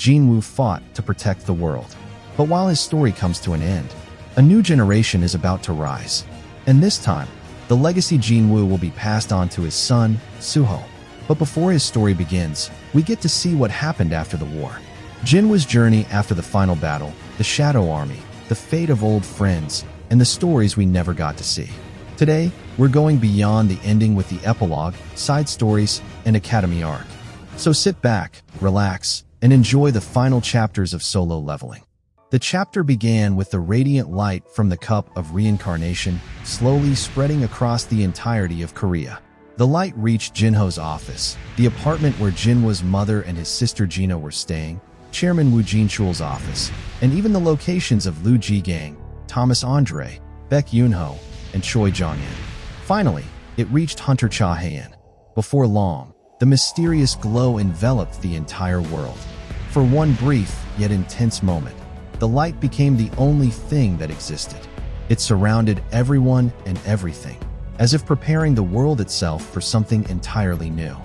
Jinwoo fought to protect the world. But while his story comes to an end, a new generation is about to rise. And this time, the legacy Jinwoo will be passed on to his son, Suho. But before his story begins, we get to see what happened after the war. Jinwoo's journey after the final battle, the Shadow Army, the fate of old friends, and the stories we never got to see. Today, we're going beyond the ending with the epilogue, side stories, and Academy arc. So sit back, relax, and enjoy the final chapters of Solo Leveling. The chapter began with the radiant light from the cup of reincarnation slowly spreading across the entirety of Korea. The light reached Jinho's office, the apartment where Jinwoo's mother and his sister Gina were staying, Chairman Woo Jin-Chul's office, and even the locations of Lu Ji-gang, Thomas Andre, Baek Yoon-ho, and Choi Jong-in. Finally, it reached Hunter Cha Hae-In. Before long, the mysterious glow enveloped the entire world. For one brief yet intense moment, the light became the only thing that existed. It surrounded everyone and everything, as if preparing the world itself for something entirely new.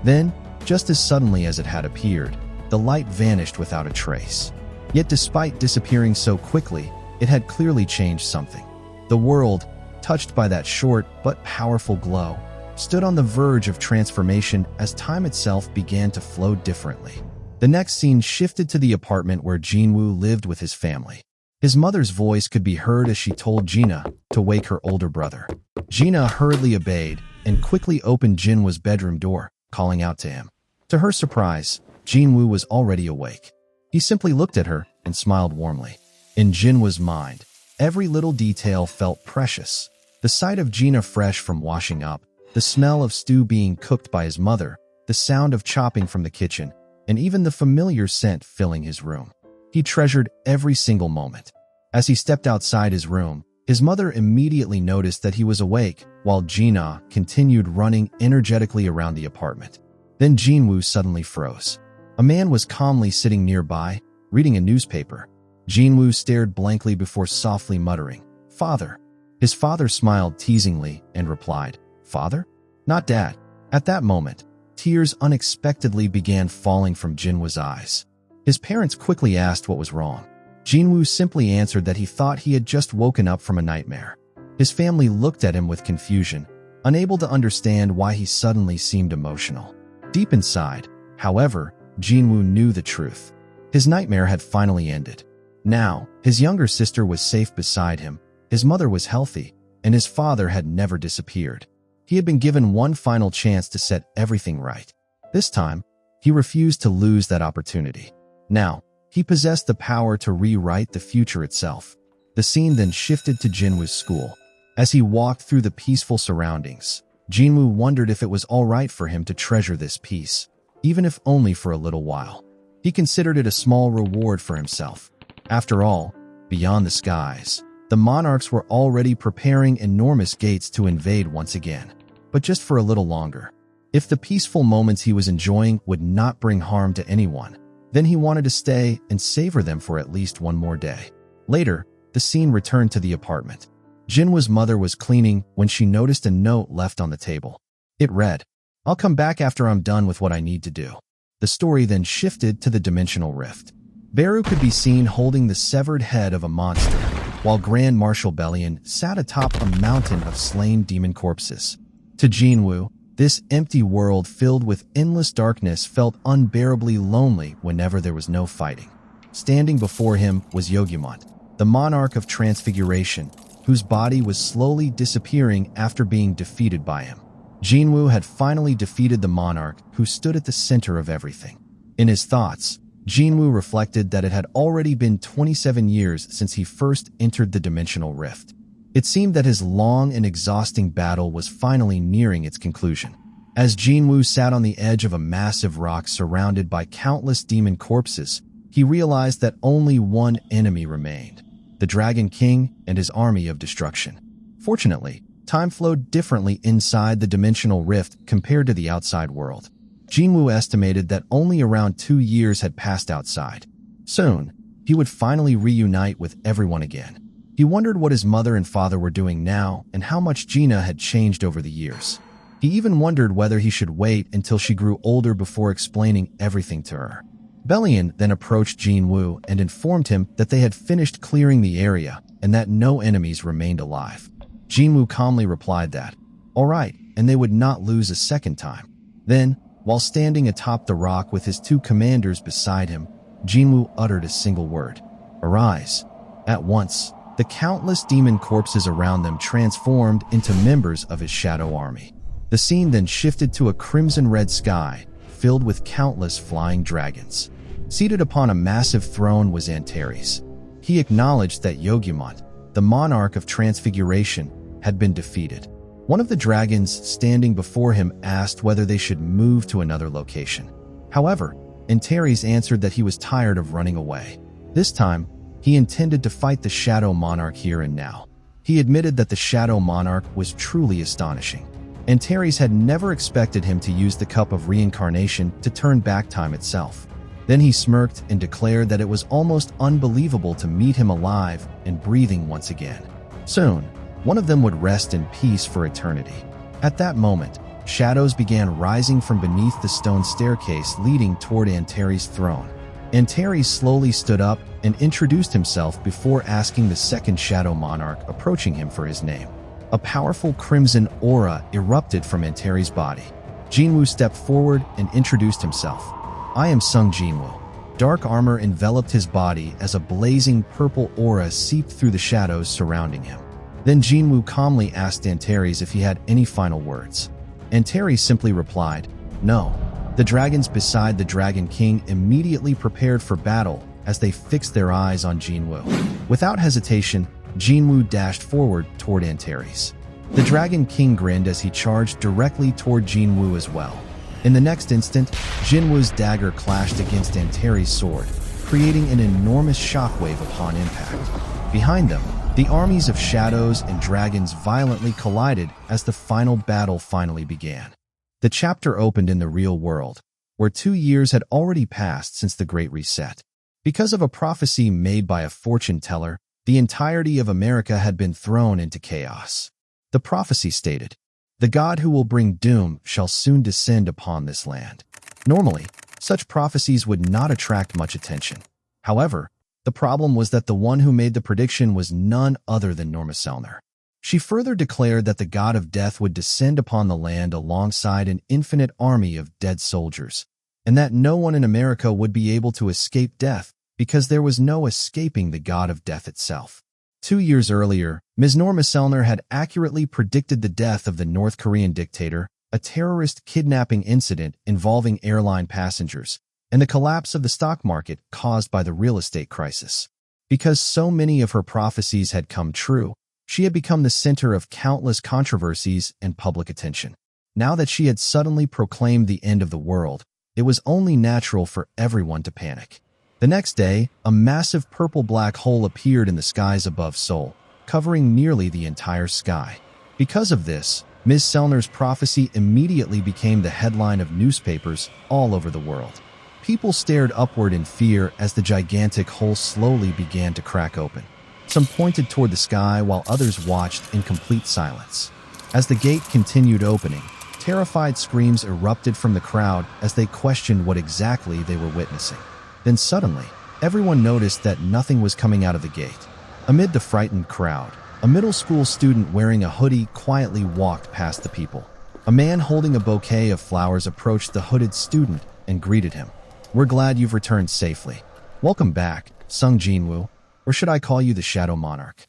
Then, just as suddenly as it had appeared, the light vanished without a trace. Yet despite disappearing so quickly, it had clearly changed something. The world, touched by that short but powerful glow, stood on the verge of transformation as time itself began to flow differently. The next scene shifted to the apartment where Jinwoo lived with his family. His mother's voice could be heard as she told Gina to wake her older brother. Gina hurriedly obeyed and quickly opened Jinwoo's bedroom door, calling out to him. To her surprise, Jinwoo was already awake. He simply looked at her and smiled warmly. In Jinwoo's mind, every little detail felt precious. The sight of Gina fresh from washing up, the smell of stew being cooked by his mother, the sound of chopping from the kitchen, and even the familiar scent filling his room. He treasured every single moment. As he stepped outside his room, his mother immediately noticed that he was awake, while Gina continued running energetically around the apartment. Then Jinwoo suddenly froze. A man was calmly sitting nearby, reading a newspaper. Jinwoo stared blankly before softly muttering, "Father." His father smiled teasingly and replied, "Father? Not Dad." At that moment, tears unexpectedly began falling from Jinwoo's eyes. His parents quickly asked what was wrong. Jinwoo simply answered that he thought he had just woken up from a nightmare. His family looked at him with confusion, unable to understand why he suddenly seemed emotional. Deep inside, however, Jinwoo knew the truth. His nightmare had finally ended. Now, his younger sister was safe beside him, his mother was healthy, and his father had never disappeared. He had been given one final chance to set everything right. This time, he refused to lose that opportunity. Now, he possessed the power to rewrite the future itself. The scene then shifted to Jinwoo's school. As he walked through the peaceful surroundings, Jinwoo wondered if it was all right for him to treasure this peace, even if only for a little while. He considered it a small reward for himself. After all, beyond the skies, the monarchs were already preparing enormous gates to invade once again, but just for a little longer. If the peaceful moments he was enjoying would not bring harm to anyone, then he wanted to stay and savor them for at least one more day. Later, the scene returned to the apartment. Jinwoo's mother was cleaning when she noticed a note left on the table. It read, "I'll come back after I'm done with what I need to do." The story then shifted to the dimensional rift. Beru could be seen holding the severed head of a monster, while Grand Marshal Bellion sat atop a mountain of slain demon corpses. To Jinwoo, this empty world filled with endless darkness felt unbearably lonely whenever there was no fighting. Standing before him was Yogimont, the monarch of transfiguration, whose body was slowly disappearing after being defeated by him. Jinwoo had finally defeated the monarch who stood at the center of everything. In his thoughts, Jinwoo reflected that it had already been 27 years since he first entered the dimensional rift. It seemed that his long and exhausting battle was finally nearing its conclusion. As Jinwoo sat on the edge of a massive rock surrounded by countless demon corpses, he realized that only one enemy remained: the Dragon King and his army of destruction. Fortunately, time flowed differently inside the dimensional rift compared to the outside world. Jinwoo estimated that only around 2 years had passed outside. Soon, he would finally reunite with everyone again. He wondered what his mother and father were doing now and how much Gina had changed over the years. He even wondered whether he should wait until she grew older before explaining everything to her. Belian then approached Jinwoo and informed him that they had finished clearing the area and that no enemies remained alive. Jinwoo calmly replied that, all right, and they would not lose a second time. Then, while standing atop the rock with his two commanders beside him, Jinwoo uttered a single word, arise. At once, the countless demon corpses around them transformed into members of his shadow army. The scene then shifted to a crimson-red sky filled with countless flying dragons. Seated upon a massive throne was Antares. He acknowledged that Yogyamat, the monarch of transfiguration, had been defeated. One of the dragons standing before him asked whether they should move to another location. However, Antares answered that he was tired of running away. This time, he intended to fight the Shadow Monarch here and now. He admitted that the Shadow Monarch was truly astonishing. Antares had never expected him to use the cup of reincarnation to turn back time itself. Then he smirked and declared that it was almost unbelievable to meet him alive and breathing once again. Soon, one of them would rest in peace for eternity. At that moment, shadows began rising from beneath the stone staircase leading toward Antares' throne. Antares slowly stood up and introduced himself before asking the second Shadow Monarch approaching him for his name. A powerful crimson aura erupted from Antares' body. Jinwoo stepped forward and introduced himself. I am Sung Jinwoo. Dark armor enveloped his body as a blazing purple aura seeped through the shadows surrounding him. Then Jinwoo calmly asked Antares if he had any final words. Antares simply replied, no. The dragons beside the Dragon King immediately prepared for battle as they fixed their eyes on Jinwoo. Without hesitation, Jinwoo dashed forward toward Antares. The Dragon King grinned as he charged directly toward Jinwoo as well. In the next instant, Jinwoo's dagger clashed against Antares' sword, creating an enormous shockwave upon impact. Behind them, the armies of shadows and dragons violently collided as the final battle finally began. The chapter opened in the real world, where 2 years had already passed since the Great Reset. Because of a prophecy made by a fortune teller, the entirety of America had been thrown into chaos. The prophecy stated, the God who will bring doom shall soon descend upon this land. Normally, such prophecies would not attract much attention. However, the problem was that the one who made the prediction was none other than Norma Selner. She further declared that the god of death would descend upon the land alongside an infinite army of dead soldiers, and that no one in America would be able to escape death because there was no escaping the god of death itself. 2 years earlier, Ms. Norma Selner had accurately predicted the death of the North Korean dictator, a terrorist kidnapping incident involving airline passengers, and the collapse of the stock market caused by the real estate crisis. Because so many of her prophecies had come true, she had become the center of countless controversies and public attention. Now that she had suddenly proclaimed the end of the world, it was only natural for everyone to panic. The next day, a massive purple black hole appeared in the skies above Seoul, covering nearly the entire sky. Because of this, Ms. Selner's prophecy immediately became the headline of newspapers all over the world. People stared upward in fear as the gigantic hole slowly began to crack open. Some pointed toward the sky while others watched in complete silence. As the gate continued opening, terrified screams erupted from the crowd as they questioned what exactly they were witnessing. Then suddenly, everyone noticed that nothing was coming out of the gate. Amid the frightened crowd, a middle school student wearing a hoodie quietly walked past the people. A man holding a bouquet of flowers approached the hooded student and greeted him. We're glad you've returned safely. Welcome back, Sung Jinwoo. Or should I call you the Shadow Monarch?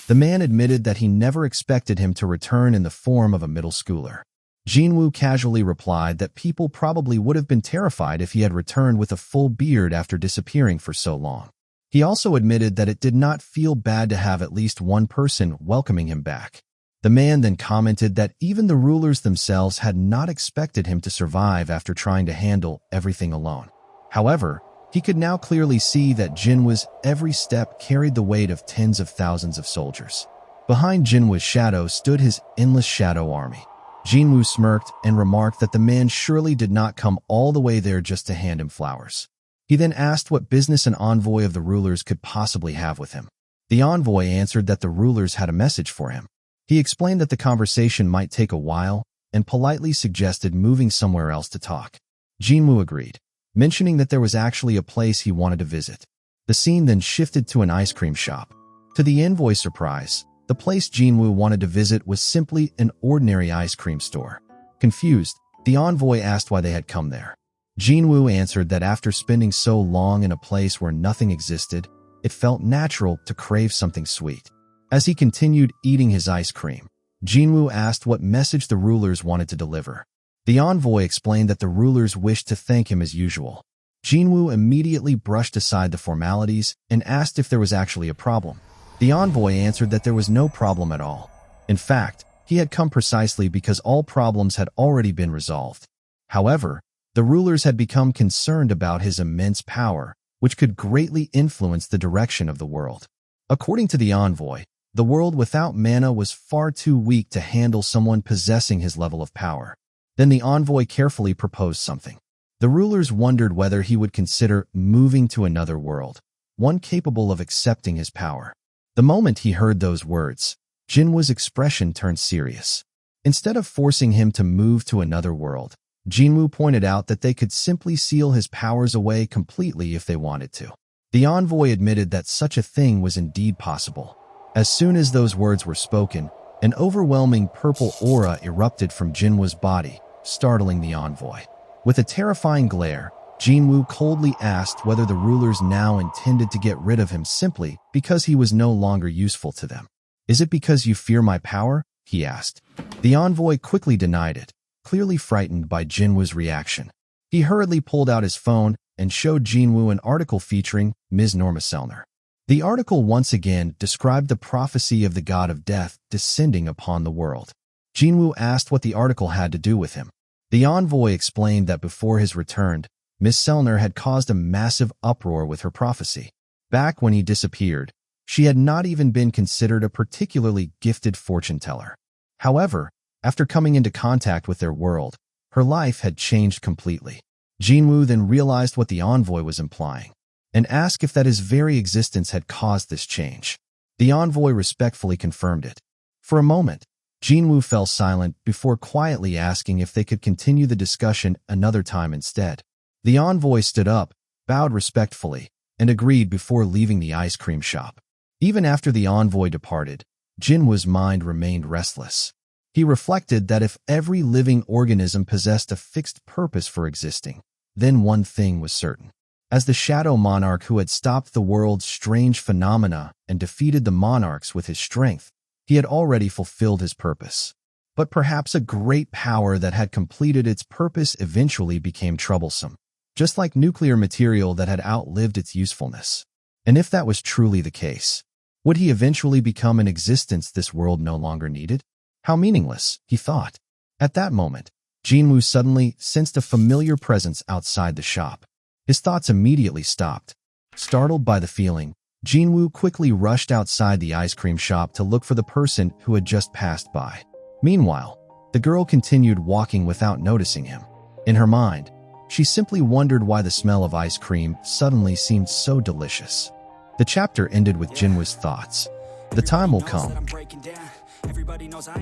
The man admitted that he never expected him to return in the form of a middle schooler. Jinwoo casually replied that people probably would have been terrified if he had returned with a full beard after disappearing for so long. He also admitted that it did not feel bad to have at least one person welcoming him back. The man then commented that even the rulers themselves had not expected him to survive after trying to handle everything alone. However, he could now clearly see that Jinwoo's every step carried the weight of tens of thousands of soldiers. Behind Jinwoo's shadow stood his endless shadow army. Jinwoo smirked and remarked that the man surely did not come all the way there just to hand him flowers. He then asked what business an envoy of the rulers could possibly have with him. The envoy answered that the rulers had a message for him. He explained that the conversation might take a while and politely suggested moving somewhere else to talk. Jinwoo agreed. mentioning that there was actually a place he wanted to visit. The scene then shifted to an ice cream shop. To the envoy's surprise, the place Jinwoo wanted to visit was simply an ordinary ice cream store. Confused, the envoy asked why they had come there. Jinwoo answered that after spending so long in a place where nothing existed, it felt natural to crave something sweet. As he continued eating his ice cream, Jinwoo asked what message the rulers wanted to deliver. The envoy explained that the rulers wished to thank him as usual. Jinwoo immediately brushed aside the formalities and asked if there was actually a problem. The envoy answered that there was no problem at all. In fact, he had come precisely because all problems had already been resolved. However, the rulers had become concerned about his immense power, which could greatly influence the direction of the world. According to the envoy, the world without mana was far too weak to handle someone possessing his level of power. Then the envoy carefully proposed something. The rulers wondered whether he would consider moving to another world, one capable of accepting his power. The moment he heard those words, Jinwoo's expression turned serious. Instead of forcing him to move to another world, Jinwoo pointed out that they could simply seal his powers away completely if they wanted to. The envoy admitted that such a thing was indeed possible. As soon as those words were spoken, an overwhelming purple aura erupted from Jinwoo's body, startling the envoy. With a terrifying glare, Jinwoo coldly asked whether the rulers now intended to get rid of him simply because he was no longer useful to them. "Is it because you fear my power?" he asked. The envoy quickly denied it, clearly frightened by Jinwoo's reaction. He hurriedly pulled out his phone and showed Jinwoo an article featuring Ms. Norma Selner. The article once again described the prophecy of the god of death descending upon the world. Jinwoo asked what the article had to do with him. The envoy explained that before his return, Ms. Selner had caused a massive uproar with her prophecy. Back when he disappeared, she had not even been considered a particularly gifted fortune-teller. However, after coming into contact with their world, her life had changed completely. Jinwoo then realized what the envoy was implying, and asked if that his very existence had caused this change. The envoy respectfully confirmed it. For a moment, Jinwoo fell silent before quietly asking if they could continue the discussion another time instead. The envoy stood up, bowed respectfully, and agreed before leaving the ice cream shop. Even after the envoy departed, Jinwoo's mind remained restless. He reflected that if every living organism possessed a fixed purpose for existing, then one thing was certain. As the Shadow Monarch who had stopped the world's strange phenomena and defeated the monarchs with his strength, he had already fulfilled his purpose. But perhaps a great power that had completed its purpose eventually became troublesome, just like nuclear material that had outlived its usefulness. And if that was truly the case, would he eventually become an existence this world no longer needed? How meaningless, he thought. At that moment, Jinwoo suddenly sensed a familiar presence outside the shop. His thoughts immediately stopped. Startled by the feeling, Jinwoo quickly rushed outside the ice cream shop to look for the person who had just passed by. Meanwhile, the girl continued walking without noticing him. In her mind, she simply wondered why the smell of ice cream suddenly seemed so delicious. The chapter ended with Jinwoo's thoughts. The time will come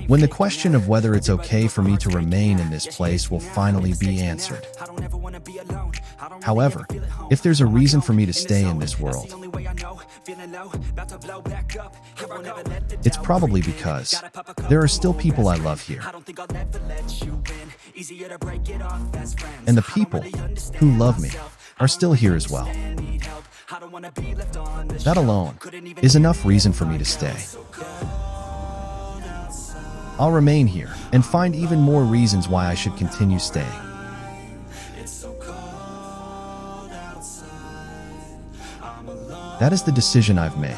when the question of whether it's okay for me to remain in this place will finally be answered. However, if there's a reason for me to stay in this world, it's probably because there are still people I love here. And the people who love me are still here as well. That alone is enough reason for me to stay. I'll remain here and find even more reasons why I should continue staying. That is the decision I've made.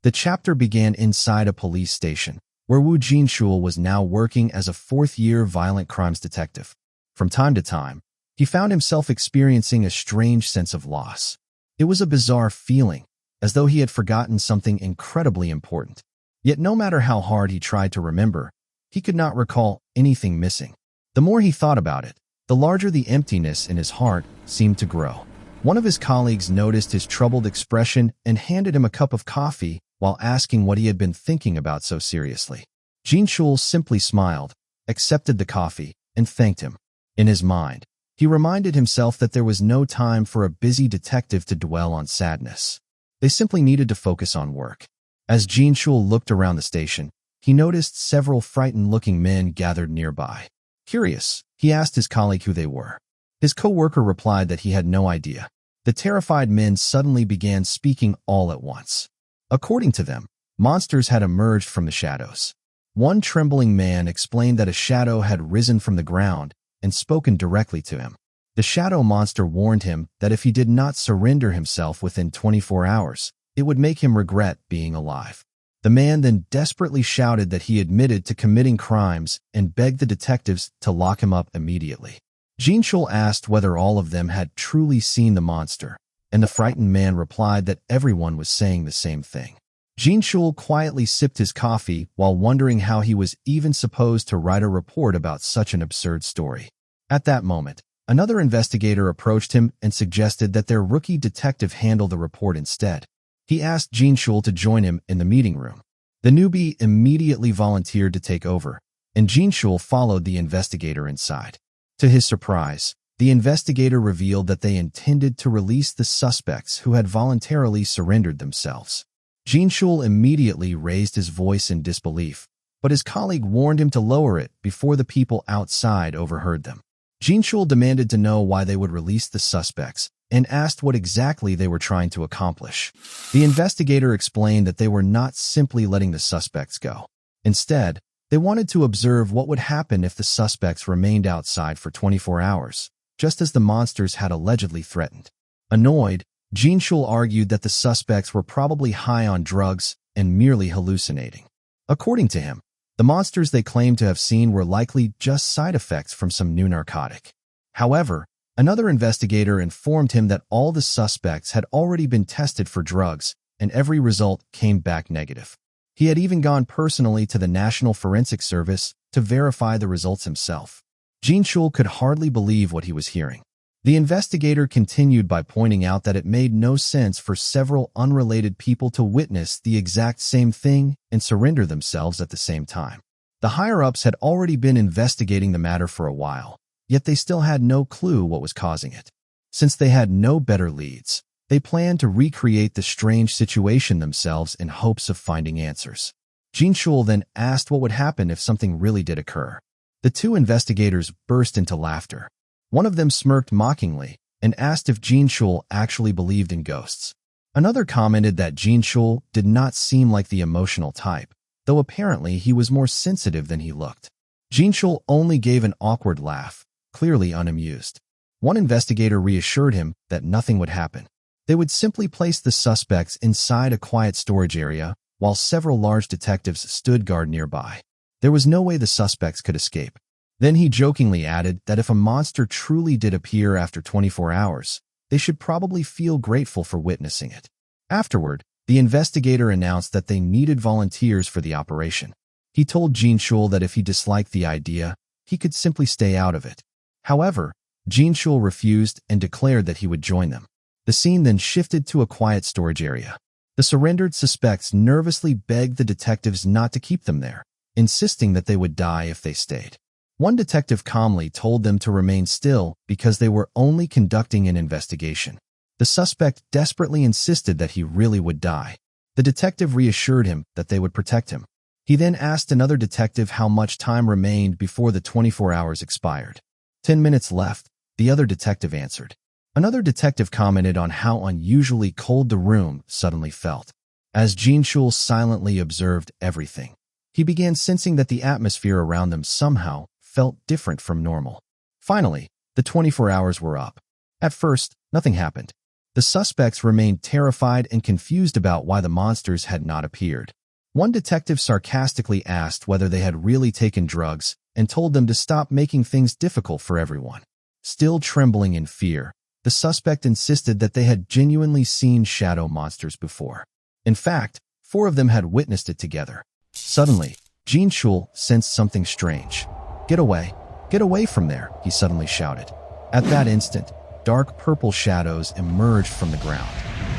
The chapter began inside a police station, where Woo Jin-Chul was now working as a fourth-year violent crimes detective. From time to time, he found himself experiencing a strange sense of loss. It was a bizarre feeling, as though he had forgotten something incredibly important. Yet no matter how hard he tried to remember, he could not recall anything missing. The more he thought about it, the larger the emptiness in his heart seemed to grow. One of his colleagues noticed his troubled expression and handed him a cup of coffee while asking what he had been thinking about so seriously. Jin-Chul simply smiled, accepted the coffee, and thanked him. In his mind, he reminded himself that there was no time for a busy detective to dwell on sadness. They simply needed to focus on work. As Jin-Chul looked around the station, he noticed several frightened-looking men gathered nearby. Curious, he asked his colleague who they were. His co-worker replied that he had no idea. The terrified men suddenly began speaking all at once. According to them, monsters had emerged from the shadows. One trembling man explained that a shadow had risen from the ground and spoken directly to him. The shadow monster warned him that if he did not surrender himself within 24 hours, it would make him regret being alive. The man then desperately shouted that he admitted to committing crimes and begged the detectives to lock him up immediately. Jin-Chul asked whether all of them had truly seen the monster, and the frightened man replied that everyone was saying the same thing. Jin-Chul quietly sipped his coffee while wondering how he was even supposed to write a report about such an absurd story. At that moment, another investigator approached him and suggested that their rookie detective handle the report instead. He asked Jin-Chul to join him in the meeting room. The newbie immediately volunteered to take over, and Jin-Chul followed the investigator inside. To his surprise, the investigator revealed that they intended to release the suspects who had voluntarily surrendered themselves. Jin-Chul immediately raised his voice in disbelief, but his colleague warned him to lower it before the people outside overheard them. Jin-Chul demanded to know why they would release the suspects and asked what exactly they were trying to accomplish. The investigator explained that they were not simply letting the suspects go. Instead, they wanted to observe what would happen if the suspects remained outside for 24 hours, just as the monsters had allegedly threatened. Annoyed, Jin-Chul argued that the suspects were probably high on drugs and merely hallucinating. According to him, the monsters they claimed to have seen were likely just side effects from some new narcotic. However, another investigator informed him that all the suspects had already been tested for drugs, and every result came back negative. He had even gone personally to the National Forensic Service to verify the results himself. Jin-Chul could hardly believe what he was hearing. The investigator continued by pointing out that it made no sense for several unrelated people to witness the exact same thing and surrender themselves at the same time. The higher-ups had already been investigating the matter for a while, yet they still had no clue what was causing it. Since they had no better leads, they planned to recreate the strange situation themselves in hopes of finding answers. Jin-Chul then asked what would happen if something really did occur. The two investigators burst into laughter. One of them smirked mockingly and asked if Jin-Chul actually believed in ghosts. Another commented that Jin-Chul did not seem like the emotional type, though apparently he was more sensitive than he looked. Jin-Chul only gave an awkward laugh, clearly unamused. One investigator reassured him that nothing would happen. They would simply place the suspects inside a quiet storage area while several large detectives stood guard nearby. There was no way the suspects could escape. Then he jokingly added that if a monster truly did appear after 24 hours, they should probably feel grateful for witnessing it. Afterward, the investigator announced that they needed volunteers for the operation. He told Jin-Chul that if he disliked the idea, he could simply stay out of it. However, Jin-Chul refused and declared that he would join them. The scene then shifted to a quiet storage area. The surrendered suspects nervously begged the detectives not to keep them there, insisting that they would die if they stayed. One detective calmly told them to remain still because they were only conducting an investigation. The suspect desperately insisted that he really would die. The detective reassured him that they would protect him. He then asked another detective how much time remained before the 24 hours expired. 10 minutes left, the other detective answered. Another detective commented on how unusually cold the room suddenly felt. As Jin-Chul silently observed everything, he began sensing that the atmosphere around them somehow felt different from normal. Finally, the 24 hours were up. At first, nothing happened. The suspects remained terrified and confused about why the monsters had not appeared. One detective sarcastically asked whether they had really taken drugs and told them to stop making things difficult for everyone. Still trembling in fear, the suspect insisted that they had genuinely seen shadow monsters before. In fact, 4 of them had witnessed it together. Suddenly, Jin-Chul sensed something strange. Get away from there," he suddenly shouted. At that instant, dark purple shadows emerged from the ground.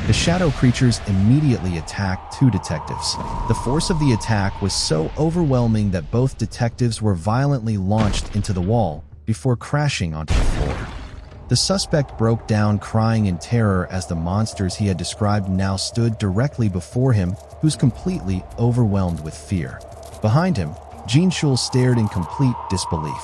The shadow creatures immediately attacked two detectives. The force of the attack was so overwhelming that both detectives were violently launched into the wall before crashing onto the floor. The suspect broke down crying in terror as the monsters he had described now stood directly before him, who's completely overwhelmed with fear. Behind him, Jin-Chul stared in complete disbelief.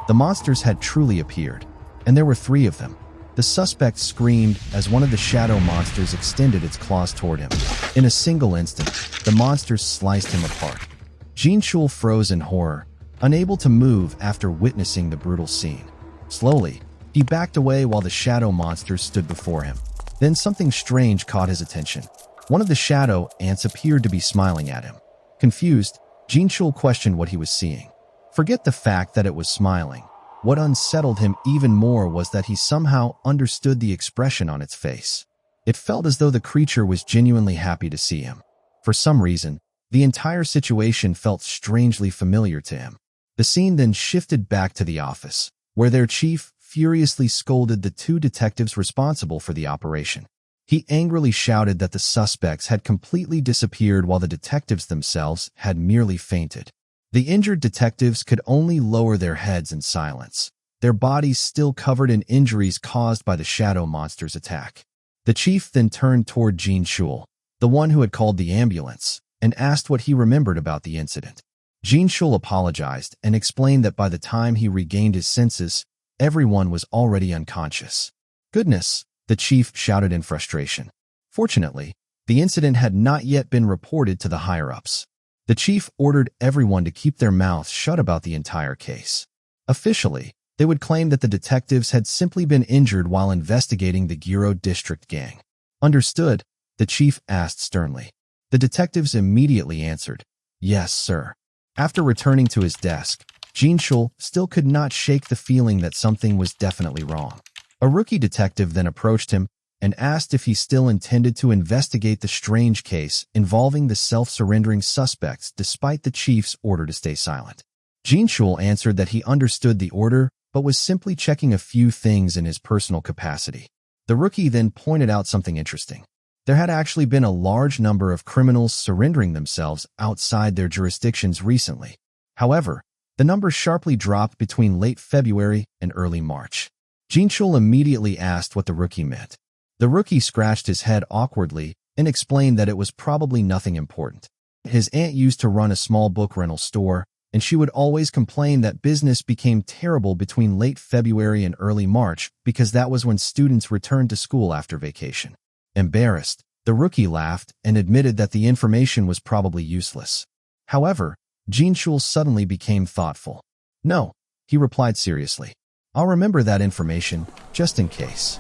The monsters had truly appeared, and there were three of them. The suspect screamed as one of the shadow monsters extended its claws toward him. In a single instant, the monsters sliced him apart. Jin-Chul froze in horror, unable to move after witnessing the brutal scene. Slowly, he backed away while the shadow monsters stood before him. Then something strange caught his attention. One of the shadow ants appeared to be smiling at him. Confused, Jin-Chul questioned what he was seeing. Forget the fact that it was smiling. What unsettled him even more was that he somehow understood the expression on its face. It felt as though the creature was genuinely happy to see him. For some reason, the entire situation felt strangely familiar to him. The scene then shifted back to the office, where their chief furiously scolded the two detectives responsible for the operation. He angrily shouted that the suspects had completely disappeared while the detectives themselves had merely fainted. The injured detectives could only lower their heads in silence, their bodies still covered in injuries caused by the shadow monster's attack. The chief then turned toward Jin-Chul, the one who had called the ambulance, and asked what he remembered about the incident. Jin-Chul apologized and explained that by the time he regained his senses, everyone was already unconscious. "Goodness!" the chief shouted in frustration. Fortunately, the incident had not yet been reported to the higher-ups. The chief ordered everyone to keep their mouths shut about the entire case. Officially, they would claim that the detectives had simply been injured while investigating the Beru district gang. "Understood?" the chief asked sternly. The detectives immediately answered, "Yes, sir." After returning to his desk, Jin-Chul still could not shake the feeling that something was definitely wrong. A rookie detective then approached him and asked if he still intended to investigate the strange case involving the self-surrendering suspects despite the chief's order to stay silent. Jin-Chul answered that he understood the order but was simply checking a few things in his personal capacity. The rookie then pointed out something interesting. There had actually been a large number of criminals surrendering themselves outside their jurisdictions recently. However, the number sharply dropped between late February and early March. Jin-Chul immediately asked what the rookie meant. The rookie scratched his head awkwardly and explained that it was probably nothing important. His aunt used to run a small book rental store, and she would always complain that business became terrible between late February and early March because that was when students returned to school after vacation. Embarrassed, the rookie laughed and admitted that the information was probably useless. However, Jin-Chul suddenly became thoughtful. "No," he replied seriously. "I'll remember that information, just in case."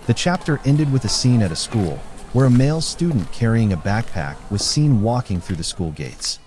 The chapter ended with a scene at a school, where a male student carrying a backpack was seen walking through the school gates.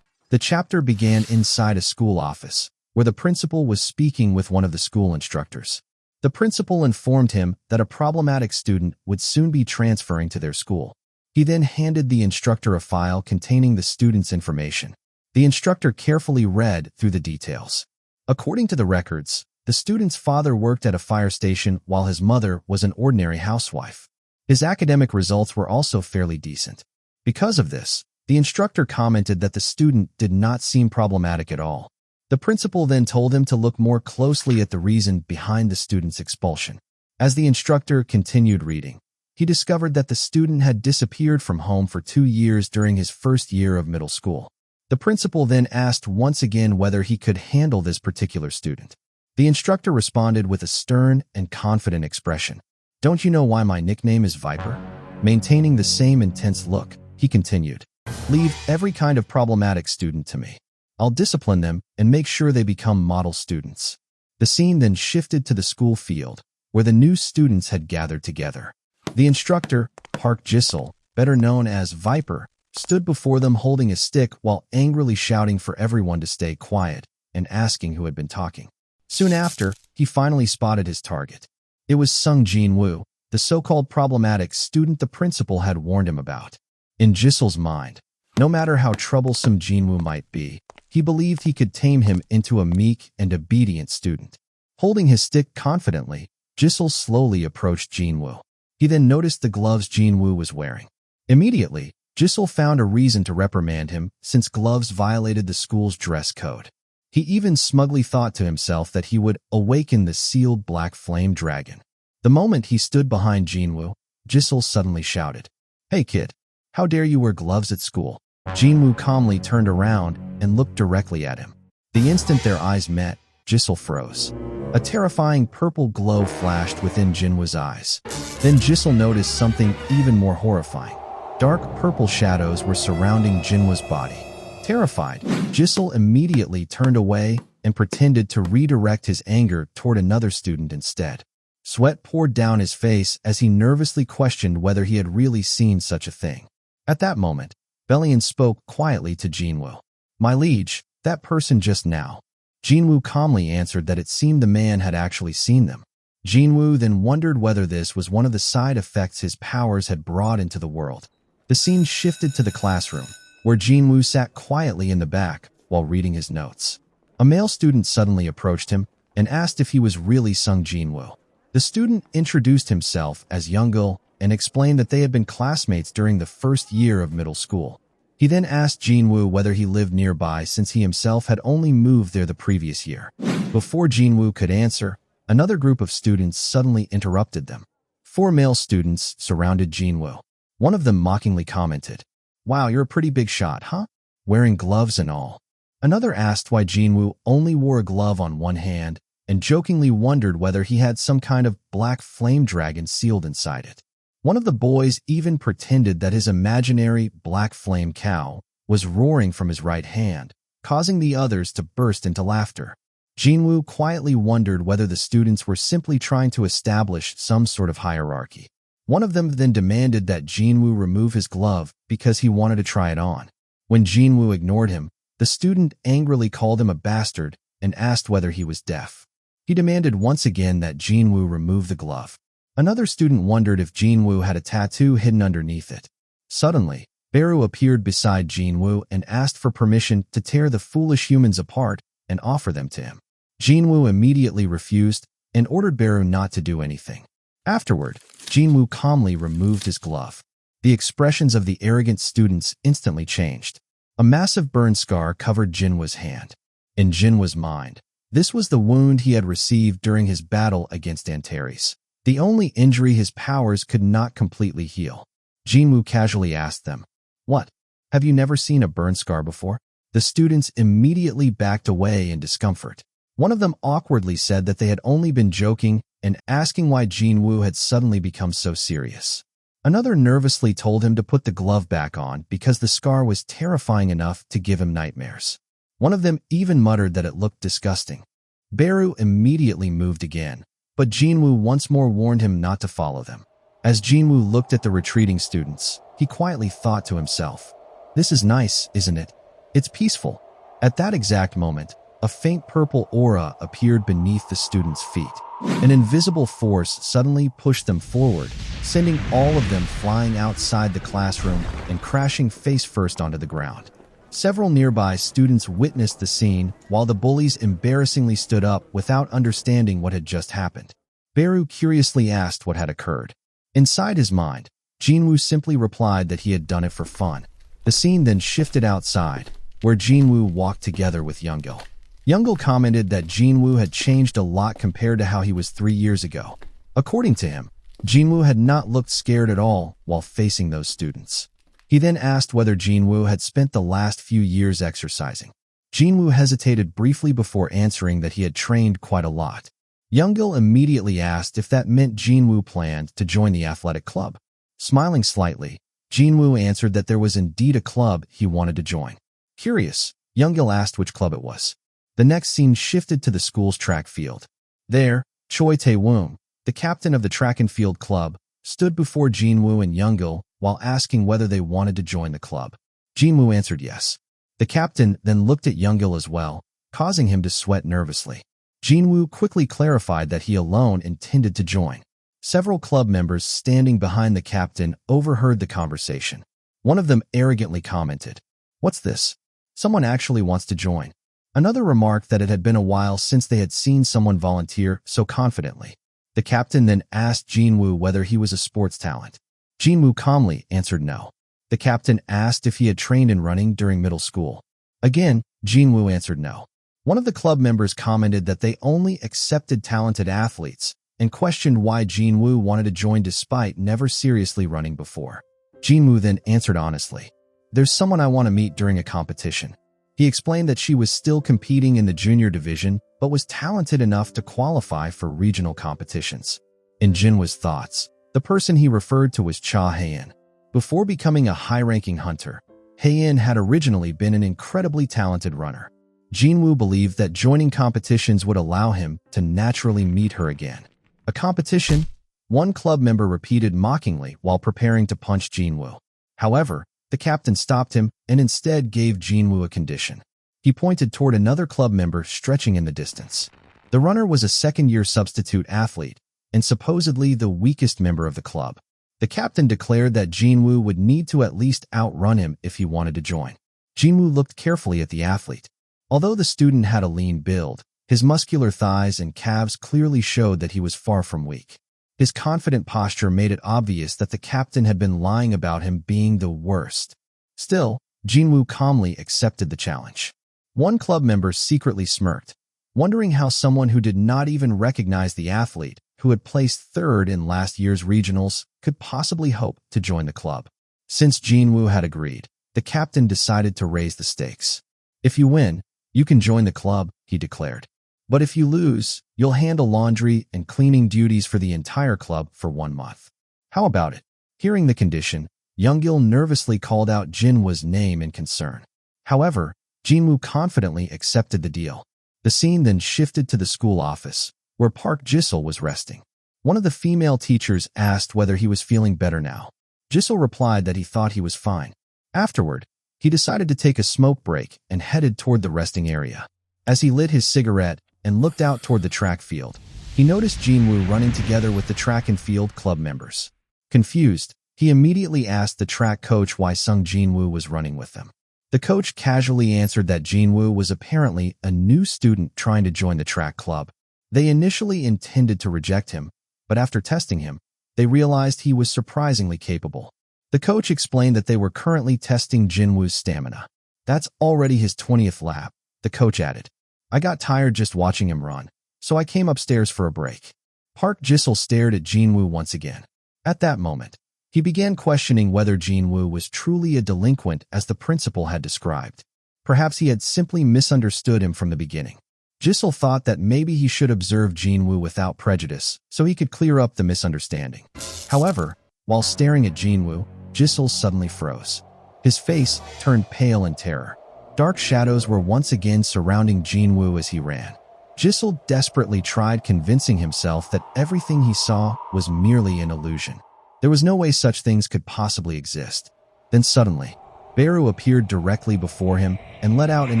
The chapter began inside a school office, where the principal was speaking with one of the school instructors. The principal informed him that a problematic student would soon be transferring to their school. He then handed the instructor a file containing the student's information. The instructor carefully read through the details. According to the records, the student's father worked at a fire station while his mother was an ordinary housewife. His academic results were also fairly decent. Because of this, the instructor commented that the student did not seem problematic at all. The principal then told him to look more closely at the reason behind the student's expulsion. As the instructor continued reading, he discovered that the student had disappeared from home for 2 years during his first year of middle school. The principal then asked once again whether he could handle this particular student. The instructor responded with a stern and confident expression. "Don't you know why my nickname is Viper?" Maintaining the same intense look, he continued, "Leave every kind of problematic student to me. I'll discipline them and make sure they become model students." The scene then shifted to the school field, where the new students had gathered together. The instructor, Park Jisoo, better known as Viper, stood before them holding a stick while angrily shouting for everyone to stay quiet and asking who had been talking. Soon after, he finally spotted his target. It was Jinwoo, the so-called problematic student the principal had warned him about. In Jisul's mind, no matter how troublesome Jinwoo might be, he believed he could tame him into a meek and obedient student. Holding his stick confidently, Jisul slowly approached Jinwoo. He then noticed the gloves Jinwoo was wearing. Immediately, Jin-Chul found a reason to reprimand him since gloves violated the school's dress code. He even smugly thought to himself that he would awaken the sealed black flame dragon. The moment he stood behind Jinwoo, Jin-Chul suddenly shouted, "Hey kid, how dare you wear gloves at school?" Jinwoo calmly turned around and looked directly at him. The instant their eyes met, Jin-Chul froze. A terrifying purple glow flashed within Jinwoo's eyes. Then Jin-Chul noticed something even more horrifying. Dark purple shadows were surrounding Jinwoo's body. Terrified, Jin-Chul immediately turned away and pretended to redirect his anger toward another student instead. Sweat poured down his face as he nervously questioned whether he had really seen such a thing. At that moment, Bellion spoke quietly to Jinwoo. "My liege, that person just now." Jinwoo calmly answered that it seemed the man had actually seen them. Jinwoo then wondered whether this was one of the side effects his powers had brought into the world. The scene shifted to the classroom, where Jinwoo sat quietly in the back while reading his notes. A male student suddenly approached him and asked if he was really Sung Jinwoo. The student introduced himself as Youngil and explained that they had been classmates during the first year of middle school. He then asked Jinwoo whether he lived nearby since he himself had only moved there the previous year. Before Jinwoo could answer, another group of students suddenly interrupted them. 4 male students surrounded Jinwoo. One of them mockingly commented, "Wow, you're a pretty big shot, huh? Wearing gloves and all." Another asked why Jinwoo only wore a glove on one hand and jokingly wondered whether he had some kind of black flame dragon sealed inside it. One of the boys even pretended that his imaginary black flame cow was roaring from his right hand, causing the others to burst into laughter. Jinwoo quietly wondered whether the students were simply trying to establish some sort of hierarchy. One of them then demanded that Jinwoo remove his glove because he wanted to try it on. When Jinwoo ignored him, the student angrily called him a bastard and asked whether he was deaf. He demanded once again that Jinwoo remove the glove. Another student wondered if Jinwoo had a tattoo hidden underneath it. Suddenly, Beru appeared beside Jinwoo and asked for permission to tear the foolish humans apart and offer them to him. Jinwoo immediately refused and ordered Beru not to do anything. Afterward, Jinwoo calmly removed his glove. The expressions of the arrogant students instantly changed. A massive burn scar covered Jinwoo's hand. In Jinwoo's mind, this was the wound he had received during his battle against Antares. The only injury his powers could not completely heal. Jinwoo casually asked them, "What? Have you never seen a burn scar before?" The students immediately backed away in discomfort. One of them awkwardly said that they had only been joking and asking why Jinwoo had suddenly become so serious. Another nervously told him to put the glove back on because the scar was terrifying enough to give him nightmares. One of them even muttered that it looked disgusting. Beru immediately moved again, but Jinwoo once more warned him not to follow them. As Jinwoo looked at the retreating students, he quietly thought to himself, "This is nice, isn't it? It's peaceful." At that exact moment, a faint purple aura appeared beneath the students' feet. An invisible force suddenly pushed them forward, sending all of them flying outside the classroom and crashing face first onto the ground. Several nearby students witnessed the scene while the bullies embarrassingly stood up without understanding what had just happened. Beru curiously asked what had occurred. Inside his mind, Jinwoo simply replied that he had done it for fun. The scene then shifted outside, where Jinwoo walked together with Youngil. Youngil commented that Jinwoo had changed a lot compared to how he was 3 years ago. According to him, Jinwoo had not looked scared at all while facing those students. He then asked whether Jinwoo had spent the last few years exercising. Jinwoo hesitated briefly before answering that he had trained quite a lot. Youngil immediately asked if that meant Jinwoo planned to join the athletic club. Smiling slightly, Jinwoo answered that there was indeed a club he wanted to join. Curious, Youngil asked which club it was. The next scene shifted to the school's track field. There, Choi Tae-woong, the captain of the track and field club, stood before Jinwoo and Youngil while asking whether they wanted to join the club. Jinwoo answered yes. The captain then looked at Youngil as well, causing him to sweat nervously. Jinwoo quickly clarified that he alone intended to join. Several club members standing behind the captain overheard the conversation. One of them arrogantly commented, "What's this? Someone actually wants to join." Another remarked that it had been a while since they had seen someone volunteer so confidently. The captain then asked Jinwoo whether he was a sports talent. Jinwoo calmly answered no. The captain asked if he had trained in running during middle school. Again, Jinwoo answered no. One of the club members commented that they only accepted talented athletes and questioned why Jinwoo wanted to join despite never seriously running before. Jinwoo then answered honestly, "There's someone I want to meet during a competition." He explained that she was still competing in the junior division but was talented enough to qualify for regional competitions. In Jinwoo's thoughts, the person he referred to was Hae-In. Before becoming a high-ranking hunter, Hae-In had originally been an incredibly talented runner. Jinwoo believed that joining competitions would allow him to naturally meet her again. "A competition?" one club member repeated mockingly while preparing to punch Jinwoo. However, the captain stopped him and instead gave Jinwoo a condition. He pointed toward another club member stretching in the distance. The runner was a second-year substitute athlete and supposedly the weakest member of the club. The captain declared that Jinwoo would need to at least outrun him if he wanted to join. Jinwoo looked carefully at the athlete. Although the student had a lean build, his muscular thighs and calves clearly showed that he was far from weak. His confident posture made it obvious that the captain had been lying about him being the worst. Still, Jinwoo calmly accepted the challenge. One club member secretly smirked, wondering how someone who did not even recognize the athlete, who had placed third in last year's regionals, could possibly hope to join the club. Since Jinwoo had agreed, the captain decided to raise the stakes. "If you win, you can join the club," he declared. "But if you lose, you'll handle laundry and cleaning duties for the entire club for 1 month. How about it?" Hearing the condition, Younggil nervously called out Jinwoo's name in concern. However, Jinwoo confidently accepted the deal. The scene then shifted to the school office, where Park Jisoo was resting. One of the female teachers asked whether he was feeling better now. Jisoo replied that he thought he was fine. Afterward, he decided to take a smoke break and headed toward the resting area. As he lit his cigarette and looked out toward the track field, he noticed Jinwoo running together with the track and field club members. Confused, he immediately asked the track coach why Sung Jinwoo was running with them. The coach casually answered that Jinwoo was apparently a new student trying to join the track club. They initially intended to reject him, but after testing him, they realized he was surprisingly capable. The coach explained that they were currently testing Jinwoo's stamina. "That's already his 20th lap," the coach added. "I got tired just watching him run, so I came upstairs for a break." Park Jisoo stared at Jinwoo once again. At that moment, he began questioning whether Jinwoo was truly a delinquent as the principal had described. Perhaps he had simply misunderstood him from the beginning. Jisoo thought that maybe he should observe Jinwoo without prejudice so he could clear up the misunderstanding. However, while staring at Jinwoo, Jisoo suddenly froze. His face turned pale in terror. Dark shadows were once again surrounding Jinwoo as he ran. Jisoo desperately tried convincing himself that everything he saw was merely an illusion. There was no way such things could possibly exist. Then suddenly, Beru appeared directly before him and let out an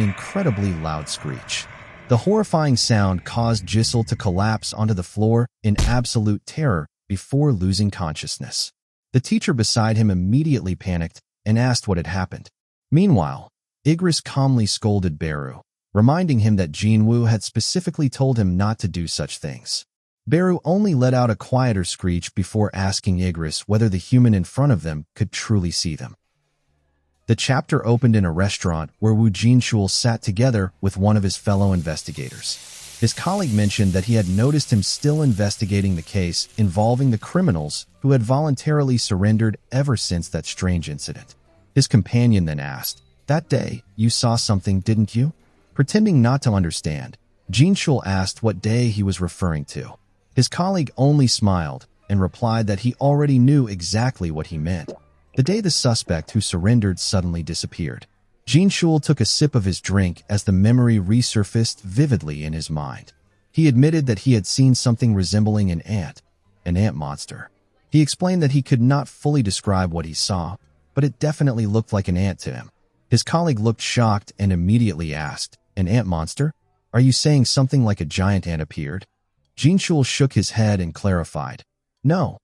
incredibly loud screech. The horrifying sound caused Jisoo to collapse onto the floor in absolute terror before losing consciousness. The teacher beside him immediately panicked and asked what had happened. Meanwhile, Igris calmly scolded Beru, reminding him that Jinwoo had specifically told him not to do such things. Beru only let out a quieter screech before asking Igris whether the human in front of them could truly see them. The chapter opened in a restaurant where Jin-Chul sat together with one of his fellow investigators. His colleague mentioned that he had noticed him still investigating the case involving the criminals who had voluntarily surrendered ever since that strange incident. His companion then asked, "That day, you saw something, didn't you?" Pretending not to understand, Jin-Chul asked what day he was referring to. His colleague only smiled and replied that he already knew exactly what he meant. The day the suspect who surrendered suddenly disappeared. Jin-Chul took a sip of his drink as the memory resurfaced vividly in his mind. He admitted that he had seen something resembling an ant monster. He explained that he could not fully describe what he saw, but it definitely looked like an ant to him. His colleague looked shocked and immediately asked, "An ant monster? Are you saying something like a giant ant appeared?" Jin-Chul shook his head and clarified, "No,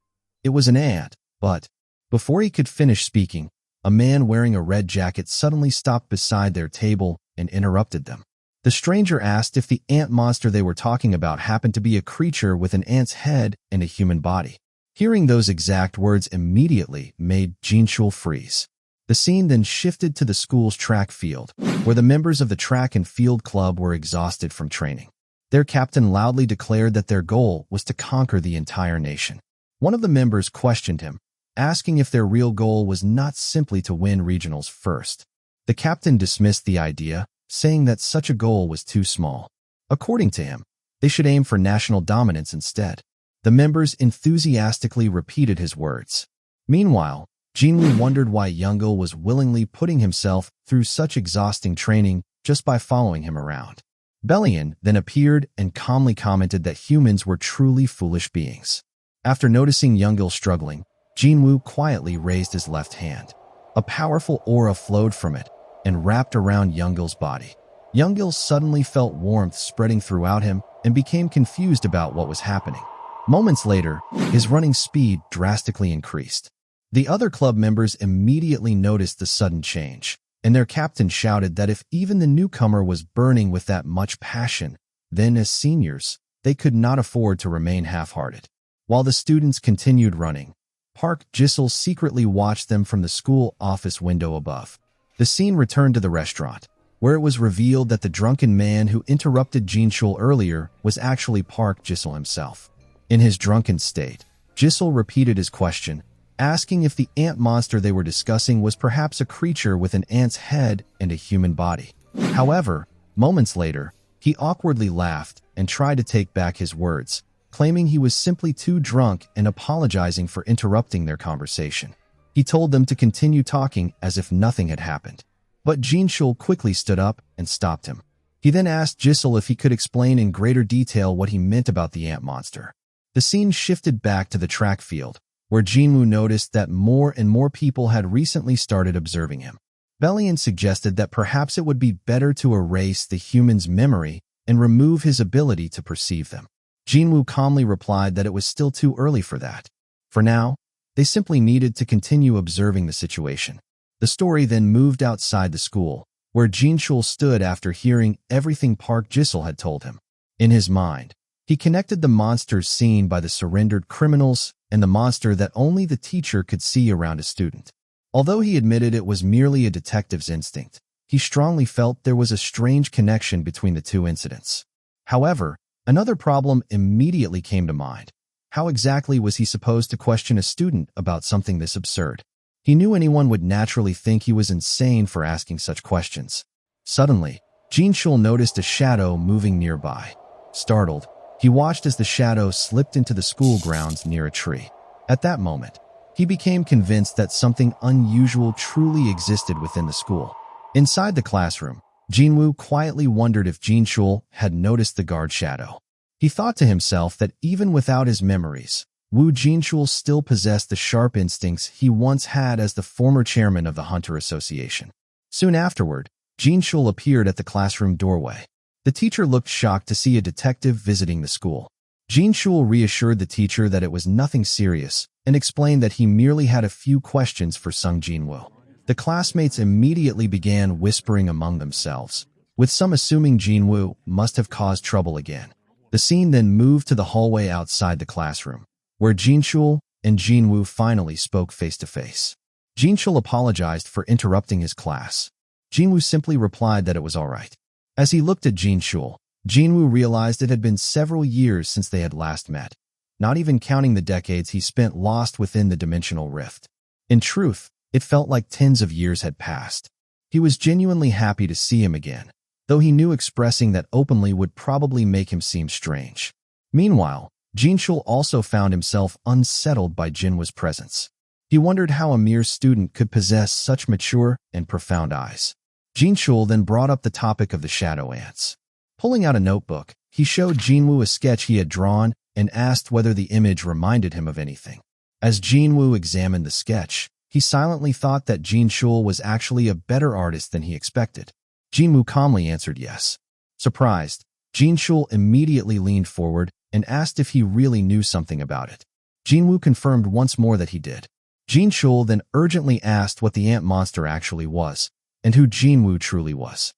it was an ant, but..." Before he could finish speaking, a man wearing a red jacket suddenly stopped beside their table and interrupted them. The stranger asked if the ant monster they were talking about happened to be a creature with an ant's head and a human body. Hearing those exact words immediately made Jin-Chul freeze. The scene then shifted to the school's track field, where the members of the track and field club were exhausted from training. Their captain loudly declared that their goal was to conquer the entire nation. One of the members questioned him, asking if their real goal was not simply to win regionals first. The captain dismissed the idea, saying that such a goal was too small. According to him, they should aim for national dominance instead. The members enthusiastically repeated his words. Meanwhile, Jinwoo wondered why Youngil was willingly putting himself through such exhausting training just by following him around. Bellion then appeared and calmly commented that humans were truly foolish beings. After noticing Youngil struggling, Jinwoo quietly raised his left hand. A powerful aura flowed from it and wrapped around Youngil's body. Youngil suddenly felt warmth spreading throughout him and became confused about what was happening. Moments later, his running speed drastically increased. The other club members immediately noticed the sudden change, and their captain shouted that if even the newcomer was burning with that much passion, then as seniors, they could not afford to remain half-hearted. While the students continued running, Park Jisoo secretly watched them from the school office window above. The scene returned to the restaurant, where it was revealed that the drunken man who interrupted Jin-Chul earlier was actually Park Jisoo himself. In his drunken state, Jisoo repeated his question, asking if the ant monster they were discussing was perhaps a creature with an ant's head and a human body. However, moments later, he awkwardly laughed and tried to take back his words, claiming he was simply too drunk and apologizing for interrupting their conversation. He told them to continue talking as if nothing had happened. But Jin-Chul quickly stood up and stopped him. He then asked Jisoo if he could explain in greater detail what he meant about the ant monster. The scene shifted back to the track field, where Jinwoo noticed that more and more people had recently started observing him. Bellion suggested that perhaps it would be better to erase the human's memory and remove his ability to perceive them. Jinwoo calmly replied that it was still too early for that. For now, they simply needed to continue observing the situation. The story then moved outside the school, where Jin-Chul stood after hearing everything Park Jisoo had told him. In his mind, he connected the monsters seen by the surrendered criminals and the monster that only the teacher could see around a student. Although he admitted it was merely a detective's instinct, he strongly felt there was a strange connection between the two incidents. However, another problem immediately came to mind. How exactly was he supposed to question a student about something this absurd? He knew anyone would naturally think he was insane for asking such questions. Suddenly, Jin-Chul noticed a shadow moving nearby. Startled, he watched as the shadow slipped into the school grounds near a tree. At that moment, he became convinced that something unusual truly existed within the school. Inside the classroom, Jinwoo quietly wondered if Jin-Chul had noticed the guard shadow. He thought to himself that even without his memories, Jin-Chul still possessed the sharp instincts he once had as the former chairman of the Hunter Association. Soon afterward, Jin-Chul appeared at the classroom doorway. The teacher looked shocked to see a detective visiting the school. Jin-Chul reassured the teacher that it was nothing serious and explained that he merely had a few questions for Sung Jinwoo. The classmates immediately began whispering among themselves, with some assuming Jinwoo must have caused trouble again. The scene then moved to the hallway outside the classroom, where Jin-Chul and Jinwoo finally spoke face-to-face. Jin-Chul apologized for interrupting his class. Jinwoo simply replied that it was all right. As he looked at Jin-Chul, Jinwoo realized it had been several years since they had last met, not even counting the decades he spent lost within the dimensional rift. In truth, it felt like tens of years had passed. He was genuinely happy to see him again, though he knew expressing that openly would probably make him seem strange. Meanwhile, Jin-Chul also found himself unsettled by Jinwoo's presence. He wondered how a mere student could possess such mature and profound eyes. Jin-Chul then brought up the topic of the shadow ants. Pulling out a notebook, he showed Jinwoo a sketch he had drawn and asked whether the image reminded him of anything. As Jinwoo examined the sketch, he silently thought that Jin-Chul was actually a better artist than he expected. Jinwoo calmly answered yes. Surprised, Jin-Chul immediately leaned forward and asked if he really knew something about it. Jinwoo confirmed once more that he did. Jin-Chul then urgently asked what the ant monster actually was, and who Jinwoo truly was.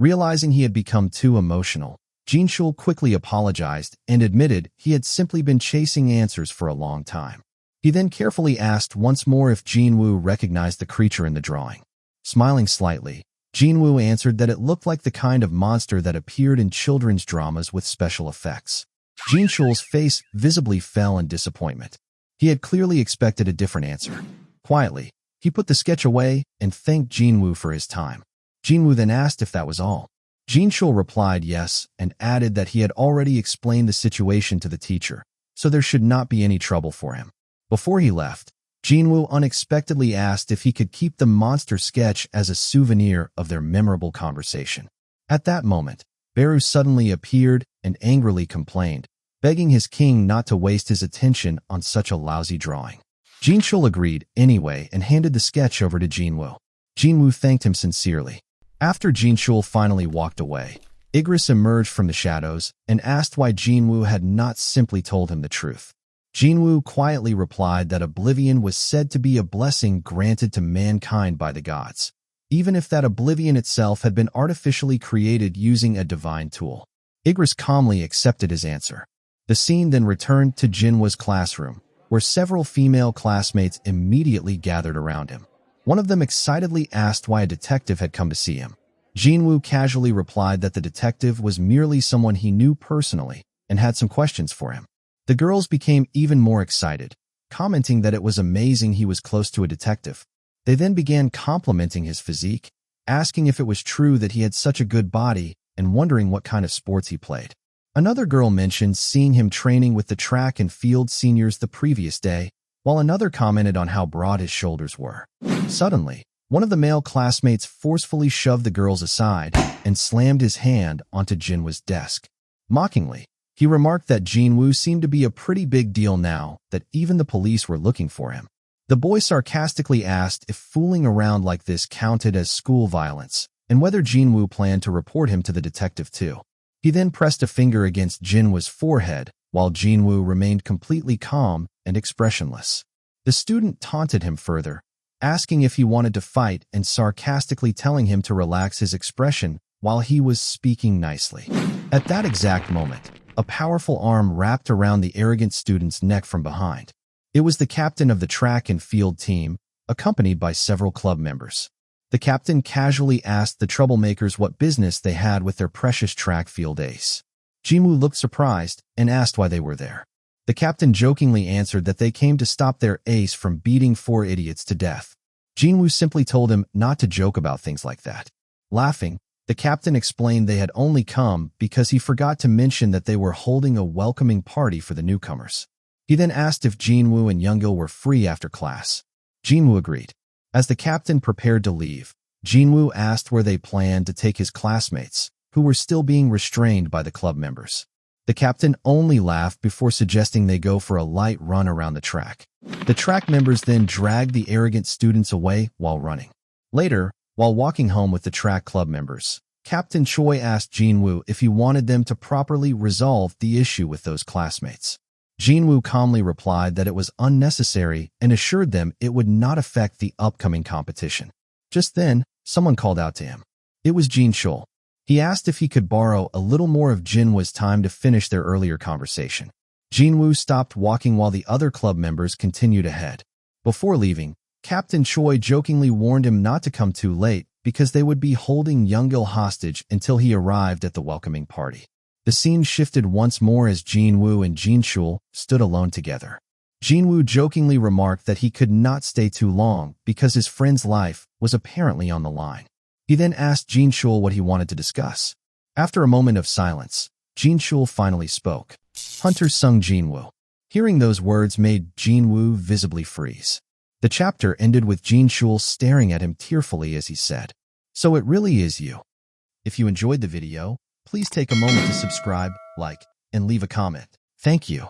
Realizing he had become too emotional, Jin-Chul quickly apologized and admitted he had simply been chasing answers for a long time. He then carefully asked once more if Jinwoo recognized the creature in the drawing. Smiling slightly, Jinwoo answered that it looked like the kind of monster that appeared in children's dramas with special effects. Jin-Chul's face visibly fell in disappointment. He had clearly expected a different answer. Quietly, he put the sketch away and thanked Jinwoo for his time. Jinwoo then asked if that was all. Jin-Chul replied yes and added that he had already explained the situation to the teacher, so there should not be any trouble for him. Before he left, Jinwoo unexpectedly asked if he could keep the monster sketch as a souvenir of their memorable conversation. At that moment, Beru suddenly appeared and angrily complained, begging his king not to waste his attention on such a lousy drawing. Jin-Chul agreed anyway and handed the sketch over to Jinwoo. Jinwoo thanked him sincerely. After Jin-Chul finally walked away, Igris emerged from the shadows and asked why Jinwoo had not simply told him the truth. Jinwoo quietly replied that oblivion was said to be a blessing granted to mankind by the gods, even if that oblivion itself had been artificially created using a divine tool. Igris calmly accepted his answer. The scene then returned to Jinwoo's classroom, where several female classmates immediately gathered around him. One of them excitedly asked why a detective had come to see him. Jinwoo casually replied that the detective was merely someone he knew personally and had some questions for him. The girls became even more excited, commenting that it was amazing he was close to a detective. They then began complimenting his physique, asking if it was true that he had such a good body and wondering what kind of sports he played. Another girl mentioned seeing him training with the track and field seniors the previous day, while another commented on how broad his shoulders were. Suddenly, one of the male classmates forcefully shoved the girls aside and slammed his hand onto Jinwoo's desk. Mockingly, he remarked that Jinwoo seemed to be a pretty big deal now that even the police were looking for him. The boy sarcastically asked if fooling around like this counted as school violence and whether Jinwoo planned to report him to the detective too. He then pressed a finger against Jinwoo's forehead while Jinwoo remained completely calm and expressionless. The student taunted him further, asking if he wanted to fight and sarcastically telling him to relax his expression while he was speaking nicely. At that exact moment, a powerful arm wrapped around the arrogant student's neck from behind. It was the captain of the track and field team, accompanied by several club members. The captain casually asked the troublemakers what business they had with their precious track field ace. Jinwoo looked surprised and asked why they were there. The captain jokingly answered that they came to stop their ace from beating 4 idiots to death. Jinwoo simply told him not to joke about things like that. Laughing, the captain explained they had only come because he forgot to mention that they were holding a welcoming party for the newcomers. He then asked if Jinwoo and Youngil were free after class. Jinwoo agreed. As the captain prepared to leave, Jinwoo asked where they planned to take his classmates, who were still being restrained by the club members. The captain only laughed before suggesting they go for a light run around the track. The track members then dragged the arrogant students away while running. Later, while walking home with the track club members, Captain Choi asked Jinwoo if he wanted them to properly resolve the issue with those classmates. Jinwoo calmly replied that it was unnecessary and assured them it would not affect the upcoming competition. Just then, someone called out to him. It was Jin-Chul. He asked if he could borrow a little more of Jinwoo's time to finish their earlier conversation. Jinwoo stopped walking while the other club members continued ahead. Before leaving, Captain Choi jokingly warned him not to come too late because they would be holding Youngil hostage until he arrived at the welcoming party. The scene shifted once more as Jinwoo and Jin-Chul stood alone together. Jinwoo jokingly remarked that he could not stay too long because his friend's life was apparently on the line. He then asked Jin-Chul what he wanted to discuss. After a moment of silence, Jin-Chul finally spoke. Hunter Sung Jinwoo. Hearing those words made Jinwoo visibly freeze. The chapter ended with Jin-Chul staring at him tearfully as he said, "So it really is you." If you enjoyed the video, please take a moment to subscribe, like, and leave a comment. Thank you.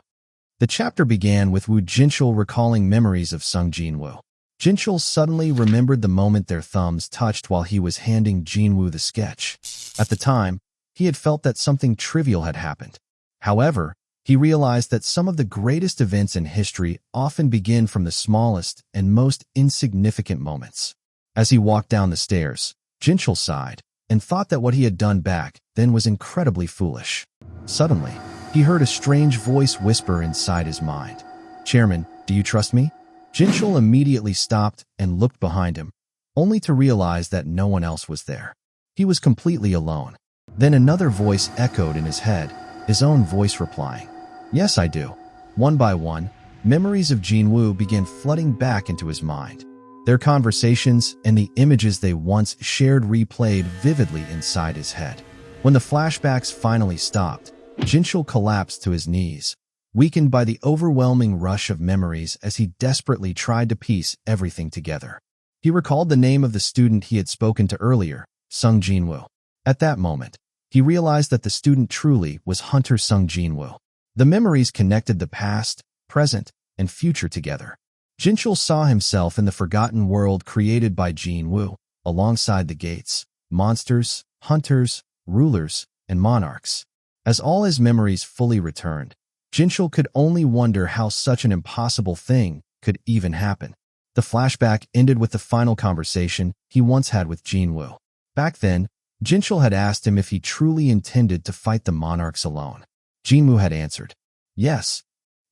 The chapter began with Jin-Chul recalling memories of Sung Jinwoo. Jin-Chul suddenly remembered the moment their thumbs touched while he was handing Jinwoo the sketch. At the time, he had felt that something trivial had happened. However, he realized that some of the greatest events in history often begin from the smallest and most insignificant moments. As he walked down the stairs, Jin-Chul sighed and thought that what he had done back then was incredibly foolish. Suddenly, he heard a strange voice whisper inside his mind. "Chairman, do you trust me?" Jin-Chul immediately stopped and looked behind him, only to realize that no one else was there. He was completely alone. Then another voice echoed in his head, his own voice replying, "Yes, I do." One by one, memories of Jinwoo began flooding back into his mind. Their conversations and the images they once shared replayed vividly inside his head. When the flashbacks finally stopped, Jin-Chul collapsed to his knees, weakened by the overwhelming rush of memories as he desperately tried to piece everything together. He recalled the name of the student he had spoken to earlier, Sung Jinwoo. At that moment, he realized that the student truly was Hunter Sung Jinwoo. The memories connected the past, present, and future together. Jin-Chul saw himself in the forgotten world created by Jinwoo, alongside the gates, monsters, hunters, rulers, and monarchs. As all his memories fully returned, Jin-Chul could only wonder how such an impossible thing could even happen. The flashback ended with the final conversation he once had with Jinwoo. Back then, Jin-Chul had asked him if he truly intended to fight the monarchs alone. Jinwoo had answered, yes.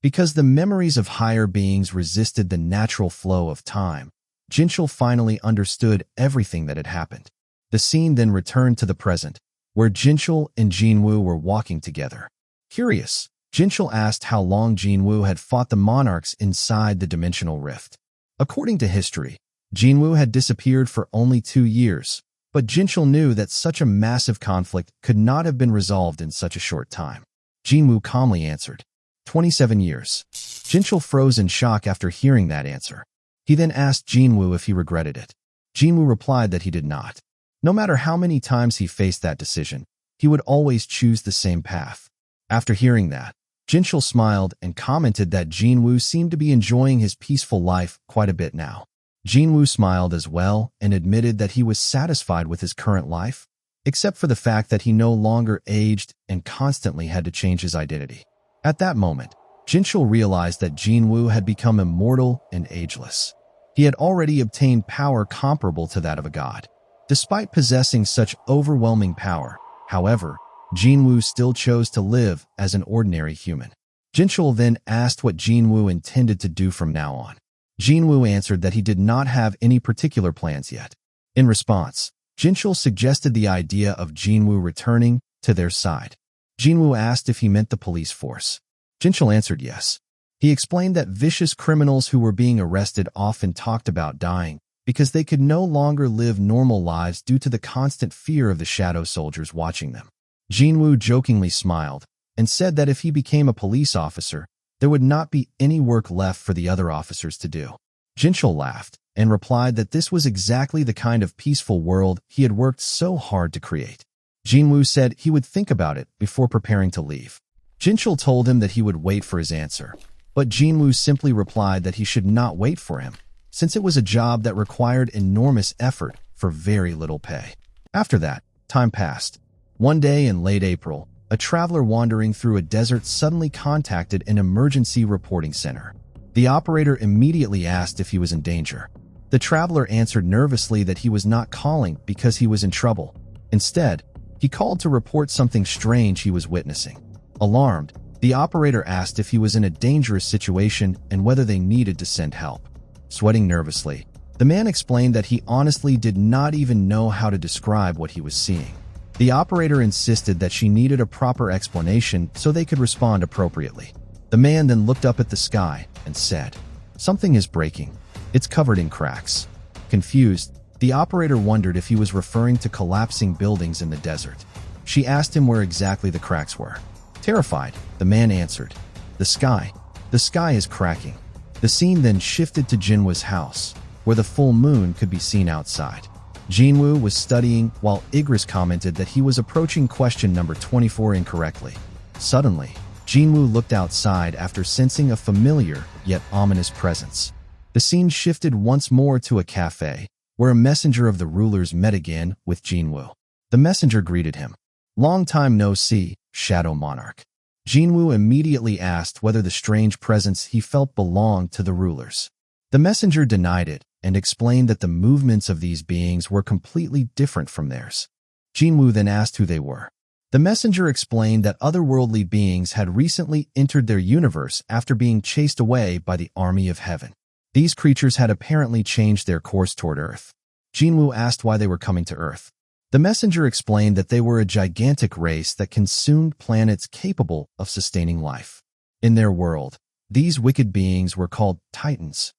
Because the memories of higher beings resisted the natural flow of time, Jin-Chul finally understood everything that had happened. The scene then returned to the present, where Jin-Chul and Jinwoo were walking together. Curious, Jin-Chul asked how long Jinwoo had fought the monarchs inside the dimensional rift. According to history, Jinwoo had disappeared for only 2 years, but Jin-Chul knew that such a massive conflict could not have been resolved in such a short time. Jinwoo calmly answered, 27 years. Jin-Chul froze in shock after hearing that answer. He then asked Jinwoo if he regretted it. Jinwoo replied that he did not. No matter how many times he faced that decision, he would always choose the same path. After hearing that, Jin-Chul smiled and commented that Jinwoo seemed to be enjoying his peaceful life quite a bit now. Jinwoo smiled as well and admitted that he was satisfied with his current life, except for the fact that he no longer aged and constantly had to change his identity. At that moment, Jin-Chul realized that Jinwoo had become immortal and ageless. He had already obtained power comparable to that of a god. Despite possessing such overwhelming power, however, Jinwoo still chose to live as an ordinary human. Jin-Chul then asked what Jinwoo intended to do from now on. Jinwoo answered that he did not have any particular plans yet. In response, Jin-Chul suggested the idea of Jinwoo returning to their side. Jinwoo asked if he meant the police force. Jin-Chul answered yes. He explained that vicious criminals who were being arrested often talked about dying because they could no longer live normal lives due to the constant fear of the shadow soldiers watching them. Jinwoo jokingly smiled and said that if he became a police officer, there would not be any work left for the other officers to do. Jin-Chul laughed and replied that this was exactly the kind of peaceful world he had worked so hard to create. Jinwoo said he would think about it before preparing to leave. Jin-Chul told him that he would wait for his answer, but Jinwoo simply replied that he should not wait for him, since it was a job that required enormous effort for very little pay. After that, time passed. One day in late April, a traveler wandering through a desert suddenly contacted an emergency reporting center. The operator immediately asked if he was in danger. The traveler answered nervously that he was not calling because he was in trouble. Instead, he called to report something strange he was witnessing. Alarmed, the operator asked if he was in a dangerous situation and whether they needed to send help. Sweating nervously, the man explained that he honestly did not even know how to describe what he was seeing. The operator insisted that she needed a proper explanation so they could respond appropriately. The man then looked up at the sky and said, "Something is breaking. It's covered in cracks." Confused, the operator wondered if he was referring to collapsing buildings in the desert. She asked him where exactly the cracks were. Terrified, the man answered, The sky is cracking." The scene then shifted to Jinwoo's house, where the full moon could be seen outside. Jinwoo was studying while Igris commented that he was approaching question number 24 incorrectly. Suddenly, Jinwoo looked outside after sensing a familiar yet ominous presence. The scene shifted once more to a cafe, where a messenger of the rulers met again with Jinwoo. The messenger greeted him. "Long time no see, Shadow Monarch." Jinwoo immediately asked whether the strange presence he felt belonged to the rulers. The messenger denied it and explained that the movements of these beings were completely different from theirs. Jinwoo then asked who they were. The messenger explained that otherworldly beings had recently entered their universe after being chased away by the army of heaven. These creatures had apparently changed their course toward Earth. Jinwoo asked why they were coming to Earth. The messenger explained that they were a gigantic race that consumed planets capable of sustaining life. In their world, these wicked beings were called Titans.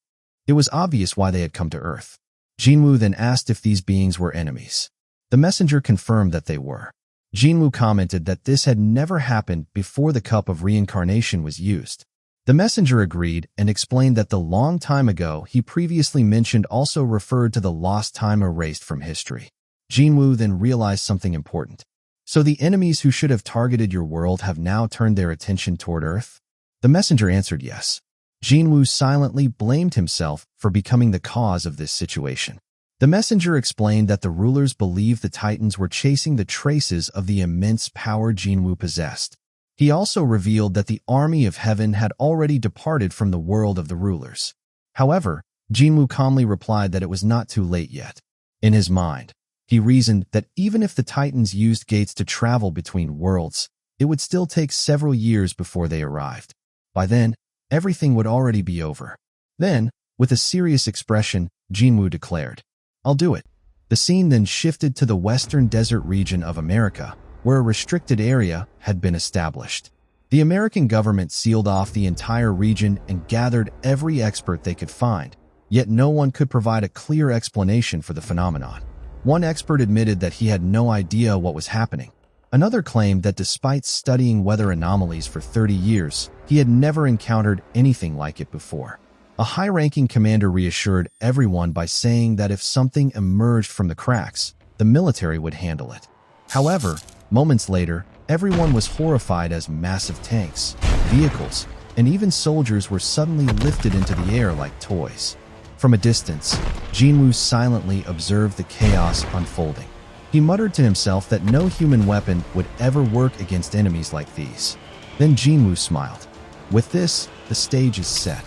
It was obvious why they had come to Earth. Jinwoo then asked if these beings were enemies. The messenger confirmed that they were. Jinwoo commented that this had never happened before the cup of reincarnation was used. The messenger agreed and explained that the long time ago he previously mentioned also referred to the lost time erased from history. Jinwoo then realized something important. So the enemies who should have targeted your world have now turned their attention toward Earth? The messenger answered yes. Jinwoo silently blamed himself for becoming the cause of this situation. The messenger explained that the rulers believed the Titans were chasing the traces of the immense power Jinwoo possessed. He also revealed that the army of heaven had already departed from the world of the rulers. However, Jinwoo calmly replied that it was not too late yet. In his mind, he reasoned that even if the Titans used gates to travel between worlds, it would still take several years before they arrived. By then, everything would already be over. Then, with a serious expression, Jinwoo declared, "I'll do it." The scene then shifted to the western desert region of America, where a restricted area had been established. The American government sealed off the entire region and gathered every expert they could find, yet no one could provide a clear explanation for the phenomenon. One expert admitted that he had no idea what was happening. Another claimed that despite studying weather anomalies for 30 years, he had never encountered anything like it before. A high-ranking commander reassured everyone by saying that if something emerged from the cracks, the military would handle it. However, moments later, everyone was horrified as massive tanks, vehicles, and even soldiers were suddenly lifted into the air like toys. From a distance, Jinwoo silently observed the chaos unfolding. He muttered to himself that no human weapon would ever work against enemies like these. Then Jinwoo smiled. With this, the stage is set.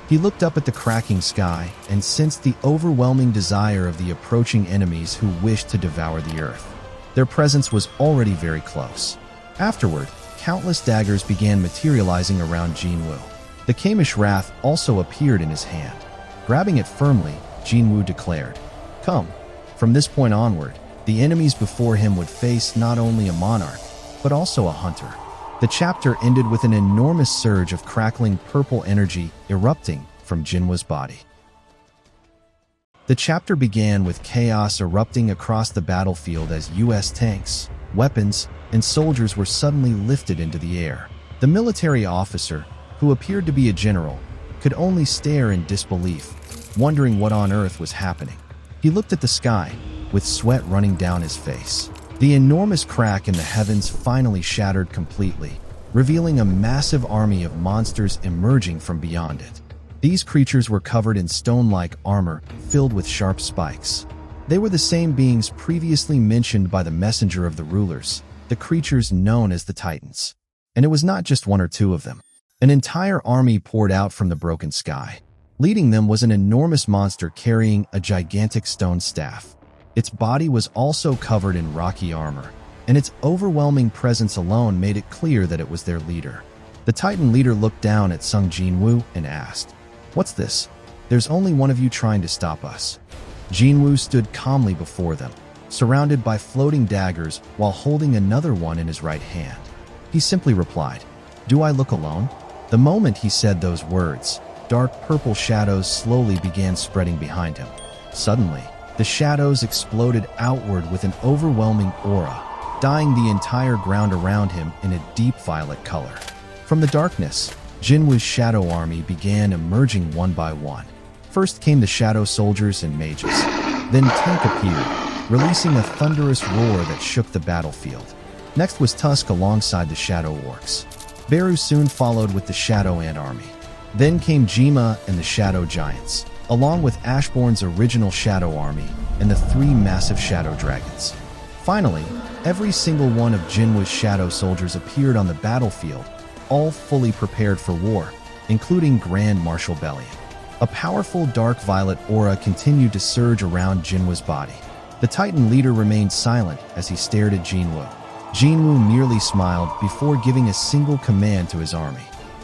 He looked up at the cracking sky and sensed the overwhelming desire of the approaching enemies who wished to devour the earth. Their presence was already very close. Afterward, countless daggers began materializing around Jinwoo. The Kamish Wrath also appeared in his hand. Grabbing it firmly, Jinwoo declared, "Come." From this point onward, the enemies before him would face not only a monarch, but also a hunter. The chapter ended with an enormous surge of crackling purple energy erupting from Jinwoo's body. The chapter began with chaos erupting across the battlefield as U.S. tanks, weapons, and soldiers were suddenly lifted into the air. The military officer, who appeared to be a general, could only stare in disbelief, wondering what on earth was happening. He looked at the sky, with sweat running down his face. The enormous crack in the heavens finally shattered completely, revealing a massive army of monsters emerging from beyond it. These creatures were covered in stone-like armor filled with sharp spikes. They were the same beings previously mentioned by the messenger of the rulers, the creatures known as the Titans. And it was not just one or two of them. An entire army poured out from the broken sky. Leading them was an enormous monster carrying a gigantic stone staff. Its body was also covered in rocky armor, and its overwhelming presence alone made it clear that it was their leader. The Titan leader looked down at Sung Jinwoo and asked, "What's this? There's only one of you trying to stop us." Jinwoo stood calmly before them, surrounded by floating daggers while holding another one in his right hand. He simply replied, "Do I look alone?" The moment he said those words, dark purple shadows slowly began spreading behind him. Suddenly, the shadows exploded outward with an overwhelming aura, dyeing the entire ground around him in a deep violet color. From the darkness, Jinwoo's shadow army began emerging one by one. First came the shadow soldiers and mages. Then Tank appeared, releasing a thunderous roar that shook the battlefield. Next was Tusk alongside the shadow orcs. Beru soon followed with the shadow ant army. Then came Jima and the shadow giants, along with Ashbourne's original shadow army and the three massive shadow dragons. Finally, every single one of Jinwoo's shadow soldiers appeared on the battlefield, all fully prepared for war, including Grand Marshal Bellion. A powerful dark violet aura continued to surge around Jinwoo's body. The Titan leader remained silent as he stared at Jinwoo. Jinwoo merely smiled before giving a single command to his army.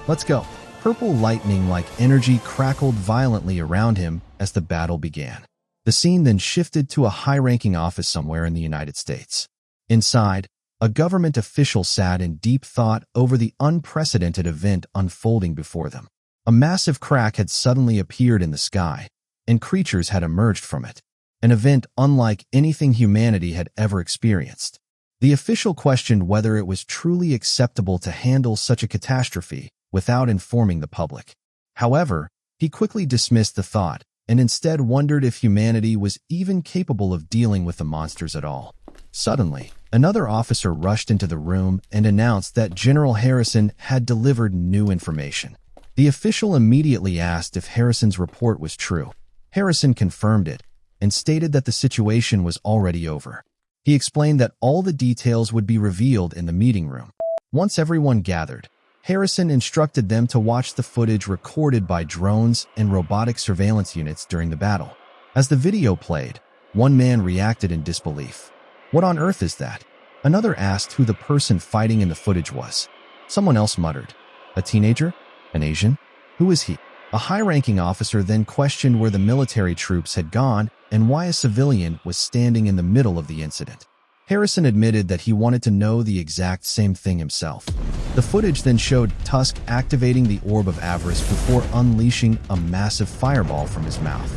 "Let's go." Purple lightning-like energy crackled violently around him as the battle began. The scene then shifted to a high-ranking office somewhere in the United States. Inside, a government official sat in deep thought over the unprecedented event unfolding before them. A massive crack had suddenly appeared in the sky, and creatures had emerged from it, an event unlike anything humanity had ever experienced. The official questioned whether it was truly acceptable to handle such a catastrophe without informing the public. However, he quickly dismissed the thought and instead wondered if humanity was even capable of dealing with the monsters at all. Suddenly, another officer rushed into the room and announced that General Harrison had delivered new information. The official immediately asked if Harrison's report was true. Harrison confirmed it and stated that the situation was already over. He explained that all the details would be revealed in the meeting room. Once everyone gathered, Harrison instructed them to watch the footage recorded by drones and robotic surveillance units during the battle. As the video played, one man reacted in disbelief. "What on earth is that?" Another asked who the person fighting in the footage was. Someone else muttered, "A teenager? An Asian? Who is he?" A high-ranking officer then questioned where the military troops had gone and why a civilian was standing in the middle of the incident. Harrison admitted that he wanted to know the exact same thing himself. The footage then showed Tusk activating the Orb of Avarice before unleashing a massive fireball from his mouth.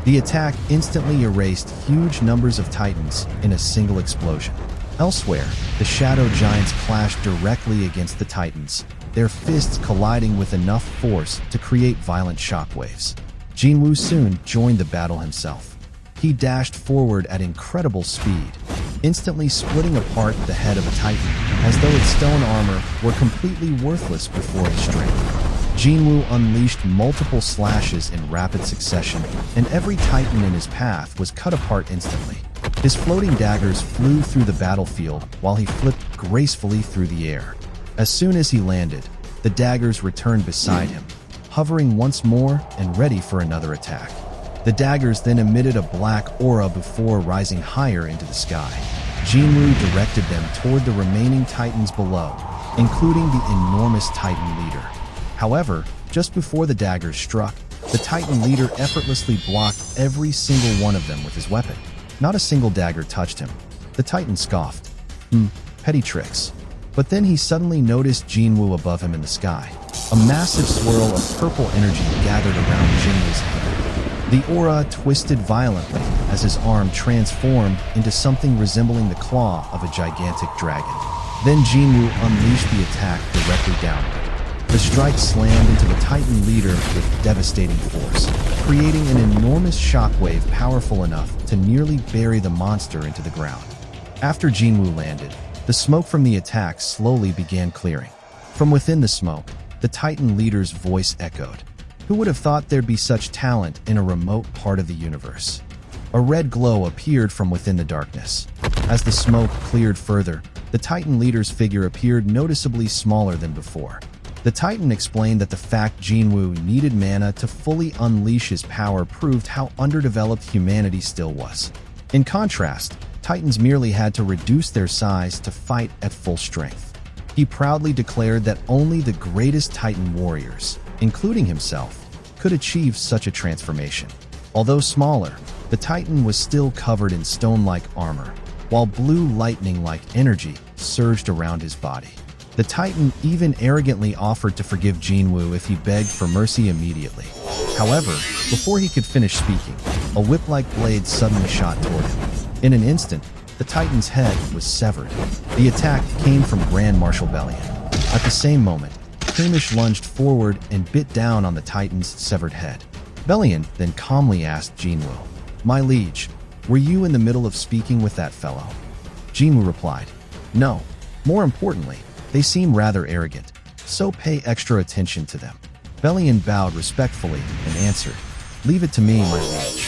The attack instantly erased huge numbers of Titans in a single explosion. Elsewhere, the Shadow Giants clashed directly against the Titans, their fists colliding with enough force to create violent shockwaves. Jinwoo soon joined the battle himself. He dashed forward at incredible speed, instantly splitting apart the head of a Titan, as though its stone armor were completely worthless before his strength. Jinwoo unleashed multiple slashes in rapid succession, and every Titan in his path was cut apart instantly. His floating daggers flew through the battlefield while he flipped gracefully through the air. As soon as he landed, the daggers returned beside him, hovering once more and ready for another attack. The daggers then emitted a black aura before rising higher into the sky. Jinwoo directed them toward the remaining Titans below, including the enormous Titan leader. However, just before the daggers struck, the Titan leader effortlessly blocked every single one of them with his weapon. Not a single dagger touched him. The Titan scoffed. Petty tricks. But then he suddenly noticed Jinwoo above him in the sky. A massive swirl of purple energy gathered around Jinwoo's head. The aura twisted violently as his arm transformed into something resembling the claw of a gigantic dragon. Then Jinwoo unleashed the attack directly downward. The strike slammed into the Titan leader with devastating force, creating an enormous shockwave powerful enough to nearly bury the monster into the ground. After Jinwoo landed, the smoke from the attack slowly began clearing. From within the smoke, the Titan leader's voice echoed. Who would have thought there'd be such talent in a remote part of the universe? A red glow appeared from within the darkness. As the smoke cleared further, the Titan leader's figure appeared noticeably smaller than before. The Titan explained that the fact Jinwoo needed mana to fully unleash his power proved how underdeveloped humanity still was. In contrast, Titans merely had to reduce their size to fight at full strength. He proudly declared that only the greatest Titan warriors, including himself, could achieve such a transformation. Although smaller, the Titan was still covered in stone-like armor, while blue lightning-like energy surged around his body. The Titan even arrogantly offered to forgive Jinwoo if he begged for mercy immediately. However, before he could finish speaking, a whip-like blade suddenly shot toward him. In an instant, the Titan's head was severed. The attack came from Grand Marshal Bellion. At the same moment, Hamish lunged forward and bit down on the Titan's severed head. Bellion then calmly asked Jinwoo, "My liege, were you in the middle of speaking with that fellow?" Jinwoo replied, "No. More importantly, they seem rather arrogant, so pay extra attention to them." Bellion bowed respectfully and answered, "Leave it to me, my liege."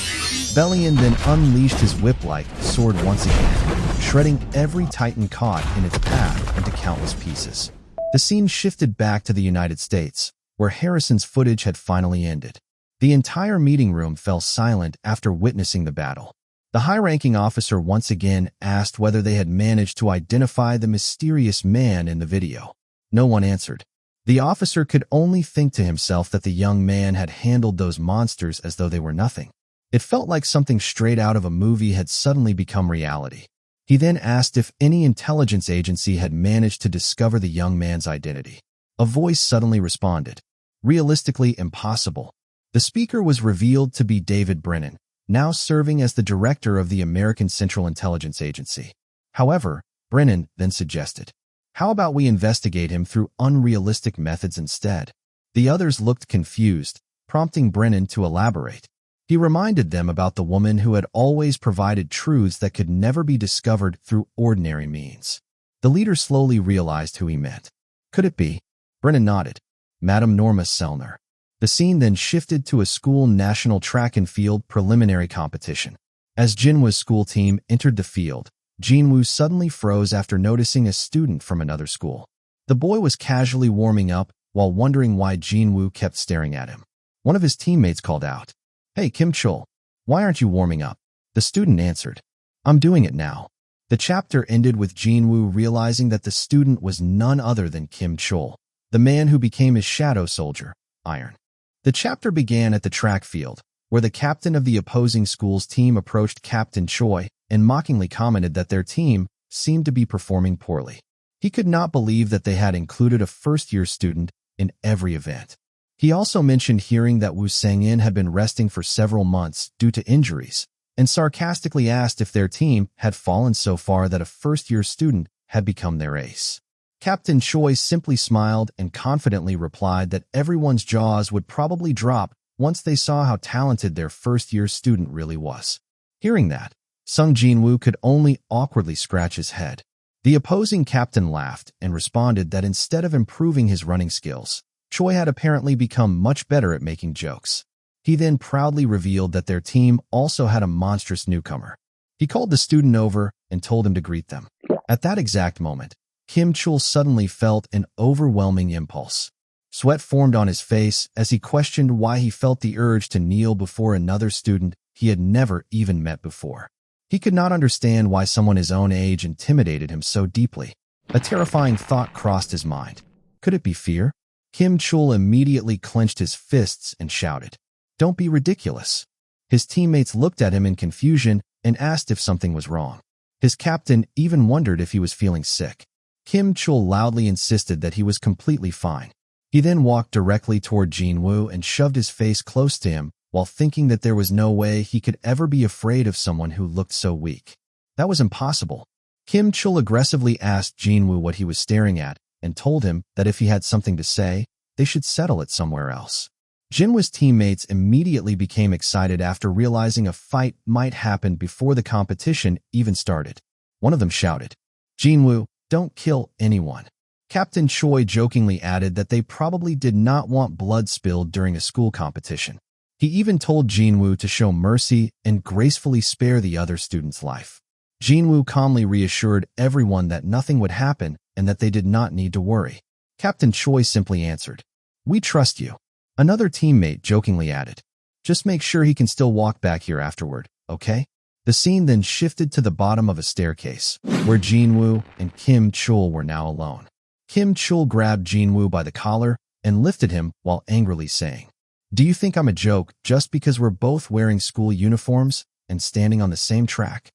Bellion then unleashed his whip-like sword once again, shredding every Titan caught in its path into countless pieces. The scene shifted back to the United States, where Harrison's footage had finally ended. The entire meeting room fell silent after witnessing the battle. The high-ranking officer once again asked whether they had managed to identify the mysterious man in the video. No one answered. The officer could only think to himself that the young man had handled those monsters as though they were nothing. It felt like something straight out of a movie had suddenly become reality. He then asked if any intelligence agency had managed to discover the young man's identity. A voice suddenly responded. Realistically impossible. The speaker was revealed to be David Brennan, now serving as the director of the American Central Intelligence Agency. However, Brennan then suggested, "How about we investigate him through unrealistic methods instead?" The others looked confused, prompting Brennan to elaborate. He reminded them about the woman who had always provided truths that could never be discovered through ordinary means. The leader slowly realized who he meant. Could it be? Brennan nodded. Madame Norma Selner. The scene then shifted to a school national track and field preliminary competition. As Jinwoo's school team entered the field, Jinwoo suddenly froze after noticing a student from another school. The boy was casually warming up while wondering why Jinwoo kept staring at him. One of his teammates called out, "Hey, Kim-Chul, why aren't you warming up?" The student answered, "I'm doing it now." The chapter ended with Jinwoo realizing that the student was none other than Kim-Chul, the man who became his shadow soldier, Iron. The chapter began at the track field, where the captain of the opposing school's team approached Captain Choi and mockingly commented that their team seemed to be performing poorly. He could not believe that they had included a first-year student in every event. He also mentioned hearing that Woo Sang-in had been resting for several months due to injuries, and sarcastically asked if their team had fallen so far that a first-year student had become their ace. Captain Choi simply smiled and confidently replied that everyone's jaws would probably drop once they saw how talented their first-year student really was. Hearing that, Sung Jinwoo could only awkwardly scratch his head. The opposing captain laughed and responded that instead of improving his running skills, Choi had apparently become much better at making jokes. He then proudly revealed that their team also had a monstrous newcomer. He called the student over and told him to greet them. At that exact moment, Kim-Chul suddenly felt an overwhelming impulse. Sweat formed on his face as he questioned why he felt the urge to kneel before another student he had never even met before. He could not understand why someone his own age intimidated him so deeply. A terrifying thought crossed his mind. Could it be fear? Kim-Chul immediately clenched his fists and shouted, "Don't be ridiculous." His teammates looked at him in confusion and asked if something was wrong. His captain even wondered if he was feeling sick. Kim-Chul loudly insisted that he was completely fine. He then walked directly toward Jinwoo and shoved his face close to him while thinking that there was no way he could ever be afraid of someone who looked so weak. That was impossible. Kim-Chul aggressively asked Jinwoo what he was staring at and told him that if he had something to say, they should settle it somewhere else. Jinwoo's teammates immediately became excited after realizing a fight might happen before the competition even started. One of them shouted, "Jinwoo, don't kill anyone." Captain Choi jokingly added that they probably did not want blood spilled during a school competition. He even told Jinwoo to show mercy and gracefully spare the other student's life. Jinwoo calmly reassured everyone that nothing would happen and that they did not need to worry. Captain Choi simply answered, "We trust you." Another teammate jokingly added, "Just make sure he can still walk back here afterward, okay?" The scene then shifted to the bottom of a staircase, where Jinwoo and Kim-Chul were now alone. Kim-Chul grabbed Jinwoo by the collar and lifted him while angrily saying, "Do you think I'm a joke just because we're both wearing school uniforms and standing on the same track?"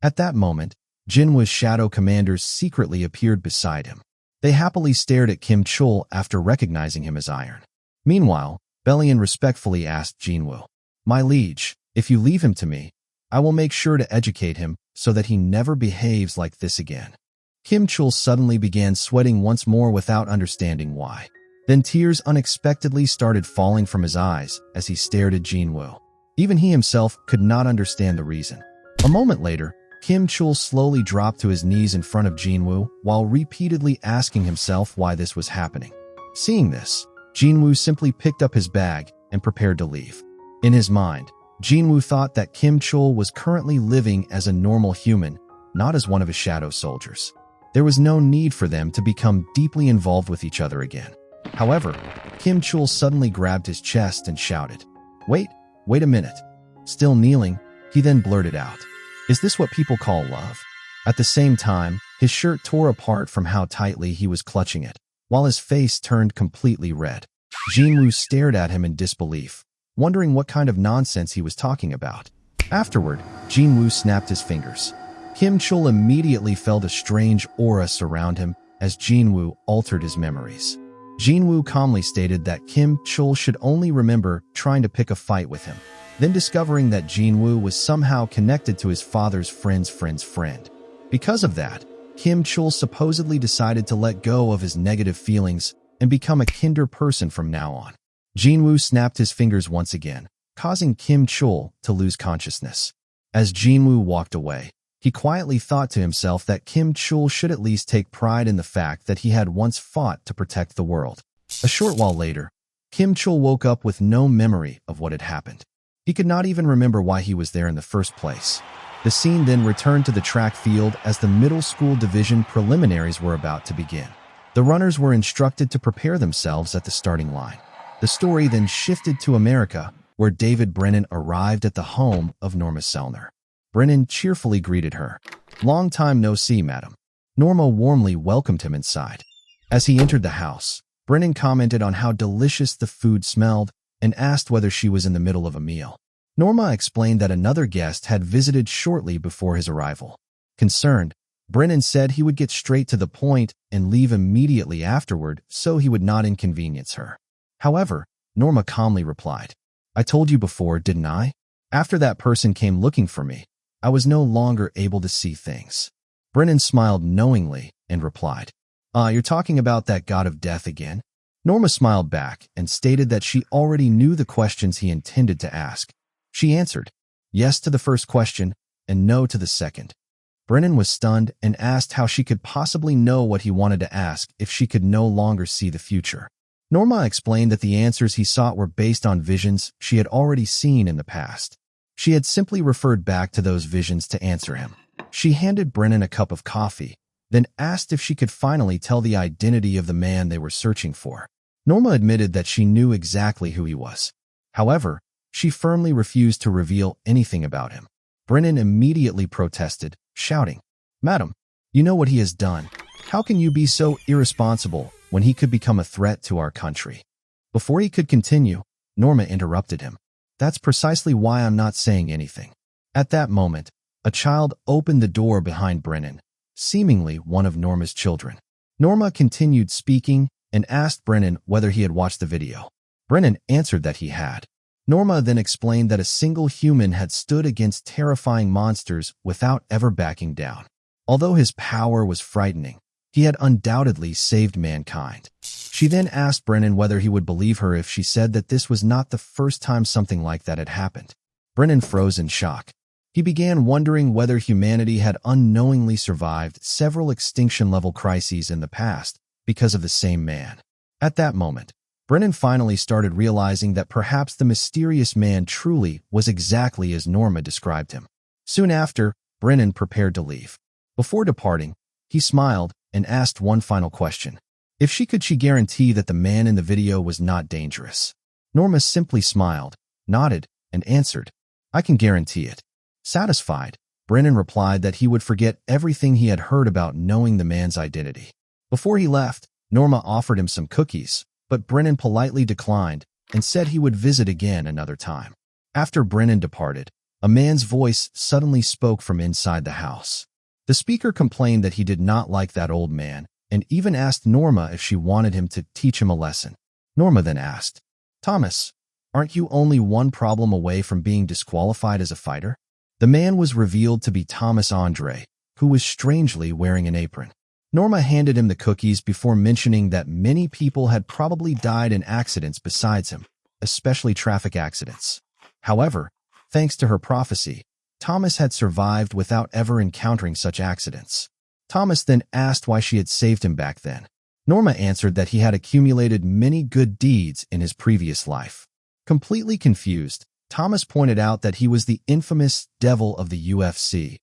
At that moment, Jinwoo's shadow commanders secretly appeared beside him. They happily stared at Kim-Chul after recognizing him as Iron. Meanwhile, Bellion respectfully asked Jinwoo, "My liege, if you leave him to me, I will make sure to educate him so that he never behaves like this again." Kim-Chul suddenly began sweating once more without understanding why. Then tears unexpectedly started falling from his eyes as he stared at Jinwoo. Even he himself could not understand the reason. A moment later, Kim-Chul slowly dropped to his knees in front of Jinwoo while repeatedly asking himself why this was happening. Seeing this, Jinwoo simply picked up his bag and prepared to leave. In his mind, Jinwoo thought that Kim-Chul was currently living as a normal human, not as one of his shadow soldiers. There was no need for them to become deeply involved with each other again. However, Kim-Chul suddenly grabbed his chest and shouted, Wait a minute." Still kneeling, he then blurted out, Is this what people call love? At the same time, his shirt tore apart from how tightly he was clutching it, while his face turned completely red. Jinwoo stared at him in disbelief, wondering what kind of nonsense he was talking about. Afterward, Jinwoo snapped his fingers. Jin-Chul immediately felt a strange aura surround him as Jinwoo altered his memories. Jinwoo calmly stated that Jin-Chul should only remember trying to pick a fight with him, then discovering that Jinwoo was somehow connected to his father's friend's friend. Because of that, Jin-Chul supposedly decided to let go of his negative feelings and become a kinder person from now on. Jinwoo snapped his fingers once again, causing Jin-Chul to lose consciousness. As Jinwoo walked away, he quietly thought to himself that Jin-Chul should at least take pride in the fact that he had once fought to protect the world. A short while later, Jin-Chul woke up with no memory of what had happened. He could not even remember why he was there in the first place. The scene then returned to the track field as the middle school division preliminaries were about to begin. The runners were instructed to prepare themselves at the starting line. The story then shifted to America, where David Brennan arrived at the home of Norma Selner. Brennan cheerfully greeted her. "Long time no see, madam." Norma warmly welcomed him inside. As he entered the house, Brennan commented on how delicious the food smelled and asked whether she was in the middle of a meal. Norma explained that another guest had visited shortly before his arrival. Concerned, Brennan said he would get straight to the point and leave immediately afterward so he would not inconvenience her. However, Norma calmly replied, "I told you before, didn't I? After that person came looking for me, I was no longer able to see things." Brennan smiled knowingly and replied, You're talking about that god of death again?" Norma smiled back and stated that she already knew the questions he intended to ask. She answered, yes to the first question and no to the second. Brennan was stunned and asked how she could possibly know what he wanted to ask if she could no longer see the future. Norma explained that the answers he sought were based on visions she had already seen in the past. She had simply referred back to those visions to answer him. She handed Brennan a cup of coffee, then asked if she could finally tell the identity of the man they were searching for. Norma admitted that she knew exactly who he was. However, she firmly refused to reveal anything about him. Brennan immediately protested, shouting, "Madam, you know what he has done. How can you be so irresponsible when he could become a threat to our country?" Before he could continue, Norma interrupted him. "That's precisely why I'm not saying anything." At that moment, a child opened the door behind Brennan, seemingly one of Norma's children. Norma continued speaking and asked Brennan whether he had watched the video. Brennan answered that he had. Norma then explained that a single human had stood against terrifying monsters without ever backing down. Although his power was frightening, he had undoubtedly saved mankind. She then asked Brennan whether he would believe her if she said that this was not the first time something like that had happened. Brennan froze in shock. He began wondering whether humanity had unknowingly survived several extinction-level crises in the past because of the same man. At that moment, Brennan finally started realizing that perhaps the mysterious man truly was exactly as Norma described him. Soon after, Brennan prepared to leave. Before departing, he smiled and asked one final question. If she could guarantee that the man in the video was not dangerous? Norma simply smiled, nodded, and answered, "I can guarantee it." Satisfied, Brennan replied that he would forget everything he had heard about knowing the man's identity. Before he left, Norma offered him some cookies, but Brennan politely declined and said he would visit again another time. After Brennan departed, a man's voice suddenly spoke from inside the house. The speaker complained that he did not like that old man and even asked Norma if she wanted him to teach him a lesson. Norma then asked, "Thomas, aren't you only one problem away from being disqualified as a fighter?" The man was revealed to be Thomas Andre, who was strangely wearing an apron. Norma handed him the cookies before mentioning that many people had probably died in accidents besides him, especially traffic accidents. However, thanks to her prophecy, Thomas had survived without ever encountering such accidents. Thomas then asked why she had saved him back then. Norma answered that he had accumulated many good deeds in his previous life. Completely confused, Thomas pointed out that he was the infamous devil of the UFC,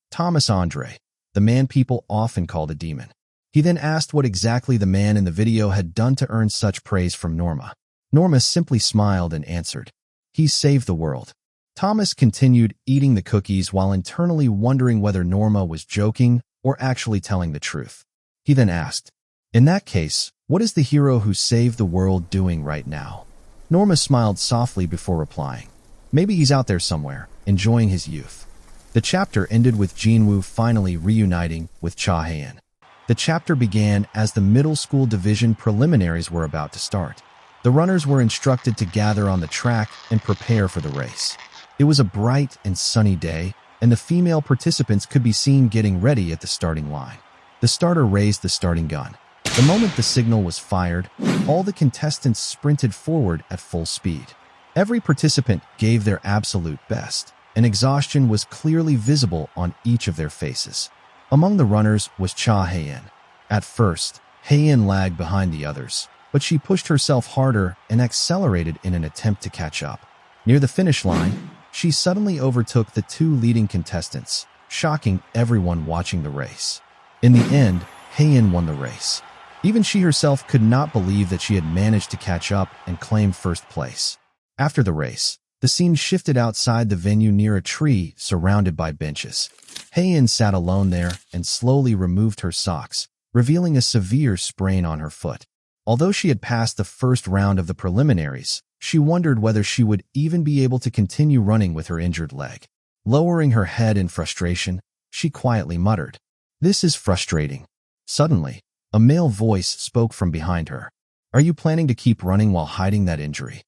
Thomas Andre, the man people often called a demon. He then asked what exactly the man in the video had done to earn such praise from Norma. Norma simply smiled and answered, "He saved the world." Thomas continued eating the cookies while internally wondering whether Norma was joking or actually telling the truth. He then asked, "In that case, what is the hero who saved the world doing right now?" Norma smiled softly before replying, "Maybe he's out there somewhere, enjoying his youth." The chapter ended with Jinwoo finally reuniting with Hae-In. The chapter began as the middle school division preliminaries were about to start. The runners were instructed to gather on the track and prepare for the race. It was a bright and sunny day, and the female participants could be seen getting ready at the starting line. The starter raised the starting gun. The moment the signal was fired, all the contestants sprinted forward at full speed. Every participant gave their absolute best, and exhaustion was clearly visible on each of their faces. Among the runners was Hae-In. At first, Hae-In lagged behind the others, but she pushed herself harder and accelerated in an attempt to catch up. Near the finish line, she suddenly overtook the two leading contestants, shocking everyone watching the race. In the end, Hae-In won the race. Even she herself could not believe that she had managed to catch up and claim first place. After the race, the scene shifted outside the venue near a tree surrounded by benches. Hae-In sat alone there and slowly removed her socks, revealing a severe sprain on her foot. Although she had passed the first round of the preliminaries, she wondered whether she would even be able to continue running with her injured leg. Lowering her head in frustration, she quietly muttered, "This is frustrating." Suddenly, a male voice spoke from behind her. "Are you planning to keep running while hiding that injury?"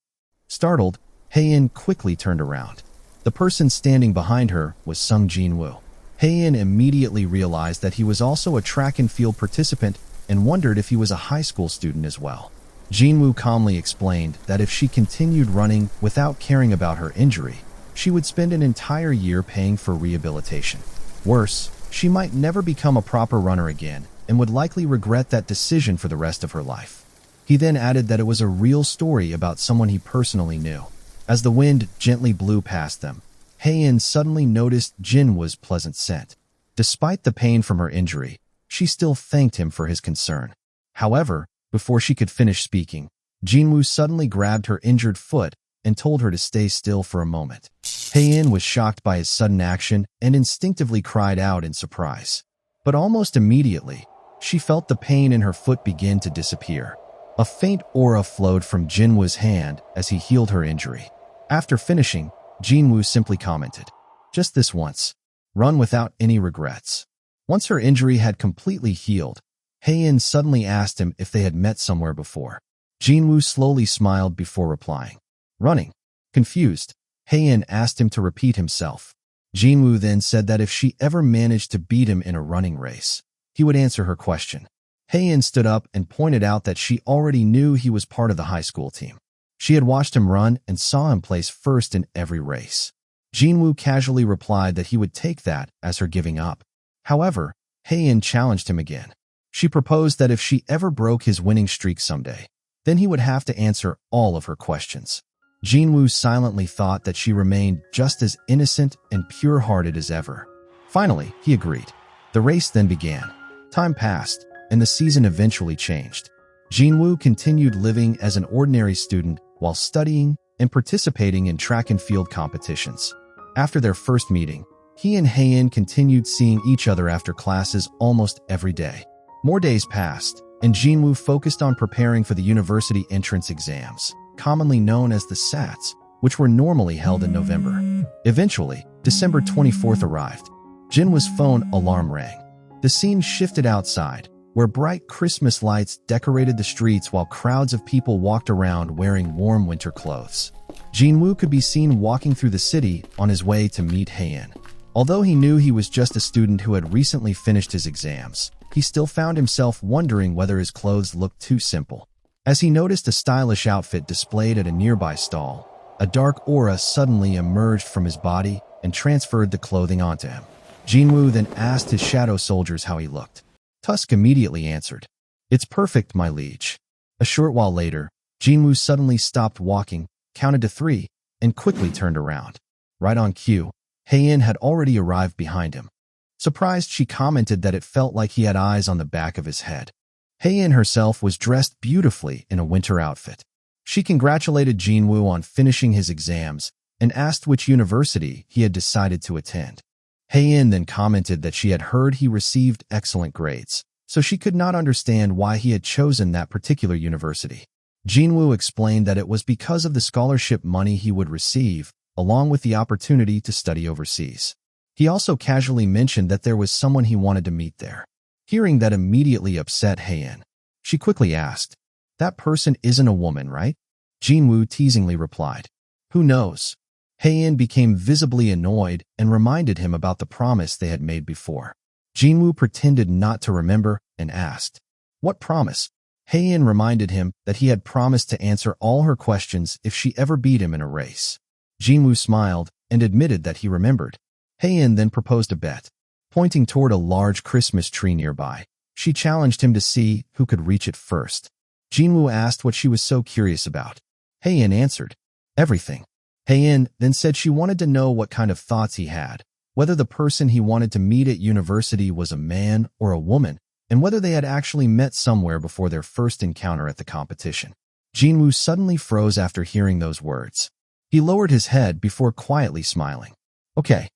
Startled, Hae-In quickly turned around. The person standing behind her was Jinwoo. Hae-In immediately realized that he was also a track and field participant and wondered if he was a high school student as well. Jinwoo calmly explained that if she continued running without caring about her injury, she would spend an entire year paying for rehabilitation. Worse, she might never become a proper runner again and would likely regret that decision for the rest of her life. He then added that it was a real story about someone he personally knew. As the wind gently blew past them, Hae-In suddenly noticed Jinwoo's pleasant scent. Despite the pain from her injury, she still thanked him for his concern. However, before she could finish speaking, Jinwoo suddenly grabbed her injured foot and told her to stay still for a moment. Hae-In was shocked by his sudden action and instinctively cried out in surprise. But almost immediately, she felt the pain in her foot begin to disappear. A faint aura flowed from Jinwoo's hand as he healed her injury. After finishing, Jinwoo simply commented, "Just this once. Run without any regrets." Once her injury had completely healed, Hae-In suddenly asked him if they had met somewhere before. Jinwoo slowly smiled before replying, "Running." Confused, Hae-In asked him to repeat himself. Jinwoo then said that if she ever managed to beat him in a running race, he would answer her question. Hae-In stood up and pointed out that she already knew he was part of the high school team. She had watched him run and saw him place first in every race. Jinwoo casually replied that he would take that as her giving up. However, Hae-In challenged him again. She proposed that if she ever broke his winning streak someday, then he would have to answer all of her questions. Jinwoo silently thought that she remained just as innocent and pure-hearted as ever. Finally, he agreed. The race then began. Time passed, and the season eventually changed. Jinwoo continued living as an ordinary student while studying and participating in track and field competitions. After their first meeting, he and Hae-In continued seeing each other after classes almost every day. More days passed, and Jinwoo focused on preparing for the university entrance exams, commonly known as the SATs, which were normally held in November. Eventually, December 24th arrived. Jinwoo's phone alarm rang. The scene shifted outside, where bright Christmas lights decorated the streets while crowds of people walked around wearing warm winter clothes. Jinwoo could be seen walking through the city on his way to meet Hae-In. Although he knew he was just a student who had recently finished his exams, he still found himself wondering whether his clothes looked too simple. As he noticed a stylish outfit displayed at a nearby stall, a dark aura suddenly emerged from his body and transferred the clothing onto him. Jinwoo then asked his shadow soldiers how he looked. Tusk immediately answered, "It's perfect, my liege." A short while later, Jinwoo suddenly stopped walking, counted to 3, and quickly turned around. Right on cue, Hae-In had already arrived behind him. Surprised, she commented that it felt like he had eyes on the back of his head. Hae-In herself was dressed beautifully in a winter outfit. She congratulated Jinwoo on finishing his exams and asked which university he had decided to attend. Hae-In then commented that she had heard he received excellent grades, so she could not understand why he had chosen that particular university. Jinwoo explained that it was because of the scholarship money he would receive, along with the opportunity to study overseas. He also casually mentioned that there was someone he wanted to meet there. Hearing that immediately upset Hae-In. She quickly asked, "That person isn't a woman, right?" Jinwoo teasingly replied, "Who knows?" Hae-In became visibly annoyed and reminded him about the promise they had made before. Jinwoo pretended not to remember and asked, "What promise?" Hae-In reminded him that he had promised to answer all her questions if she ever beat him in a race. Jinwoo smiled and admitted that he remembered. Hae-In then proposed a bet. Pointing toward a large Christmas tree nearby, she challenged him to see who could reach it first. Jinwoo asked what she was so curious about. Hae-In answered, "Everything." Hae-In then said she wanted to know what kind of thoughts he had, whether the person he wanted to meet at university was a man or a woman, and whether they had actually met somewhere before their first encounter at the competition. Jinwoo suddenly froze after hearing those words. He lowered his head before quietly smiling. "Okay."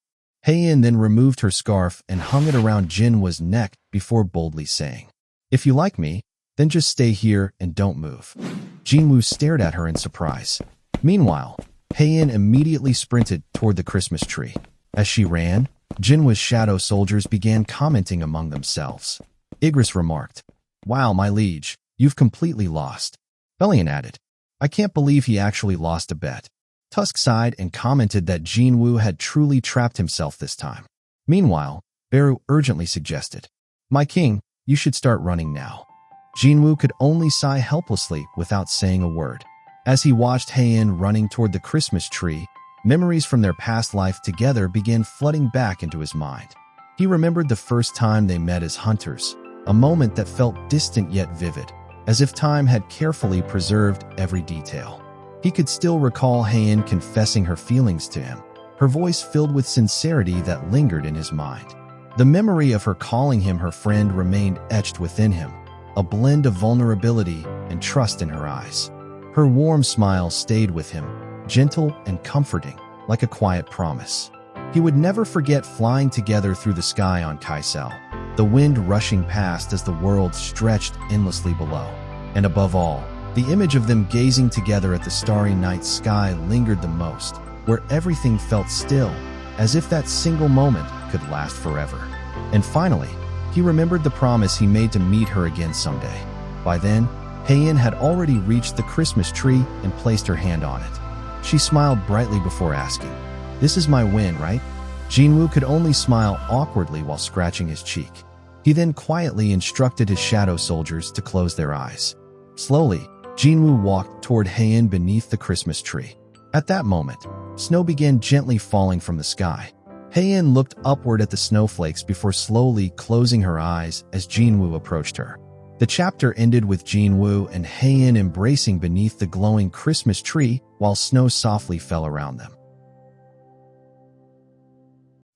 Hae-In then removed her scarf and hung it around Jinwoo's neck before boldly saying, "If you like me, then just stay here and don't move." Jinwoo stared at her in surprise. Meanwhile, Hae-In immediately sprinted toward the Christmas tree. As she ran, Jinwoo's shadow soldiers began commenting among themselves. Igris remarked, "Wow, my liege, you've completely lost." Bellion added, "I can't believe he actually lost a bet." Tusk sighed and commented that Jinwoo had truly trapped himself this time. Meanwhile, Beru urgently suggested, "My king, you should start running now." Jinwoo could only sigh helplessly without saying a word. As he watched Hae-In running toward the Christmas tree, memories from their past life together began flooding back into his mind. He remembered the first time they met as hunters, a moment that felt distant yet vivid, as if time had carefully preserved every detail. He could still recall Hae-In confessing her feelings to him, her voice filled with sincerity that lingered in his mind. The memory of her calling him her friend remained etched within him, a blend of vulnerability and trust in her eyes. Her warm smile stayed with him, gentle and comforting, like a quiet promise. He would never forget flying together through the sky on Kaisel, the wind rushing past as the world stretched endlessly below. And above all, the image of them gazing together at the starry night sky lingered the most, where everything felt still, as if that single moment could last forever. And finally, he remembered the promise he made to meet her again someday. By then, Hae-In had already reached the Christmas tree and placed her hand on it. She smiled brightly before asking, "This is my win, right?" Jinwoo could only smile awkwardly while scratching his cheek. He then quietly instructed his shadow soldiers to close their eyes. Slowly, Jinwoo walked toward Hae-In beneath the Christmas tree. At that moment, snow began gently falling from the sky. Hae-In looked upward at the snowflakes before slowly closing her eyes as Jinwoo approached her. The chapter ended with Jinwoo and Hae-In embracing beneath the glowing Christmas tree while snow softly fell around them.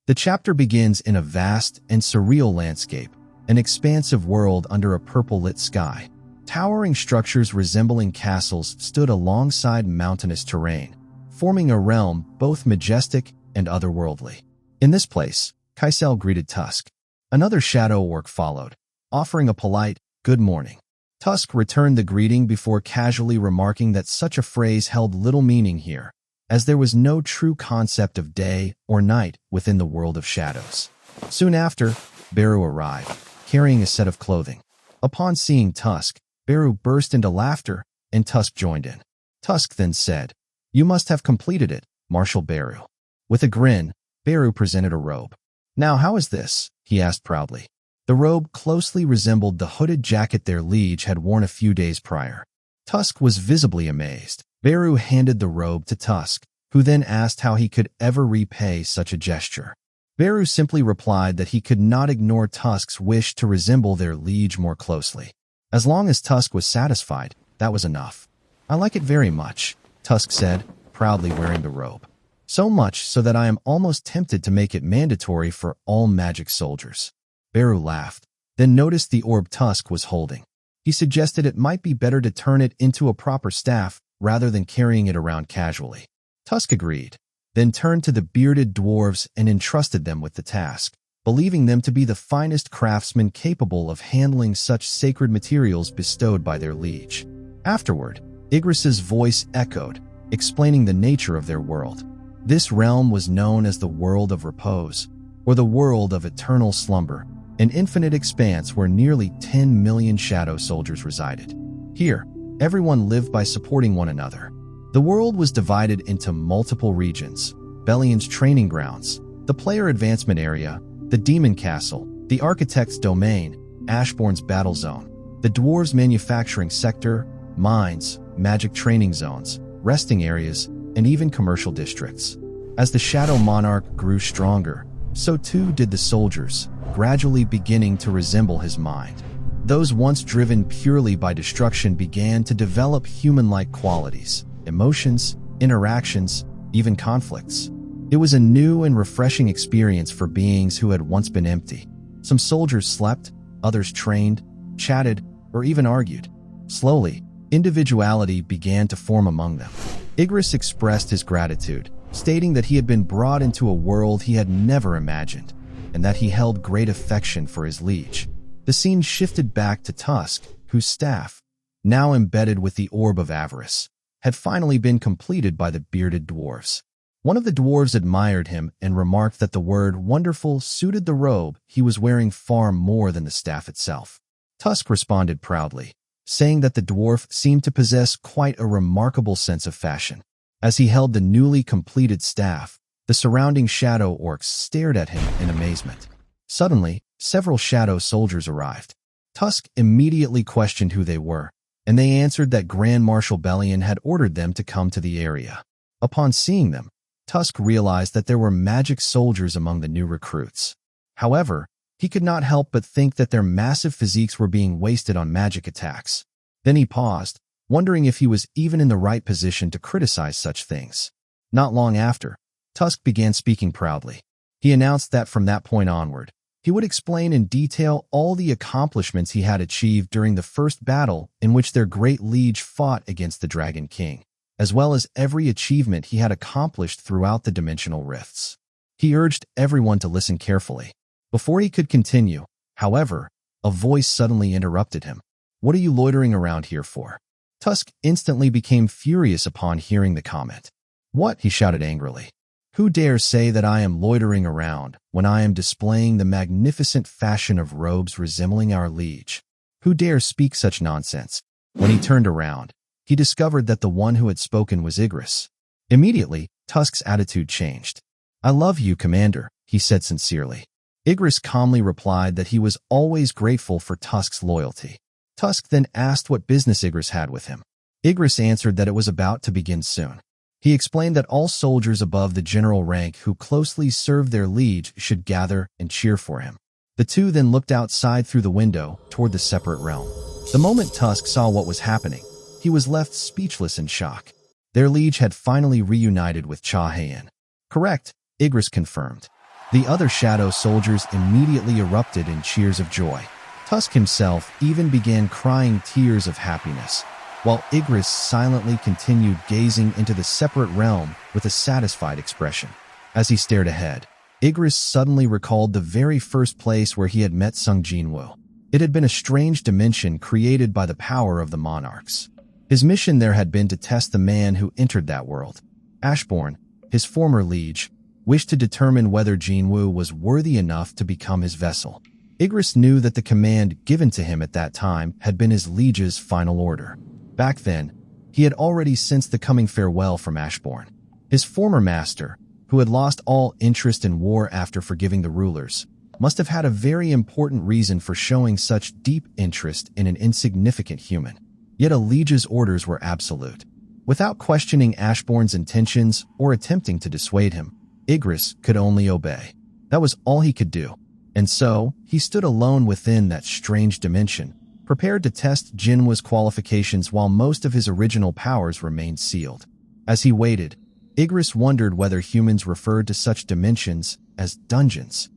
The chapter begins in a vast and surreal landscape, an expansive world under a purple-lit sky. Towering structures resembling castles stood alongside mountainous terrain, forming a realm both majestic and otherworldly. In this place, Kaisel greeted Tusk. Another shadow orc followed, offering a polite, "Good morning." Tusk returned the greeting before casually remarking that such a phrase held little meaning here, as there was no true concept of day or night within the world of shadows. Soon after, Beru arrived, carrying a set of clothing. Upon seeing Tusk, Beru burst into laughter, and Tusk joined in. Tusk then said, "You must have completed it, Marshal Beru." With a grin, Beru presented a robe. "Now how is this?" he asked proudly. The robe closely resembled the hooded jacket their liege had worn a few days prior. Tusk was visibly amazed. Beru handed the robe to Tusk, who then asked how he could ever repay such a gesture. Beru simply replied that he could not ignore Tusk's wish to resemble their liege more closely. As long as Tusk was satisfied, that was enough. "I like it very much," Tusk said, proudly wearing the robe. "So much so that I am almost tempted to make it mandatory for all magic soldiers." Beru laughed, then noticed the orb Tusk was holding. He suggested it might be better to turn it into a proper staff rather than carrying it around casually. Tusk agreed. then turned to the bearded dwarves and entrusted them with the task, believing them to be the finest craftsmen capable of handling such sacred materials bestowed by their liege. Afterward, Igris's voice echoed, explaining the nature of their world. This realm was known as the World of Repose, or the World of Eternal Slumber, an infinite expanse where nearly 10 million shadow soldiers resided. Here, everyone lived by supporting one another. The world was divided into multiple regions: Bellion's training grounds, the player advancement area, the demon castle, the architect's domain, Ashbourne's battle zone, the dwarves' manufacturing sector, mines, magic training zones, resting areas, and even commercial districts. As the Shadow Monarch grew stronger, so too did the soldiers, gradually beginning to resemble his mind. Those once driven purely by destruction began to develop human-like qualities, emotions, interactions, even conflicts. It was a new and refreshing experience for beings who had once been empty. Some soldiers slept, others trained, chatted, or even argued. Slowly, individuality began to form among them. Igris expressed his gratitude, stating that he had been brought into a world he had never imagined, and that he held great affection for his liege. The scene shifted back to Tusk, whose staff, now embedded with the Orb of Avarice, had finally been completed by the bearded dwarves. One of the dwarves admired him and remarked that the word wonderful suited the robe he was wearing far more than the staff itself. Tusk responded proudly, saying that the dwarf seemed to possess quite a remarkable sense of fashion. As he held the newly completed staff, the surrounding shadow orcs stared at him in amazement. Suddenly, several shadow soldiers arrived. Tusk immediately questioned who they were, and they answered that Grand Marshal Belion had ordered them to come to the area. Upon seeing them, Tusk realized that there were magic soldiers among the new recruits. However, he could not help but think that their massive physiques were being wasted on magic attacks. Then he paused, wondering if he was even in the right position to criticize such things. Not long after, Tusk began speaking proudly. He announced that from that point onward, he would explain in detail all the accomplishments he had achieved during the first battle in which their great liege fought against the Dragon King, as well as every achievement he had accomplished throughout the dimensional rifts. He urged everyone to listen carefully. Before he could continue, however, a voice suddenly interrupted him. "What are you loitering around here for?" Tusk instantly became furious upon hearing the comment. "What?" he shouted angrily. "Who dares say that I am loitering around when I am displaying the magnificent fashion of robes resembling our liege? Who dares speak such nonsense?" When he turned around, he discovered that the one who had spoken was Igris. Immediately, Tusk's attitude changed. "I love you, Commander," he said sincerely. Igris calmly replied that he was always grateful for Tusk's loyalty. Tusk then asked what business Igris had with him. Igris answered that it was about to begin soon. He explained that all soldiers above the general rank who closely served their liege should gather and cheer for him. The two then looked outside through the window toward the separate realm. The moment Tusk saw what was happening, he was left speechless in shock. Their liege had finally reunited with Hae-In. "Correct," Igris confirmed. The other shadow soldiers immediately erupted in cheers of joy. Tusk himself even began crying tears of happiness, while Igris silently continued gazing into the separate realm with a satisfied expression. As he stared ahead, Igris suddenly recalled the very first place where he had met Jinwoo. It had been a strange dimension created by the power of the monarchs. His mission there had been to test the man who entered that world. Ashbourne, his former liege, wished to determine whether Jinwoo was worthy enough to become his vessel. Igris knew that the command given to him at that time had been his liege's final order. Back then, he had already sensed the coming farewell from Ashbourne. His former master, who had lost all interest in war after forgiving the rulers, must have had a very important reason for showing such deep interest in an insignificant human. Yet a liege's orders were absolute. Without questioning Ashbourne's intentions or attempting to dissuade him, Igris could only obey. That was all he could do. And so, he stood alone within that strange dimension, prepared to test Jinwoo's qualifications while most of his original powers remained sealed. As he waited, Igris wondered whether humans referred to such dimensions as dungeons.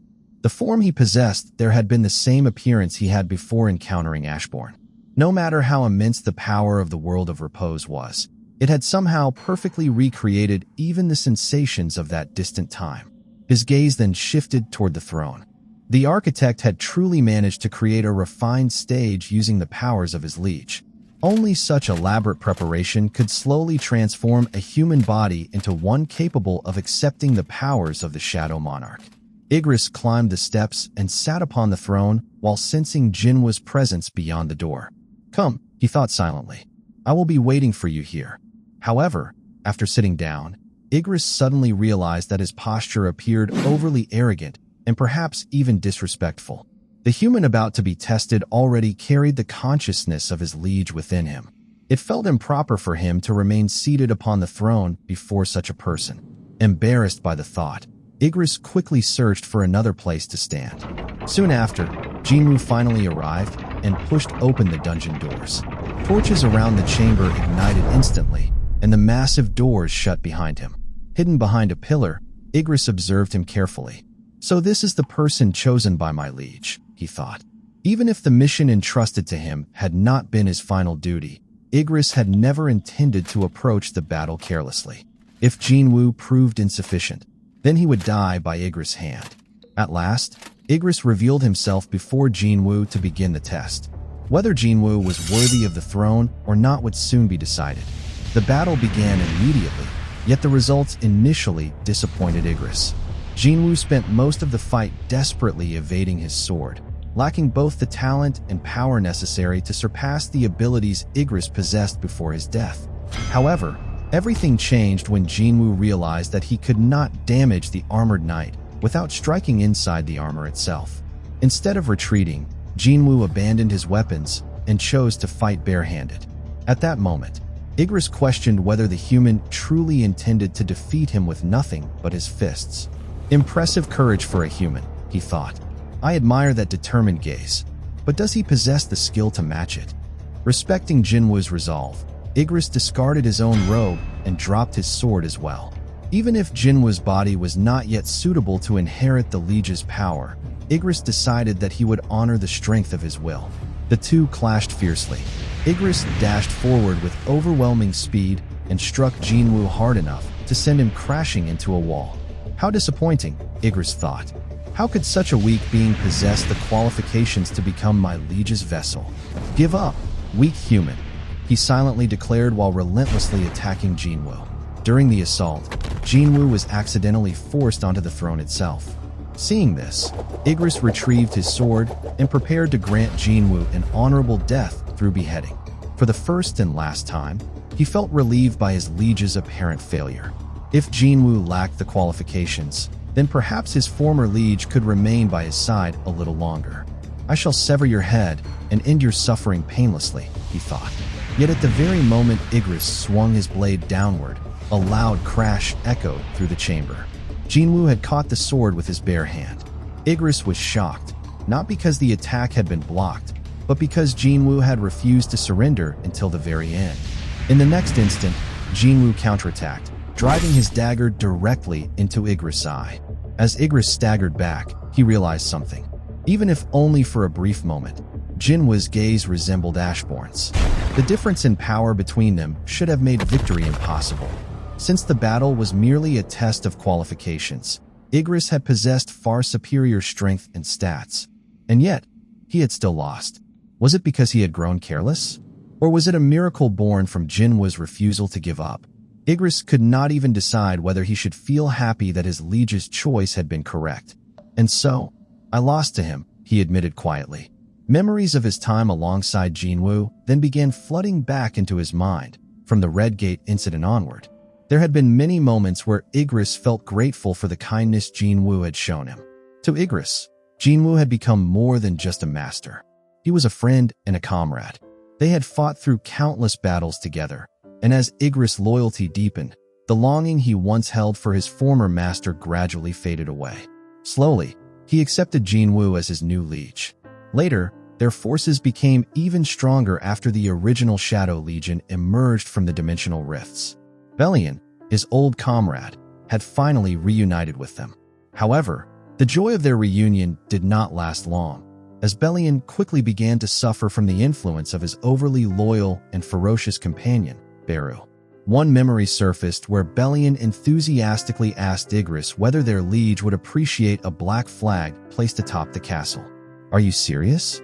The form he possessed there had been the same appearance he had before encountering Ashbourne. No matter how immense the power of the World of Repose was, It had somehow perfectly recreated even the sensations of that distant time. His gaze then shifted toward the throne. The architect had truly managed to create a refined stage using the powers of his liege. Only such elaborate preparation could slowly transform a human body into one capable of accepting the powers of the Shadow Monarch. Igris climbed the steps and sat upon the throne while sensing Jinwoo's presence beyond the door. "Come," he thought silently. "I will be waiting for you here." However, after sitting down, Igris suddenly realized that his posture appeared overly arrogant and perhaps even disrespectful. The human about to be tested already carried the consciousness of his liege within him. It felt improper for him to remain seated upon the throne before such a person. Embarrassed by the thought, Igris quickly searched for another place to stand. Soon after, Jinwoo finally arrived and pushed open the dungeon doors. Torches around the chamber ignited instantly, and the massive doors shut behind him. Hidden behind a pillar, Igris observed him carefully. "So this is the person chosen by my liege," he thought. Even if the mission entrusted to him had not been his final duty, Igris had never intended to approach the battle carelessly. If Jinwoo proved insufficient, then he would die by Igris' hand. At last, Igris revealed himself before Jinwoo to begin the test. Whether Jinwoo was worthy of the throne or not would soon be decided. The battle began immediately, yet the results initially disappointed Igris. Jinwoo spent most of the fight desperately evading his sword, lacking both the talent and power necessary to surpass the abilities Igris possessed before his death. However, everything changed when Jinwoo realized that he could not damage the armored knight without striking inside the armor itself. Instead of retreating, Jinwoo abandoned his weapons and chose to fight barehanded. At that moment, Igris questioned whether the human truly intended to defeat him with nothing but his fists. Impressive courage for a human, he thought. I admire that determined gaze, but does he possess the skill to match it? Respecting Jinwoo's resolve, Igris discarded his own robe and dropped his sword as well. Even if Jinwoo's body was not yet suitable to inherit the liege's power, Igris decided that he would honor the strength of his will. The two clashed fiercely. Igris dashed forward with overwhelming speed and struck Jinwoo hard enough to send him crashing into a wall. How disappointing, Igris thought. How could such a weak being possess the qualifications to become my liege's vessel? Give up, weak human, he silently declared while relentlessly attacking Jinwoo. During the assault, Jinwoo was accidentally forced onto the throne itself. Seeing this, Igris retrieved his sword and prepared to grant Jinwoo an honorable death through beheading. For the first and last time, he felt relieved by his liege's apparent failure. If Jinwoo lacked the qualifications, then perhaps his former liege could remain by his side a little longer. I shall sever your head and end your suffering painlessly, he thought. Yet at the very moment Igris swung his blade downward, a loud crash echoed through the chamber. Jinwoo had caught the sword with his bare hand. Igris was shocked, not because the attack had been blocked, but because Jinwoo had refused to surrender until the very end. In the next instant, Jinwoo counterattacked, driving his dagger directly into Igris' eye. As Igris staggered back, he realized something. Even if only for a brief moment, Jinwoo's gaze resembled Ashbourne's. The difference in power between them should have made victory impossible. Since the battle was merely a test of qualifications, Igris had possessed far superior strength and stats. And yet, he had still lost. Was it because he had grown careless? Or was it a miracle born from Jinwoo's refusal to give up? Igris could not even decide whether he should feel happy that his liege's choice had been correct. And so, I lost to him, he admitted quietly. Memories of his time alongside Jinwoo then began flooding back into his mind, from the Red Gate incident onward. There had been many moments where Igris felt grateful for the kindness Jinwoo had shown him. To Igris, Jinwoo had become more than just a master. He was a friend and a comrade. They had fought through countless battles together, and as Igris' loyalty deepened, the longing he once held for his former master gradually faded away. Slowly, he accepted Jinwoo as his new liege. Later, their forces became even stronger after the original Shadow Legion emerged from the dimensional rifts. Bellion, his old comrade, had finally reunited with them. However, the joy of their reunion did not last long, as Bellion quickly began to suffer from the influence of his overly loyal and ferocious companion, Beru. one memory surfaced where Belian enthusiastically asked Igris whether their liege would appreciate a black flag placed atop the castle. "Are you serious?"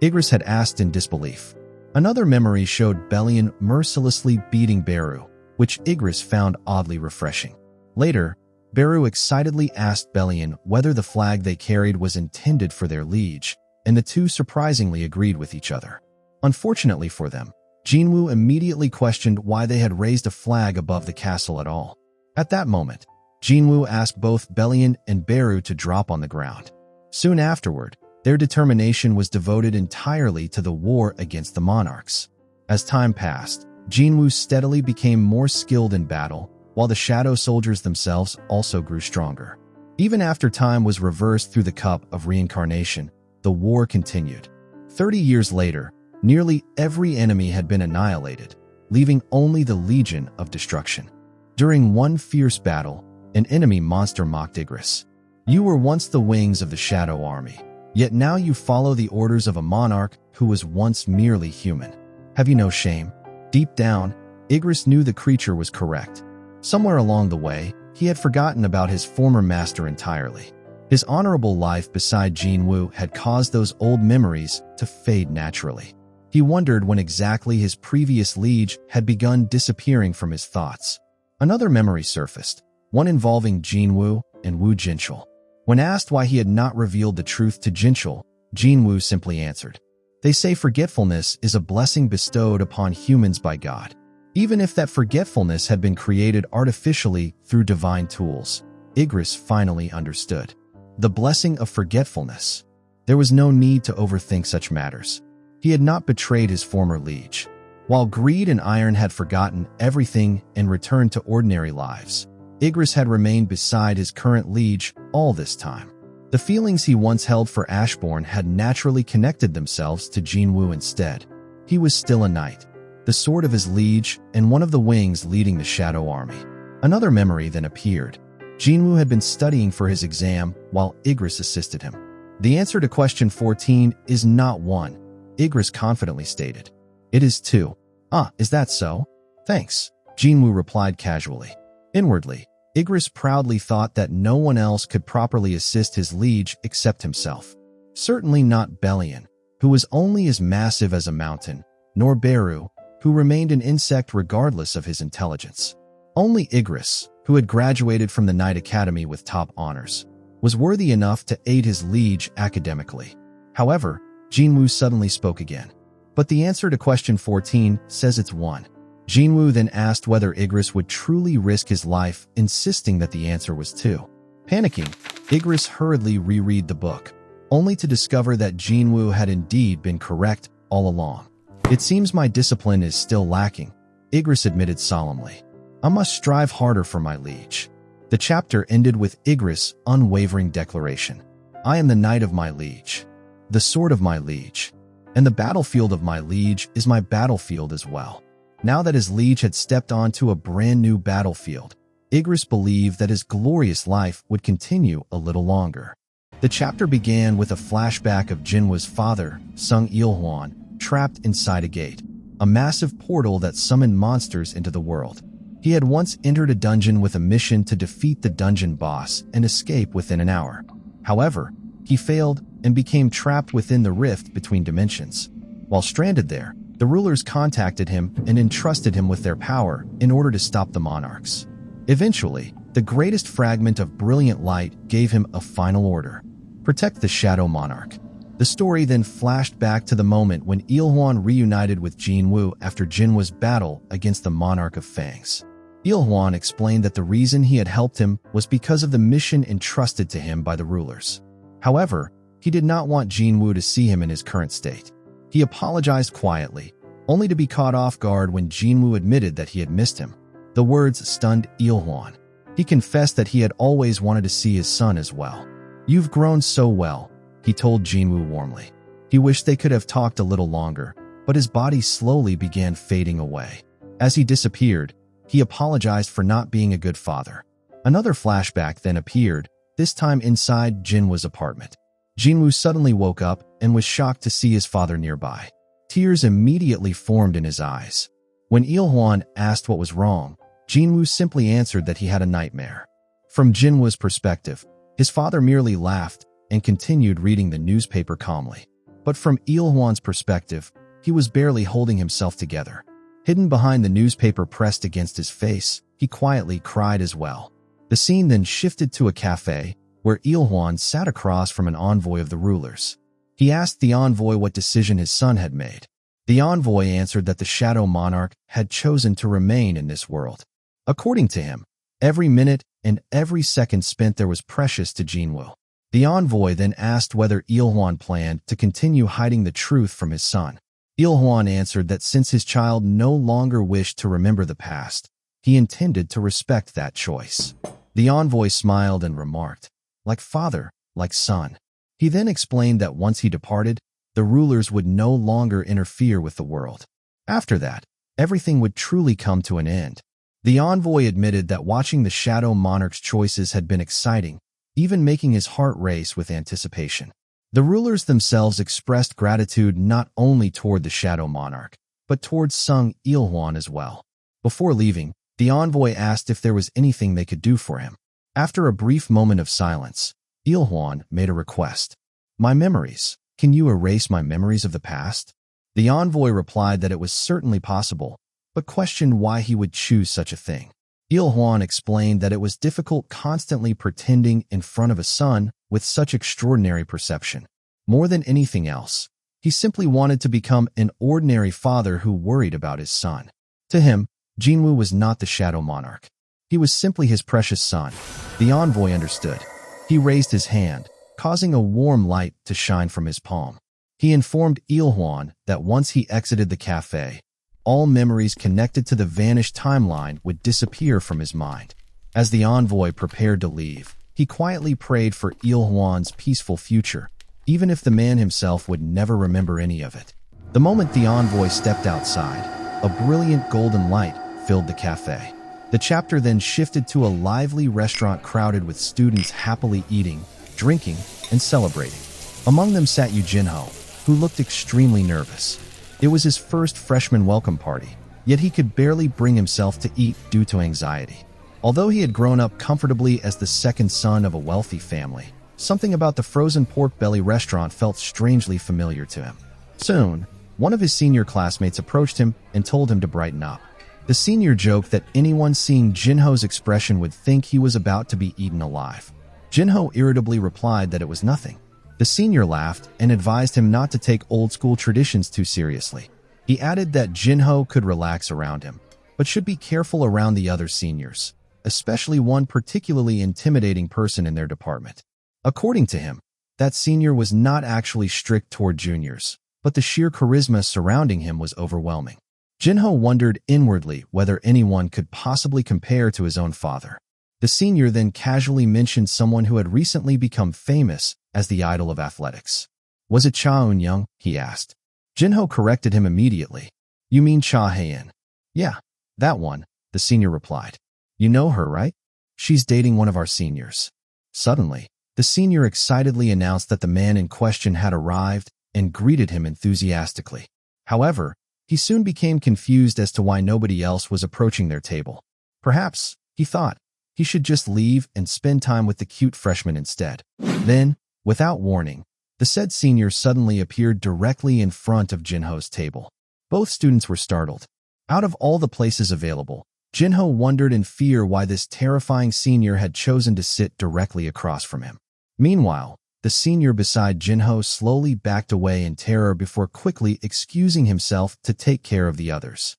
Igris had asked in disbelief. Another memory showed Belian mercilessly beating Beru, which Igris found oddly refreshing. Later, Beru excitedly asked Belian whether the flag they carried was intended for their liege, and the two surprisingly agreed with each other. Unfortunately for them, Jinwoo immediately questioned why they had raised a flag above the castle at all. At that moment, Jinwoo asked both Belian and Beru to drop on the ground. Soon afterward, their determination was devoted entirely to the war against the monarchs. As time passed, Jinwoo steadily became more skilled in battle, while the shadow soldiers themselves also grew stronger. Even after time was reversed through the cup of reincarnation, the war continued. 30 years later, nearly every enemy had been annihilated, leaving only the Legion of Destruction. During one fierce battle, an enemy monster mocked Igris. "You were once the wings of the Shadow Army, yet now you follow the orders of a monarch who was once merely human. Have you no shame?" Deep down, Igris knew the creature was correct. Somewhere along the way, he had forgotten about his former master entirely. His honorable life beside Jinwoo had caused those old memories to fade naturally. He wondered when exactly his previous liege had begun disappearing from his thoughts. Another memory surfaced, one involving Jinwoo and Wu Jin-Chul. When asked why he had not revealed the truth to Jin-Chul, Jinwoo simply answered, "They say forgetfulness is a blessing bestowed upon humans by God. Even if that forgetfulness had been created artificially through divine tools." Igris finally understood. The blessing of forgetfulness. There was no need to overthink such matters. He had not betrayed his former liege. While greed and iron had forgotten everything and returned to ordinary lives, Igris had remained beside his current liege all this time. The feelings he once held for Ashbourne had naturally connected themselves to Jinwoo instead. He was still a knight, the sword of his liege, and one of the wings leading the Shadow Army. Another memory then appeared. Jinwoo had been studying for his exam while Igris assisted him. "The answer to question 14 is not 1, Igris confidently stated. "It is 2. "Ah, is that so? Thanks," Jinwoo replied casually. Inwardly, Igris proudly thought that no one else could properly assist his liege except himself. Certainly not Belian, who was only as massive as a mountain, nor Beru, who remained an insect regardless of his intelligence. Only Igris, who had graduated from the Knight Academy with top honors, was worthy enough to aid his liege academically. However, Jinwoo suddenly spoke again. "But the answer to question 14 says it's 1. Jinwoo then asked whether Igris would truly risk his life, insisting that the answer was 2. Panicking, Igris hurriedly reread the book, only to discover that Jinwoo had indeed been correct all along. "It seems my discipline is still lacking," Igris admitted solemnly. "I must strive harder for my liege." The chapter ended with Igris' unwavering declaration. "I am the knight of my liege, the sword of my liege, and the battlefield of my liege is my battlefield as well." Now that his liege had stepped onto a brand new battlefield, Igris believed that his glorious life would continue a little longer. The chapter began with a flashback of Jinwoo's father, Sung Il-hwan, trapped inside a gate, a massive portal that summoned monsters into the world. He had once entered a dungeon with a mission to defeat the dungeon boss and escape within an hour. However, he failed and became trapped within the rift between dimensions. While stranded there, the rulers contacted him and entrusted him with their power in order to stop the monarchs. Eventually, the greatest fragment of brilliant light gave him a final order: protect the Shadow Monarch. The story then flashed back to the moment when Il-hwan reunited with Jinwoo after Jinwoo's battle against the Monarch of Fangs. Il-hwan explained that the reason he had helped him was because of the mission entrusted to him by the rulers. However, he did not want Jinwoo to see him in his current state. He apologized quietly, only to be caught off guard when Jinwoo admitted that he had missed him. The words stunned Il-hwan. He confessed that he had always wanted to see his son as well. "You've grown so well," he told Jinwoo warmly. He wished they could have talked a little longer, but his body slowly began fading away. As he disappeared, he apologized for not being a good father. Another flashback then appeared, this time inside Jinwoo's apartment. Jinwoo suddenly woke up and was shocked to see his father nearby. Tears immediately formed in his eyes. When Il-hwan asked what was wrong, Jinwoo simply answered that he had a nightmare. From Jinwoo's perspective, his father merely laughed and continued reading the newspaper calmly. But from Il-hwan's perspective, he was barely holding himself together. Hidden behind the newspaper pressed against his face, he quietly cried as well. The scene then shifted to a cafe, where Il-hwan sat across from an envoy of the rulers. He asked the envoy what decision his son had made. The envoy answered that the Shadow Monarch had chosen to remain in this world. According to him, every minute and every second spent there was precious to Jinwoo. The envoy then asked whether Il-hwan planned to continue hiding the truth from his son. Il-hwan answered that since his child no longer wished to remember the past, he intended to respect that choice. The envoy smiled and remarked, "Like father, like son." He then explained that once he departed, the rulers would no longer interfere with the world. After that, everything would truly come to an end. The envoy admitted that watching the Shadow Monarch's choices had been exciting, even making his heart race with anticipation. The rulers themselves expressed gratitude not only toward the Shadow Monarch, but towards Sung Il-hwan as well. Before leaving, the envoy asked if there was anything they could do for him. After a brief moment of silence, Il-hwan made a request. "My memories. Can you erase my memories of the past?" The envoy replied that it was certainly possible, but questioned why he would choose such a thing. Il-hwan explained that it was difficult constantly pretending in front of a son with such extraordinary perception. More than anything else, he simply wanted to become an ordinary father who worried about his son. To him, Jinwoo was not the Shadow Monarch. He was simply his precious son. The envoy understood. He raised his hand, causing a warm light to shine from his palm. He informed Il-hwan that once he exited the cafe, all memories connected to the vanished timeline would disappear from his mind. As the envoy prepared to leave, he quietly prayed for Il-hwan's peaceful future, even if the man himself would never remember any of it. The moment the envoy stepped outside, a brilliant golden light filled the cafe. The chapter then shifted to a lively restaurant crowded with students happily eating, drinking, and celebrating. Among them sat Jinho, who looked extremely nervous. It was his first freshman welcome party, yet he could barely bring himself to eat due to anxiety. Although he had grown up comfortably as the second son of a wealthy family, something about the frozen pork belly restaurant felt strangely familiar to him. Soon, one of his senior classmates approached him and told him to brighten up. The senior joked that anyone seeing Jinho's expression would think he was about to be eaten alive. Jinho irritably replied that it was nothing. The senior laughed and advised him not to take old-school traditions too seriously. He added that Jinho could relax around him, but should be careful around the other seniors, especially one particularly intimidating person in their department. According to him, that senior was not actually strict toward juniors, but the sheer charisma surrounding him was overwhelming. Jinho wondered inwardly whether anyone could possibly compare to his own father. The senior then casually mentioned someone who had recently become famous as the idol of athletics. "Was it Cha Eun-young?" he asked. Jinho corrected him immediately. "You mean Cha Hae-In?" "Yeah, that one," the senior replied. "You know her, right? She's dating one of our seniors." Suddenly, the senior excitedly announced that the man in question had arrived and greeted him enthusiastically. However, he soon became confused as to why nobody else was approaching their table. Perhaps, he thought, he should just leave and spend time with the cute freshman instead. Then, without warning, the said senior suddenly appeared directly in front of Jinho's table. Both students were startled. Out of all the places available, Jinho wondered in fear why this terrifying senior had chosen to sit directly across from him. Meanwhile, the senior beside Jinho slowly backed away in terror before quickly excusing himself to take care of the others.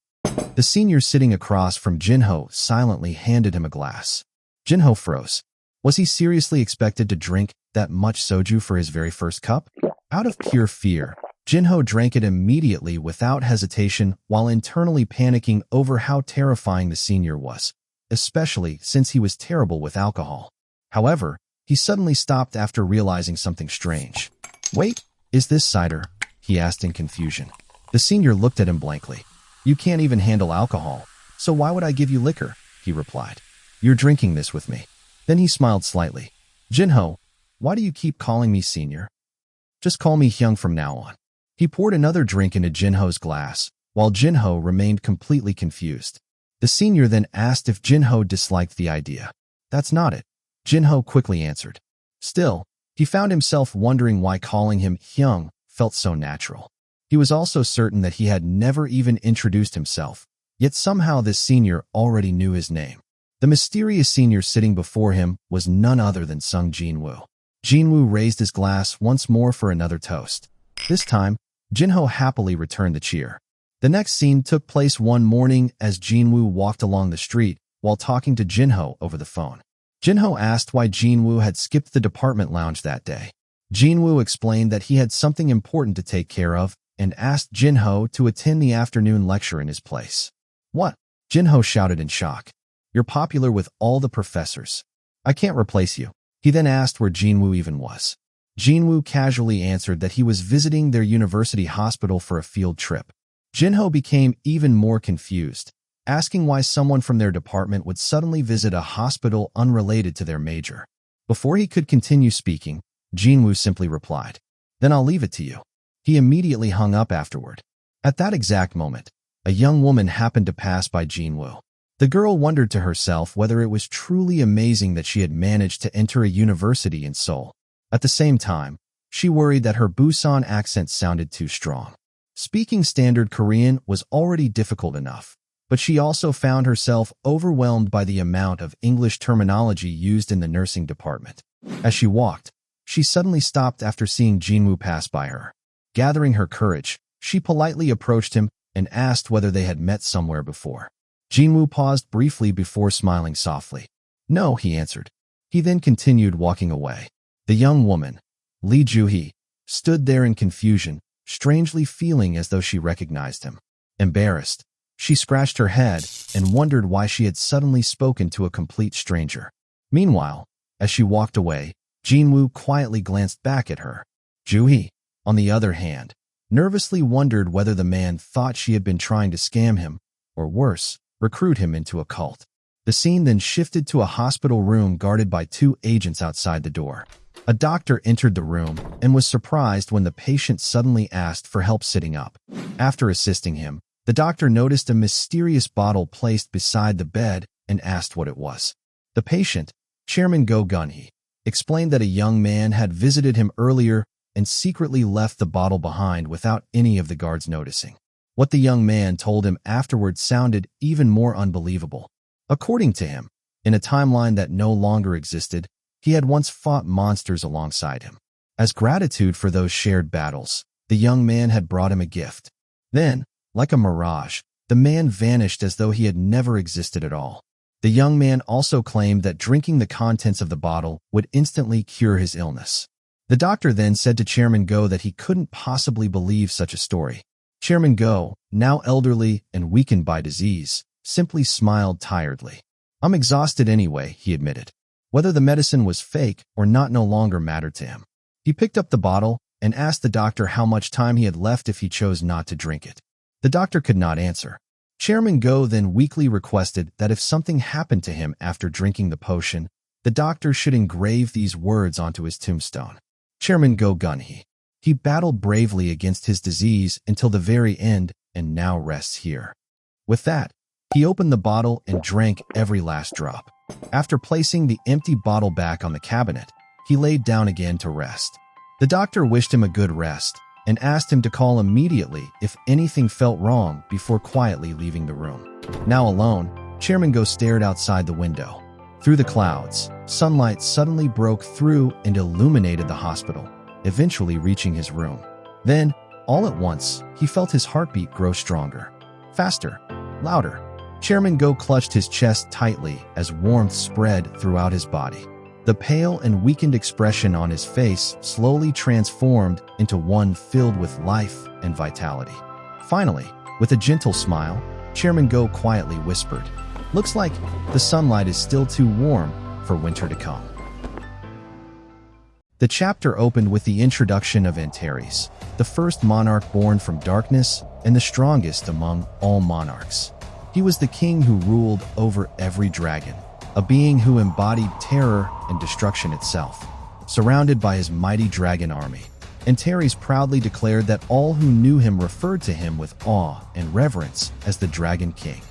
The senior sitting across from Jinho silently handed him a glass. Jinho froze. Was he seriously expected to drink that much soju for his very first cup? Out of pure fear, Jinho drank it immediately without hesitation while internally panicking over how terrifying the senior was, especially since he was terrible with alcohol. However, he suddenly stopped after realizing something strange. "Wait, is this cider?" he asked in confusion. The senior looked at him blankly. "You can't even handle alcohol, so why would I give you liquor?" he replied. "You're drinking this with me." Then he smiled slightly. "Jinho, why do you keep calling me senior? Just call me Hyung from now on." He poured another drink into Jinho's glass, while Jinho remained completely confused. The senior then asked if Jinho disliked the idea. "That's not it," Jinho quickly answered. Still, he found himself wondering why calling him Hyung felt so natural. He was also certain that he had never even introduced himself, yet somehow this senior already knew his name. The mysterious senior sitting before him was none other than Sung Jinwoo. Jinwoo raised his glass once more for another toast. This time, Jinho happily returned the cheer. The next scene took place one morning as Jinwoo walked along the street while talking to Jinho over the phone. Jinho asked why Jinwoo had skipped the department lounge that day. Jinwoo explained that he had something important to take care of and asked Jinho to attend the afternoon lecture in his place. "What?" Jinho shouted in shock. "You're popular with all the professors. I can't replace you." He then asked where Jinwoo even was. Jinwoo casually answered that he was visiting their university hospital for a field trip. Jinho became even more confused, asking why someone from their department would suddenly visit a hospital unrelated to their major. Before he could continue speaking, Jinwoo simply replied, "Then I'll leave it to you." He immediately hung up afterward. At that exact moment, a young woman happened to pass by Jinwoo. The girl wondered to herself whether it was truly amazing that she had managed to enter a university in Seoul. At the same time, she worried that her Busan accent sounded too strong. Speaking standard Korean was already difficult enough, but she also found herself overwhelmed by the amount of English terminology used in the nursing department. As she walked, she suddenly stopped after seeing Jinwoo pass by her. Gathering her courage, she politely approached him and asked whether they had met somewhere before. Jinwoo paused briefly before smiling softly. "No," he answered. He then continued walking away. The young woman, Lee Ju-hee, stood there in confusion, strangely feeling as though she recognized him. Embarrassed, she scratched her head and wondered why she had suddenly spoken to a complete stranger. Meanwhile, as she walked away, Jinwoo quietly glanced back at her. Ju-hee, on the other hand, nervously wondered whether the man thought she had been trying to scam him, or worse, recruit him into a cult. The scene then shifted to a hospital room guarded by 2 agents outside the door. A doctor entered the room and was surprised when the patient suddenly asked for help sitting up. After assisting him, the doctor noticed a mysterious bottle placed beside the bed and asked what it was. The patient, Chairman Gunhee, explained that a young man had visited him earlier and secretly left the bottle behind without any of the guards noticing. What the young man told him afterward sounded even more unbelievable. According to him, in a timeline that no longer existed, he had once fought monsters alongside him. As gratitude for those shared battles, the young man had brought him a gift. Then, like a mirage, the man vanished as though he had never existed at all. The young man also claimed that drinking the contents of the bottle would instantly cure his illness. The doctor then said to Chairman Go that he couldn't possibly believe such a story. Chairman Go, now elderly and weakened by disease, simply smiled tiredly. "I'm exhausted anyway," he admitted. Whether the medicine was fake or not no longer mattered to him. He picked up the bottle and asked the doctor how much time he had left if he chose not to drink it. The doctor could not answer. Chairman Go then weakly requested that if something happened to him after drinking the potion, the doctor should engrave these words onto his tombstone. Chairman Go Gunhee. He battled bravely against his disease until the very end and now rests here. With that, he opened the bottle and drank every last drop. After placing the empty bottle back on the cabinet, he laid down again to rest. The doctor wished him a good rest and asked him to call immediately if anything felt wrong before quietly leaving the room. Now alone, Chairman Go stared outside the window. Through the clouds, sunlight suddenly broke through and illuminated the hospital, eventually reaching his room. Then, all at once, he felt his heartbeat grow stronger. Faster, louder. Chairman Go clutched his chest tightly as warmth spread throughout his body. The pale and weakened expression on his face slowly transformed into one filled with life and vitality. Finally, with a gentle smile, Chairman Go quietly whispered, "Looks like the sunlight is still too warm for winter to come." The chapter opened with the introduction of Antares, the first monarch born from darkness and the strongest among all monarchs. He was the king who ruled over every dragon, a being who embodied terror and destruction itself. Surrounded by his mighty dragon army, Antares proudly declared that all who knew him referred to him with awe and reverence as the Dragon King.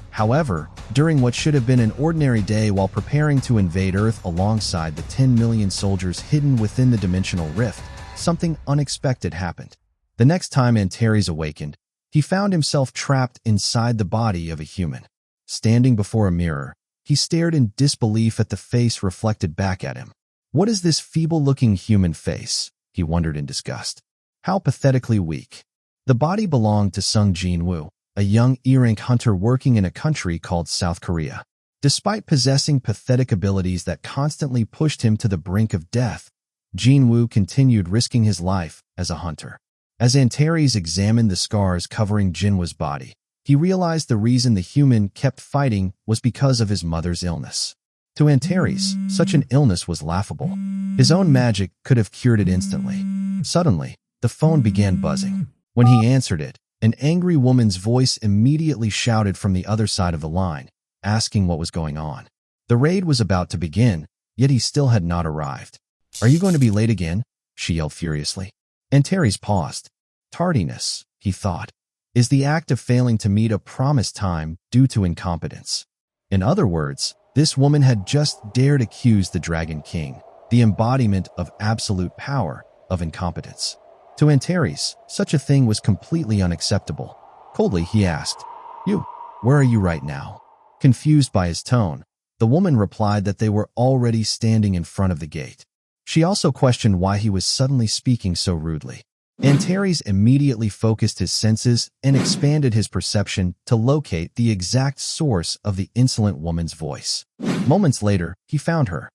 However, during what should have been an ordinary day while preparing to invade Earth alongside the 10 million soldiers hidden within the dimensional rift, something unexpected happened. The next time Antares awakened, he found himself trapped inside the body of a human. Standing before a mirror, he stared in disbelief at the face reflected back at him. What is this feeble-looking human face? He wondered in disgust. How pathetically weak. The body belonged to Sung Jinwoo, a young E-rank hunter working in a country called South Korea. Despite possessing pathetic abilities that constantly pushed him to the brink of death, Jinwoo continued risking his life as a hunter. As Antares examined the scars covering Jinwoo's body, he realized the reason the human kept fighting was because of his mother's illness. To Antares, such an illness was laughable. His own magic could have cured it instantly. Suddenly, the phone began buzzing. When he answered it, an angry woman's voice immediately shouted from the other side of the line, asking what was going on. The raid was about to begin, yet he still had not arrived. "Are you going to be late again?" she yelled furiously. Antares paused. Tardiness, he thought, is the act of failing to meet a promised time due to incompetence. In other words, this woman had just dared accuse the Dragon King, the embodiment of absolute power, of incompetence. To Antares, such a thing was completely unacceptable. Coldly, he asked, Where are you right now?" Confused by his tone, the woman replied that they were already standing in front of the gate. She also questioned why he was suddenly speaking so rudely. Antares immediately focused his senses and expanded his perception to locate the exact source of the insolent woman's voice. Moments later, he found her.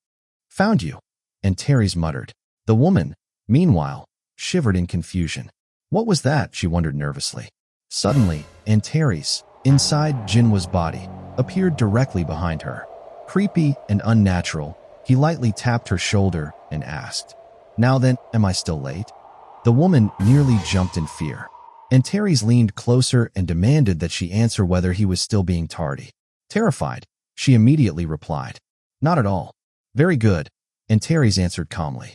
"Found you," Antares muttered. The woman, meanwhile, shivered in confusion. What was that? She wondered nervously. Suddenly, Antares, inside Jinwoo's body, appeared directly behind her. Creepy and unnatural, he lightly tapped her shoulder and asked, "Now then, am I still late?" The woman nearly jumped in fear. Antares leaned closer and demanded that she answer whether he was still being tardy. Terrified, she immediately replied, "Not at all." "Very good," Antares answered calmly.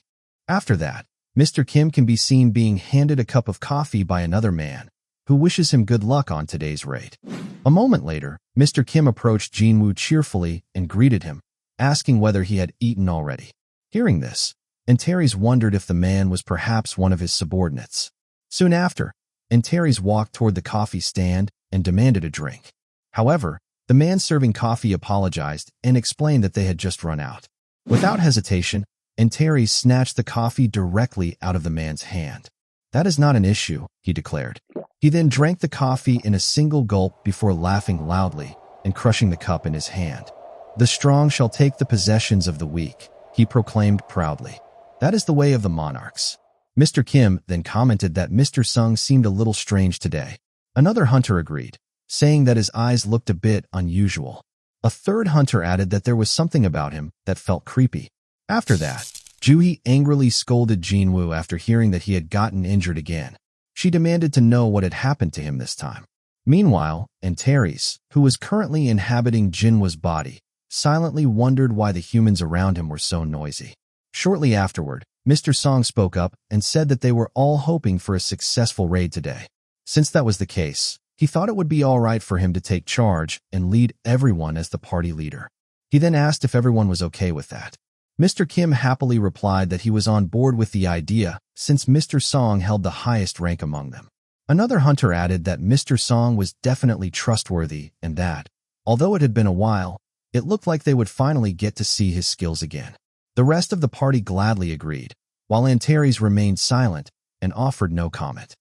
After that, Mr. Kim can be seen being handed a cup of coffee by another man, who wishes him good luck on today's raid. A moment later, Mr. Kim approached Jinwoo cheerfully and greeted him, asking whether he had eaten already. Hearing this, Antares wondered if the man was perhaps one of his subordinates. Soon after, Antares walked toward the coffee stand and demanded a drink. However, the man serving coffee apologized and explained that they had just run out. Without hesitation, Antares snatched the coffee directly out of the man's hand. "That is not an issue," he declared. He then drank the coffee in a single gulp before laughing loudly and crushing the cup in his hand. "The strong shall take the possessions of the weak," he proclaimed proudly. "That is the way of the monarchs." Mr. Kim then commented that Mr. Sung seemed a little strange today. Another hunter agreed, saying that his eyes looked a bit unusual. A third hunter added that there was something about him that felt creepy. After that, Gunhee angrily scolded Jinwoo after hearing that he had gotten injured again. She demanded to know what had happened to him this time. Meanwhile, Antares, who was currently inhabiting Jinwoo's body, silently wondered why the humans around him were so noisy. Shortly afterward, Mr. Song spoke up and said that they were all hoping for a successful raid today. Since that was the case, he thought it would be all right for him to take charge and lead everyone as the party leader. He then asked if everyone was okay with that. Mr. Kim happily replied that he was on board with the idea since Mr. Song held the highest rank among them. Another hunter added that Mr. Song was definitely trustworthy and that, although it had been a while, it looked like they would finally get to see his skills again. The rest of the party gladly agreed, while Antares remained silent and offered no comment.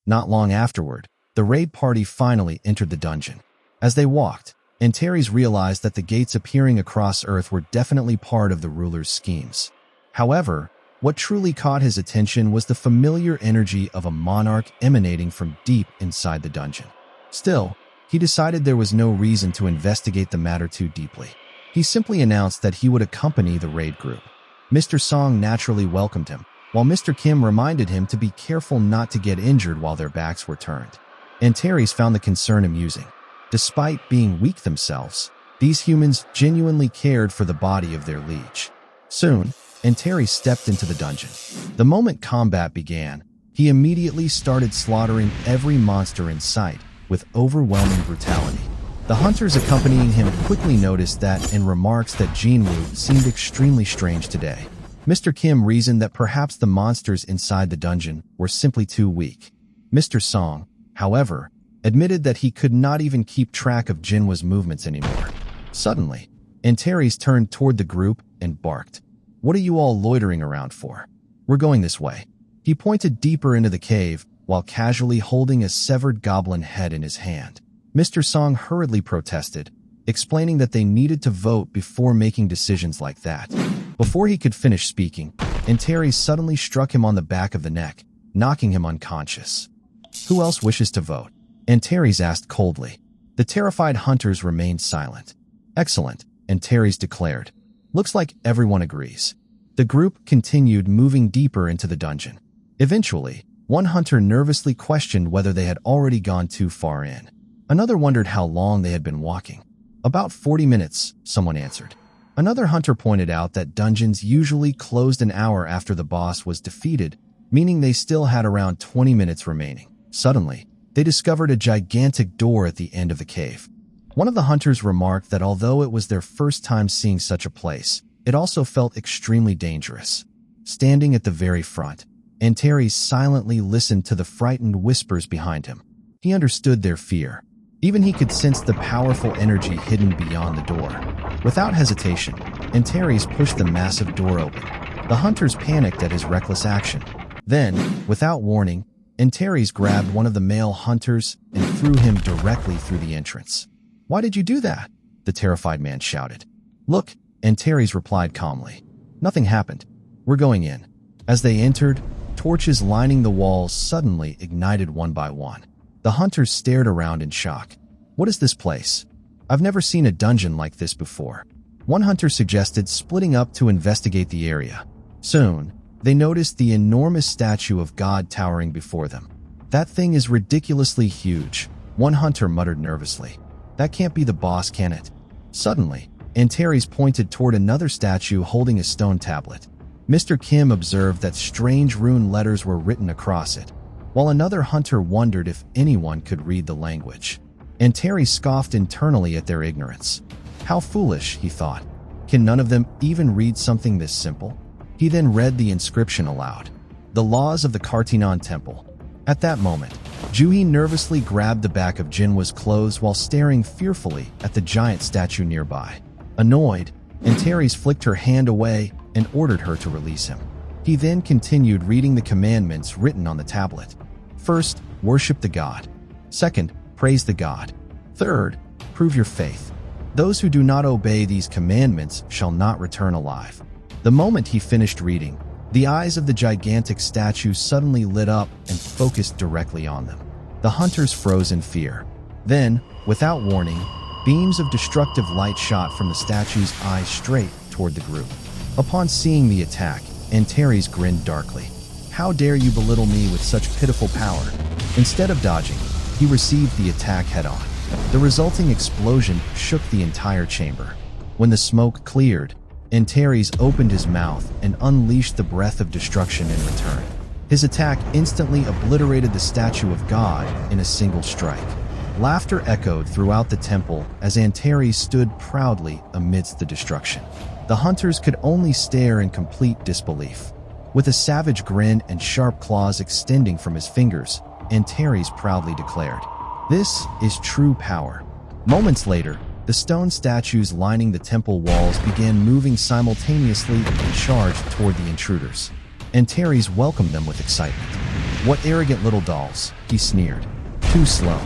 Not long afterward, the raid party finally entered the dungeon. As they walked, Antares realized that the gates appearing across Earth were definitely part of the ruler's schemes. However, what truly caught his attention was the familiar energy of a monarch emanating from deep inside the dungeon. Still, he decided there was no reason to investigate the matter too deeply. He simply announced that he would accompany the raid group. Mr. Song naturally welcomed him, while Mr. Kim reminded him to be careful not to get injured while their backs were turned. Antares found the concern amusing. Despite being weak themselves, these humans genuinely cared for the body of their liege. Soon, Antares stepped into the dungeon. The moment combat began, he immediately started slaughtering every monster in sight with overwhelming brutality. The hunters accompanying him quickly noticed that and remarks that Jinwoo seemed extremely strange today. Mr. Kim reasoned that perhaps the monsters inside the dungeon were simply too weak. Mr. Song, however, admitted that he could not even keep track of Jinwoo's movements anymore. Suddenly, Antares turned toward the group and barked, "What are you all loitering around for? We're going this way." He pointed deeper into the cave while casually holding a severed goblin head in his hand. Mr. Song hurriedly protested, explaining that they needed to vote before making decisions like that. Before he could finish speaking, Antares suddenly struck him on the back of the neck, knocking him unconscious. "Who else wishes to vote?" Antares asked coldly. The terrified hunters remained silent. "Excellent," Antares declared. "Looks like everyone agrees." The group continued moving deeper into the dungeon. Eventually, one hunter nervously questioned whether they had already gone too far in. Another wondered how long they had been walking. "About 40 minutes, someone answered. Another hunter pointed out that dungeons usually closed an hour after the boss was defeated, meaning they still had around 20 minutes remaining. Suddenly, they discovered a gigantic door at the end of the cave. One of the hunters remarked that although it was their first time seeing such a place, it also felt extremely dangerous. Standing at the very front, Antares silently listened to the frightened whispers behind him. He understood their fear. Even he could sense the powerful energy hidden beyond the door. Without hesitation, Antares pushed the massive door open. The hunters panicked at his reckless action. Then, without warning, Antares grabbed one of the male hunters and threw him directly through the entrance. "Why did you do that?" the terrified man shouted. "Look," Antares replied calmly. "Nothing happened. We're going in." As they entered, torches lining the walls suddenly ignited one by one. The hunters stared around in shock. "What is this place? I've never seen a dungeon like this before." One hunter suggested splitting up to investigate the area. Soon, they noticed the enormous statue of God towering before them. "That thing is ridiculously huge," one hunter muttered nervously. "That can't be the boss, can it?" Suddenly, Antares pointed toward another statue holding a stone tablet. Mr. Kim observed that strange rune letters were written across it, while another hunter wondered if anyone could read the language. Antares scoffed internally at their ignorance. How foolish, he thought. Can none of them even read something this simple? He then read the inscription aloud. "The laws of the Kartinon Temple." At that moment, Gunhee nervously grabbed the back of Jinwoo's clothes while staring fearfully at the giant statue nearby. Annoyed, Antares flicked her hand away and ordered her to release him. He then continued reading the commandments written on the tablet. First, worship the god. Second, praise the god. Third, prove your faith. Those who do not obey these commandments shall not return alive. The moment he finished reading, the eyes of the gigantic statue suddenly lit up and focused directly on them. The hunters froze in fear. Then, without warning, beams of destructive light shot from the statue's eyes straight toward the group. Upon seeing the attack, Antares grinned darkly. "How dare you belittle me with such pitiful power?" Instead of dodging, he received the attack head-on. The resulting explosion shook the entire chamber. When the smoke cleared, Antares opened his mouth and unleashed the breath of destruction in return. His attack instantly obliterated the statue of God in a single strike. Laughter echoed throughout the temple as Antares stood proudly amidst the destruction. The hunters could only stare in complete disbelief. With a savage grin and sharp claws extending from his fingers, Antares proudly declared, "This is true power." Moments later, the stone statues lining the temple walls began moving simultaneously and charged toward the intruders. Antares welcomed them with excitement. "What arrogant little dolls," he sneered. Too slow.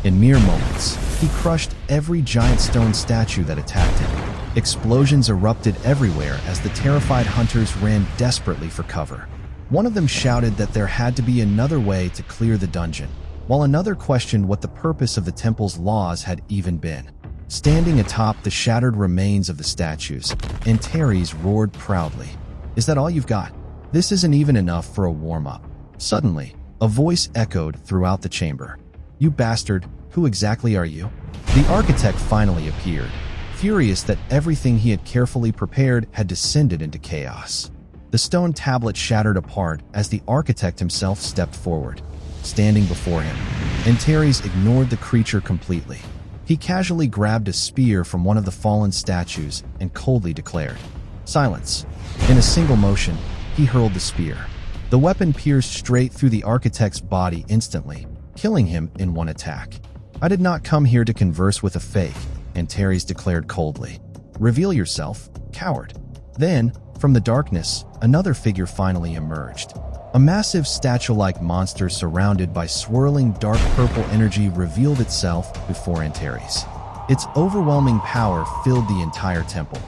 In mere moments, he crushed every giant stone statue that attacked him. Explosions erupted everywhere as the terrified hunters ran desperately for cover. One of them shouted that there had to be another way to clear the dungeon, while another questioned what the purpose of the temple's laws had even been. Standing atop the shattered remains of the statues, Antares roared proudly, "Is that all you've got? This isn't even enough for a warm-up." Suddenly, a voice echoed throughout the chamber. "You bastard, who exactly are you?" The architect finally appeared, furious that everything he had carefully prepared had descended into chaos. The stone tablet shattered apart as the architect himself stepped forward. Standing before him, Antares ignored the creature completely. He casually grabbed a spear from one of the fallen statues and coldly declared, "Silence." In a single motion, he hurled the spear. The weapon pierced straight through the architect's body instantly, killing him in one attack. "I did not come here to converse with a fake," Antares declared coldly. "Reveal yourself, coward." Then, from the darkness, another figure finally emerged. A massive statue-like monster surrounded by swirling dark purple energy revealed itself before Antares. Its overwhelming power filled the entire temple.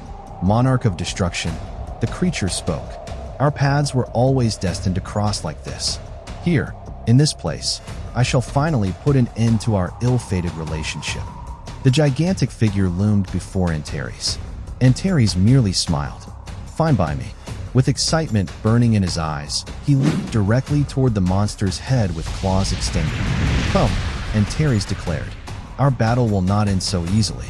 "Monarch of destruction," the creature spoke. "Our paths were always destined to cross like this. Here, in this place, I shall finally put an end to our ill-fated relationship." The gigantic figure loomed before Antares. Antares merely smiled. "Fine by me." With excitement burning in his eyes, he leaped directly toward the monster's head with claws extended. "Come," Antares declared. "Our battle will not end so easily."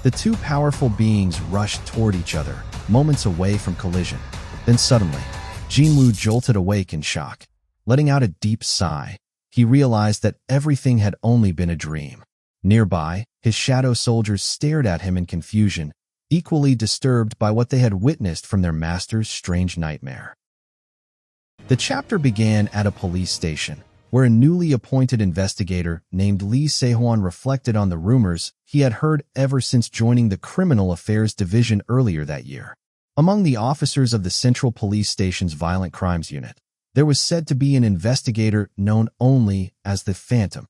The two powerful beings rushed toward each other, moments away from collision. Then suddenly, Jinwoo jolted awake in shock. Letting out a deep sigh, he realized that everything had only been a dream. Nearby, his shadow soldiers stared at him in confusion, equally disturbed by what they had witnessed from their master's strange nightmare. The chapter began at a police station, where a newly appointed investigator named Lee Se-hwan reflected on the rumors he had heard ever since joining the Criminal Affairs Division earlier that year. Among the officers of the Central Police Station's Violent Crimes Unit, there was said to be an investigator known only as the Phantom.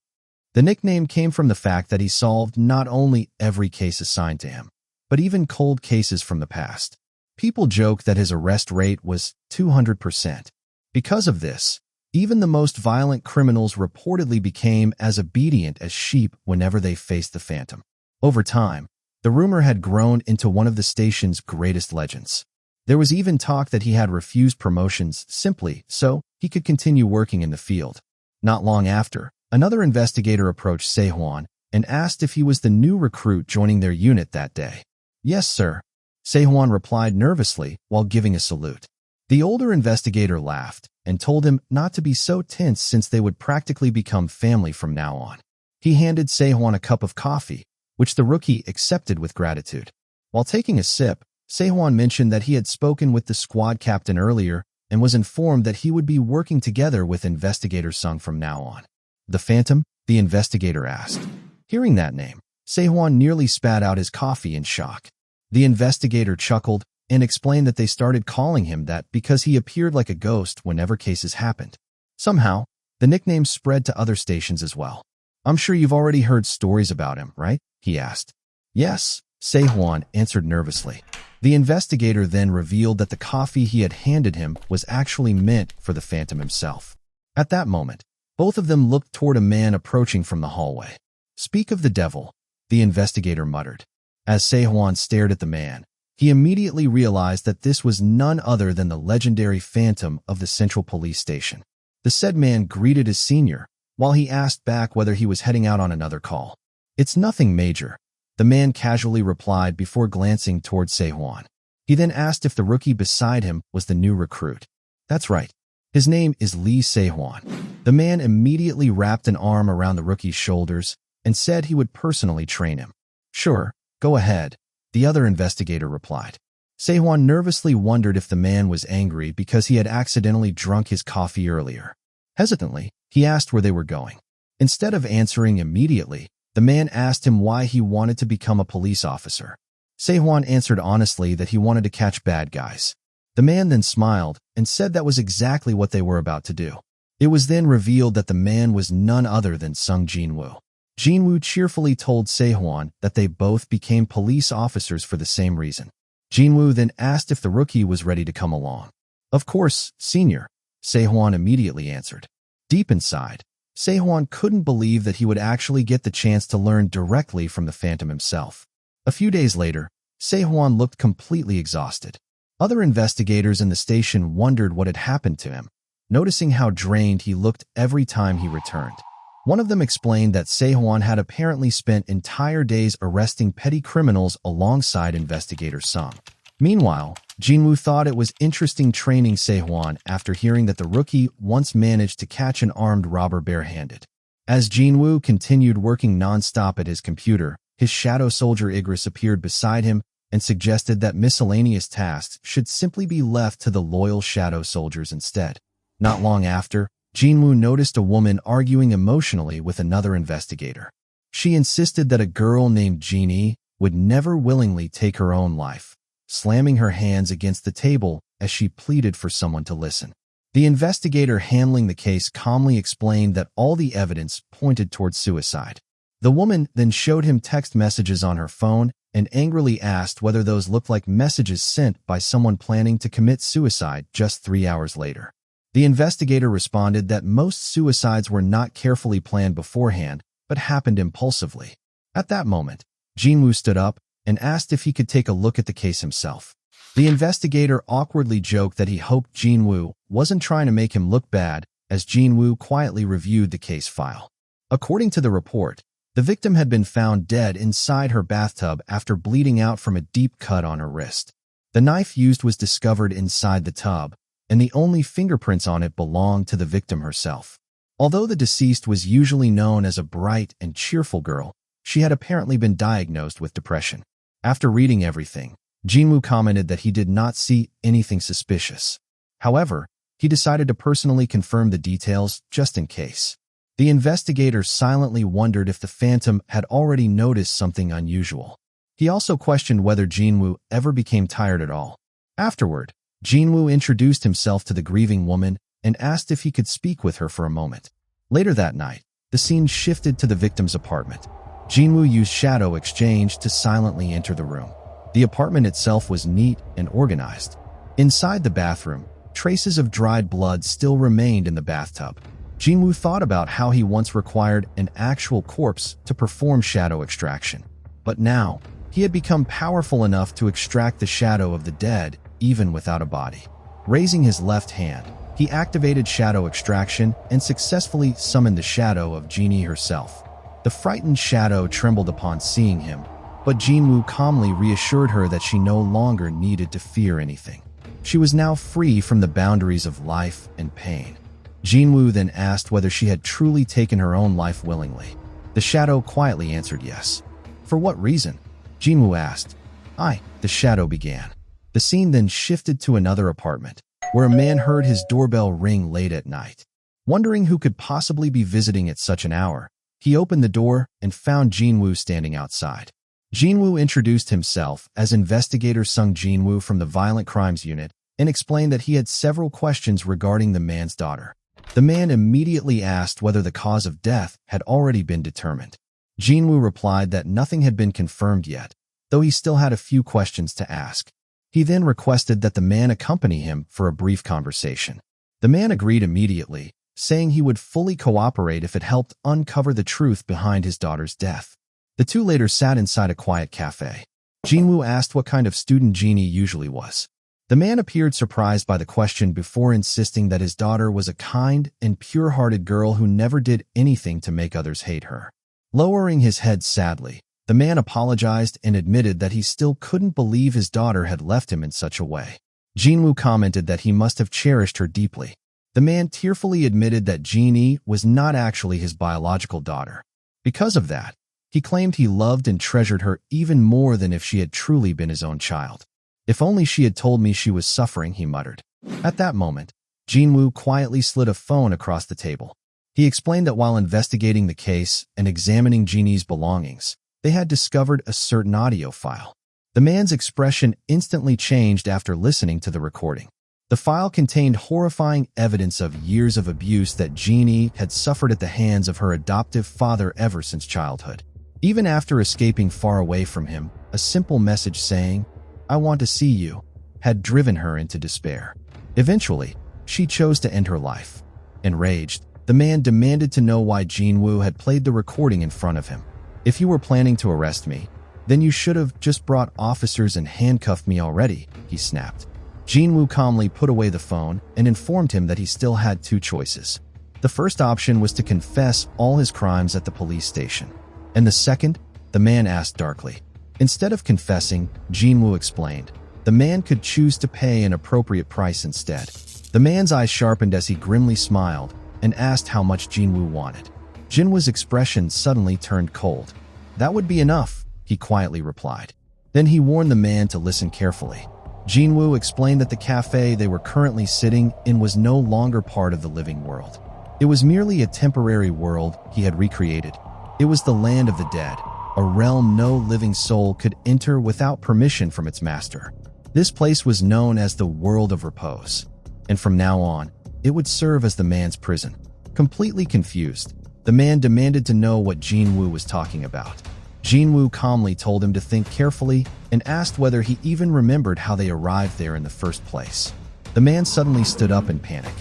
The nickname came from the fact that he solved not only every case assigned to him, but even cold cases from the past. People joke that his arrest rate was 200%. Because of this, even the most violent criminals reportedly became as obedient as sheep whenever they faced the Phantom. Over time, the rumor had grown into one of the station's greatest legends. There was even talk that he had refused promotions simply so he could continue working in the field. Not long after, another investigator approached Se-hwan and asked if he was the new recruit joining their unit that day. "Yes, sir," Se-hwan replied nervously while giving a salute. The older investigator laughed and told him not to be so tense since they would practically become family from now on. He handed Se-hwan a cup of coffee, which the rookie accepted with gratitude. While taking a sip, Se-hwan mentioned that he had spoken with the squad captain earlier and was informed that he would be working together with Investigator Sung from now on. "The Phantom?" the investigator asked. Hearing that name, Se-hwan nearly spat out his coffee in shock. The investigator chuckled and explained that they started calling him that because he appeared like a ghost whenever cases happened. Somehow, the nickname spread to other stations as well. "I'm sure you've already heard stories about him, right?" he asked. "Yes," Se-hwan answered nervously. The investigator then revealed that the coffee he had handed him was actually meant for the Phantom himself. At that moment, both of them looked toward a man approaching from the hallway. "Speak of the devil," the investigator muttered. As Se-hwan stared at the man, he immediately realized that this was none other than the legendary Phantom of the Central Police Station. The said man greeted his senior, while he asked back whether he was heading out on another call. "It's nothing major," the man casually replied before glancing toward Se-hwan. He then asked if the rookie beside him was the new recruit. "That's right. His name is Lee Se-hwan." The man immediately wrapped an arm around the rookie's shoulders and said he would personally train him. "Sure, go ahead," the other investigator replied. Se-hwan nervously wondered if the man was angry because he had accidentally drunk his coffee earlier. Hesitantly, he asked where they were going. Instead of answering immediately, the man asked him why he wanted to become a police officer. Se-hwan answered honestly that he wanted to catch bad guys. The man then smiled and said that was exactly what they were about to do. It was then revealed that the man was none other than Sung Jinwoo. Jinwoo cheerfully told Se-hwan that they both became police officers for the same reason. Jinwoo then asked if the rookie was ready to come along. "Of course, senior," Se-hwan immediately answered. Deep inside, Se-hwan couldn't believe that he would actually get the chance to learn directly from the Phantom himself. A few days later, Se-hwan looked completely exhausted. Other investigators in the station wondered what had happened to him, noticing how drained he looked every time he returned. One of them explained that Se-hwan had apparently spent entire days arresting petty criminals alongside Investigator Sung. Meanwhile, Jinwoo thought it was interesting training Se-hwan after hearing that the rookie once managed to catch an armed robber barehanded. As Jinwoo continued working non-stop at his computer, his shadow soldier Igris appeared beside him and suggested that miscellaneous tasks should simply be left to the loyal shadow soldiers instead. Not long after, Jinwoo noticed a woman arguing emotionally with another investigator. She insisted that a girl named Gunhee would never willingly take her own life, slamming her hands against the table as she pleaded for someone to listen. The investigator handling the case calmly explained that all the evidence pointed towards suicide. The woman then showed him text messages on her phone and angrily asked whether those looked like messages sent by someone planning to commit suicide just 3 hours later. The investigator responded that most suicides were not carefully planned beforehand, but happened impulsively. At that moment, Jinwoo stood up and asked if he could take a look at the case himself. The investigator awkwardly joked that he hoped Jinwoo wasn't trying to make him look bad, as Jinwoo quietly reviewed the case file. According to the report, the victim had been found dead inside her bathtub after bleeding out from a deep cut on her wrist. The knife used was discovered inside the tub, and the only fingerprints on it belonged to the victim herself. Although the deceased was usually known as a bright and cheerful girl, she had apparently been diagnosed with depression. After reading everything, Jinwoo commented that he did not see anything suspicious. However, he decided to personally confirm the details just in case. The investigator silently wondered if the Phantom had already noticed something unusual. He also questioned whether Jinwoo ever became tired at all. Afterward, Jinwoo introduced himself to the grieving woman and asked if he could speak with her for a moment. Later that night, the scene shifted to the victim's apartment. Jinwoo used Shadow Exchange to silently enter the room. The apartment itself was neat and organized. Inside the bathroom, traces of dried blood still remained in the bathtub. Jinwoo thought about how he once required an actual corpse to perform shadow extraction. But now, he had become powerful enough to extract the shadow of the dead even without a body. Raising his left hand, he activated shadow extraction and successfully summoned the shadow of Gunhee herself. The frightened shadow trembled upon seeing him, but Jinwoo calmly reassured her that she no longer needed to fear anything. She was now free from the boundaries of life and pain. Jinwoo then asked whether she had truly taken her own life willingly. The shadow quietly answered yes. For what reason? Jinwoo asked. The shadow began. The scene then shifted to another apartment, where a man heard his doorbell ring late at night. Wondering who could possibly be visiting at such an hour, he opened the door and found Jinwoo standing outside. Jinwoo introduced himself as Investigator Sung Jinwoo from the Violent Crimes Unit and explained that he had several questions regarding the man's daughter. The man immediately asked whether the cause of death had already been determined. Jinwoo replied that nothing had been confirmed yet, though he still had a few questions to ask. He then requested that the man accompany him for a brief conversation. The man agreed immediately, saying he would fully cooperate if it helped uncover the truth behind his daughter's death. The two later sat inside a quiet cafe. Jinwoo asked what kind of student Gunhee usually was. The man appeared surprised by the question before insisting that his daughter was a kind and pure-hearted girl who never did anything to make others hate her. Lowering his head sadly, the man apologized and admitted that he still couldn't believe his daughter had left him in such a way. Jinwoo commented that he must have cherished her deeply. The man tearfully admitted that Gunhee was not actually his biological daughter. Because of that, he claimed he loved and treasured her even more than if she had truly been his own child. If only she had told me she was suffering, he muttered. At that moment, Jinwoo quietly slid a phone across the table. He explained that while investigating the case and examining Gunhee's belongings, they had discovered a certain audio file. The man's expression instantly changed after listening to the recording. The file contained horrifying evidence of years of abuse that Gunhee had suffered at the hands of her adoptive father ever since childhood. Even after escaping far away from him, a simple message saying, "I want to see you," had driven her into despair. Eventually, she chose to end her life. Enraged, the man demanded to know why Jinwoo had played the recording in front of him. "If you were planning to arrest me, then you should have just brought officers and handcuffed me already," he snapped. Jinwoo calmly put away the phone and informed him that he still had two choices. The first option was to confess all his crimes at the police station. And the second? The man asked darkly. Instead of confessing, Jinwoo explained, The man could choose to pay an appropriate price instead. The man's eyes sharpened as he grimly smiled and asked how much Jinwoo wanted. Jinwoo's expression suddenly turned cold. "That would be enough," he quietly replied. Then he warned the man to listen carefully. Jinwoo explained that the cafe they were currently sitting in was no longer part of the living world. It was merely a temporary world he had recreated. It was the land of the dead, a realm no living soul could enter without permission from its master. This place was known as the World of Repose, and from now on, it would serve as the man's prison. Completely confused, the man demanded to know what Jinwoo was talking about. Jinwoo calmly told him to think carefully and asked whether he even remembered how they arrived there in the first place. The man suddenly stood up in panic.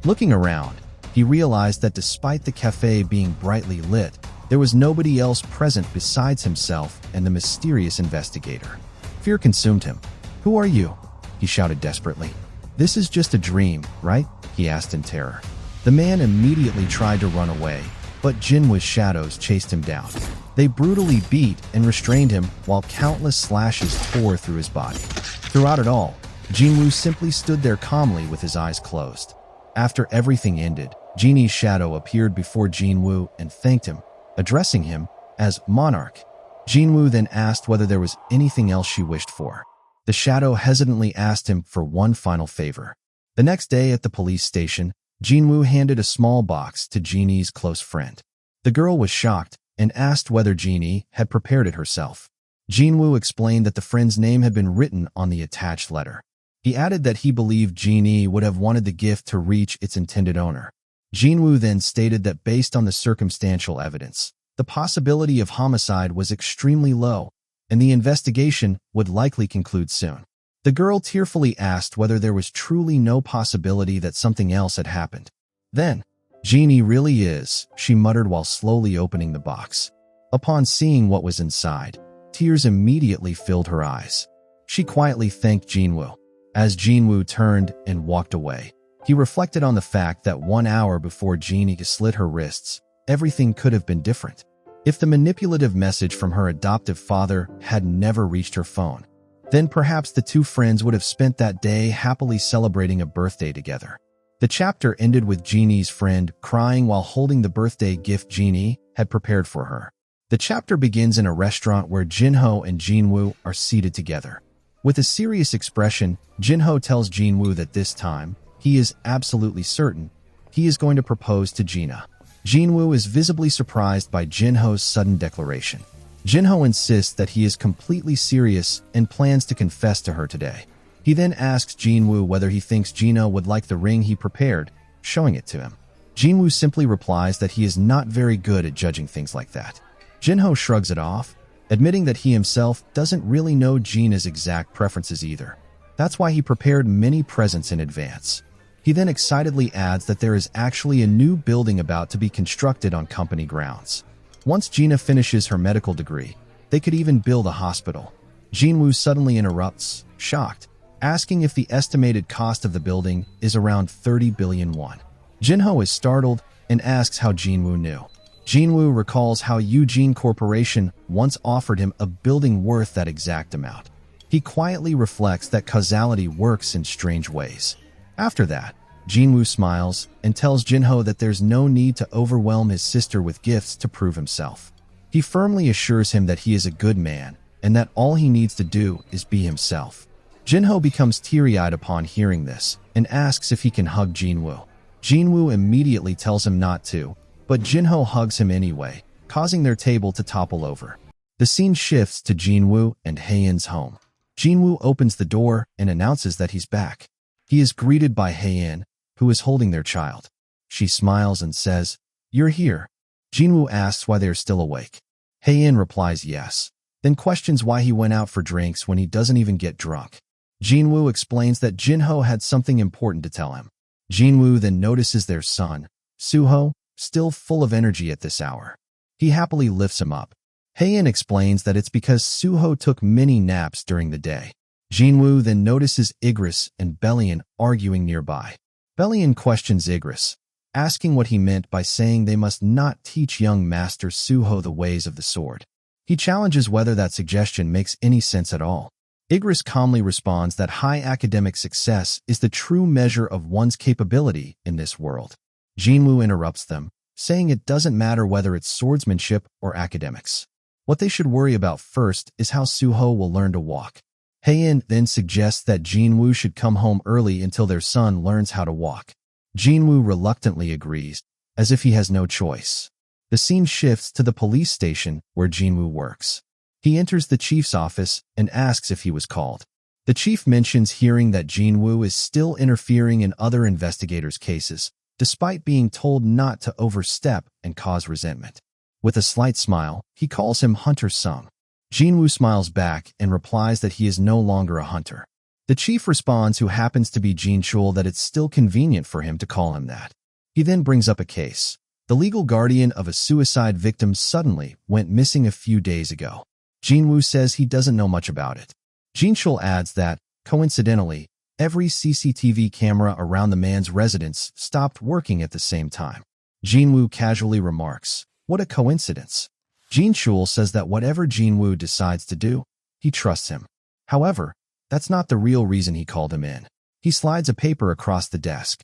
Looking around, he realized that despite the cafe being brightly lit, there was nobody else present besides himself and the mysterious investigator. Fear consumed him. "Who are you?" he shouted desperately. "This is just a dream, right?" he asked in terror. The man immediately tried to run away, but Jinwoo's shadows chased him down. They brutally beat and restrained him while countless slashes tore through his body. Throughout it all, Jinwoo simply stood there calmly with his eyes closed. After everything ended, Jin's shadow appeared before Jinwoo and thanked him, addressing him as Monarch. Jinwoo then asked whether there was anything else she wished for. The shadow hesitantly asked him for one final favor. The next day at the police station, Jinwoo handed a small box to Jin's close friend. The girl was shocked and asked whether Jin had prepared it herself. Jinwoo explained that the friend's name had been written on the attached letter. He added that he believed Jin would have wanted the gift to reach its intended owner. Jinwoo then stated that based on the circumstantial evidence, the possibility of homicide was extremely low, and the investigation would likely conclude soon. The girl tearfully asked whether there was truly no possibility that something else had happened. Then, "Jin really is," she muttered while slowly opening the box. Upon seeing what was inside, tears immediately filled her eyes. She quietly thanked Jinwoo. As Jinwoo turned and walked away, he reflected on the fact that 1 hour before Jin slit her wrists, everything could have been different. If the manipulative message from her adoptive father had never reached her phone, then perhaps the two friends would have spent that day happily celebrating a birthday together. The chapter ended with Jin's friend crying while holding the birthday gift Jin had prepared for her. The chapter begins in a restaurant where Jinho and Jinwoo are seated together. With a serious expression, Jinho tells Jinwoo that this time, he is absolutely certain he is going to propose to Jina. Jinwoo is visibly surprised by Jinho's sudden declaration. Jinho insists that he is completely serious and plans to confess to her today. He then asks Jinwoo whether he thinks Jina would like the ring he prepared, showing it to him. Jinwoo simply replies that he is not very good at judging things like that. Jinho shrugs it off, admitting that he himself doesn't really know Jina's exact preferences either. That's why he prepared many presents in advance. He then excitedly adds that there is actually a new building about to be constructed on company grounds. Once Jina finishes her medical degree, they could even build a hospital. Jinwoo suddenly interrupts, shocked, asking if the estimated cost of the building is around 30 billion won. Jinho is startled and asks how Jinwoo knew. Jinwoo recalls how Eugene Corporation once offered him a building worth that exact amount. He quietly reflects that causality works in strange ways. After that, Jinwoo smiles and tells Jinho that there's no need to overwhelm his sister with gifts to prove himself. He firmly assures him that he is a good man and that all he needs to do is be himself. Jinho becomes teary-eyed upon hearing this and asks if he can hug Jinwoo. Jinwoo immediately tells him not to, but Jinho hugs him anyway, causing their table to topple over. The scene shifts to Jinwoo and Hae-In's home. Jinwoo opens the door and announces that he's back. He is greeted by Hae-In, who is holding their child. She smiles and says, "You're here." Jinwoo asks why they are still awake. Hae-In replies yes, then questions why he went out for drinks when he doesn't even get drunk. Jinwoo explains that Jinho had something important to tell him. Jinwoo then notices their son, Suho, still full of energy at this hour. He happily lifts him up. Hae-In explains that it's because Suho took many naps during the day. Jinwoo then notices Igris and Bellion arguing nearby. Bellion questions Igris, asking what he meant by saying they must not teach young Master Suho the ways of the sword. He challenges whether that suggestion makes any sense at all. Igris calmly responds that high academic success is the true measure of one's capability in this world. Jinwoo interrupts them, saying it doesn't matter whether it's swordsmanship or academics. What they should worry about first is how Suho will learn to walk. Hae-In then suggests that Jinwoo should come home early until their son learns how to walk. Jinwoo reluctantly agrees, as if he has no choice. The scene shifts to the police station where Jinwoo works. He enters the chief's office and asks if he was called. The chief mentions hearing that Jinwoo is still interfering in other investigators' cases, despite being told not to overstep and cause resentment. With a slight smile, he calls him Hunter Sung. Jinwoo smiles back and replies that he is no longer a hunter. The chief responds, who happens to be Jin-Chul, that it's still convenient for him to call him that. He then brings up a case. The legal guardian of a suicide victim suddenly went missing a few days ago. Jinwoo says he doesn't know much about it. Jin-Chul adds that, coincidentally, every CCTV camera around the man's residence stopped working at the same time. Jinwoo casually remarks, "What a coincidence." Jin-Chul says that whatever Jinwoo decides to do, he trusts him. However, that's not the real reason he called him in. He slides a paper across the desk.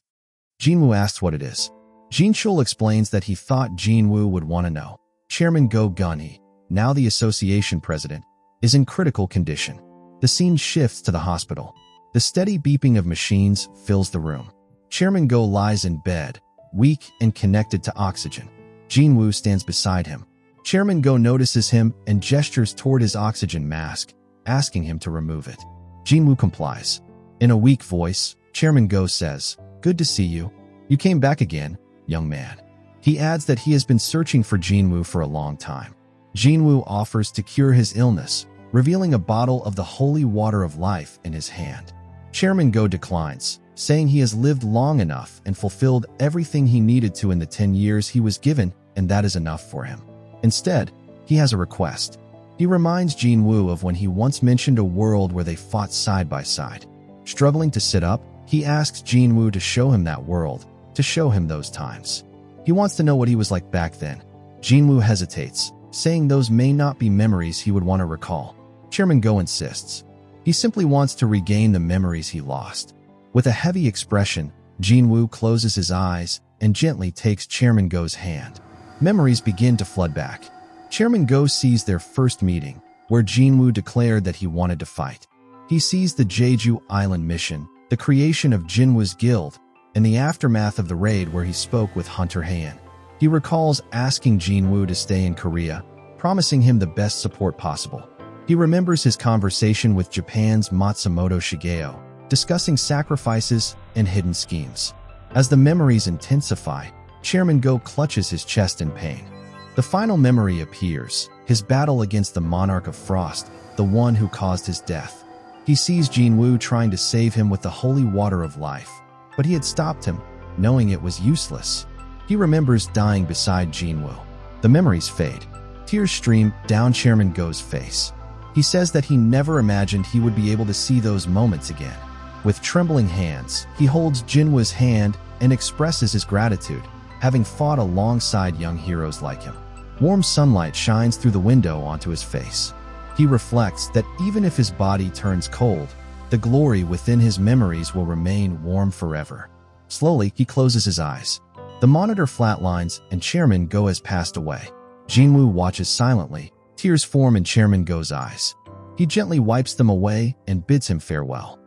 Jinwoo asks what it is. Jin-Chul explains that he thought Jinwoo would want to know. Chairman Gunhee, now the association president, is in critical condition. The scene shifts to the hospital. The steady beeping of machines fills the room. Chairman Go lies in bed, weak and connected to oxygen. Jinwoo stands beside him. Chairman Go notices him and gestures toward his oxygen mask, asking him to remove it. Jinwoo complies. In a weak voice, Chairman Go says, "Good to see you. You came back again, young man." He adds that he has been searching for Jinwoo for a long time. Jinwoo offers to cure his illness, revealing a bottle of the holy water of life in his hand. Chairman Go declines, saying he has lived long enough and fulfilled everything he needed to in the 10 years he was given, and that is enough for him. Instead, he has a request. He reminds Jinwoo of when he once mentioned a world where they fought side by side. Struggling to sit up, he asks Jinwoo to show him that world, to show him those times. He wants to know what he was like back then. Jinwoo hesitates, saying those may not be memories he would want to recall. Chairman Go insists. He simply wants to regain the memories he lost. With a heavy expression, Jinwoo closes his eyes and gently takes Chairman Go's hand. Memories begin to flood back. Chairman Go sees their first meeting, where Jinwoo declared that he wanted to fight. He sees the Jeju Island mission, the creation of Jinwoo's guild, and the aftermath of the raid where he spoke with Hunter Hae-In. He recalls asking Jinwoo to stay in Korea, promising him the best support possible. He remembers his conversation with Japan's Matsumoto Shigeo, discussing sacrifices and hidden schemes. As the memories intensify, Chairman Go clutches his chest in pain. The final memory appears, his battle against the Monarch of Frost, the one who caused his death. He sees Jinwoo trying to save him with the holy water of life, but he had stopped him, knowing it was useless. He remembers dying beside Jinwoo. The memories fade. Tears stream down Chairman Go's face. He says that he never imagined he would be able to see those moments again. With trembling hands, he holds Jinwoo's hand and expresses his gratitude, having fought alongside young heroes like him. Warm sunlight shines through the window onto his face. He reflects that even if his body turns cold, the glory within his memories will remain warm forever. Slowly, he closes his eyes. The monitor flatlines and Chairman Go has passed away. Jinwoo watches silently. Tears form in Chairman Go's eyes. He gently wipes them away and bids him farewell,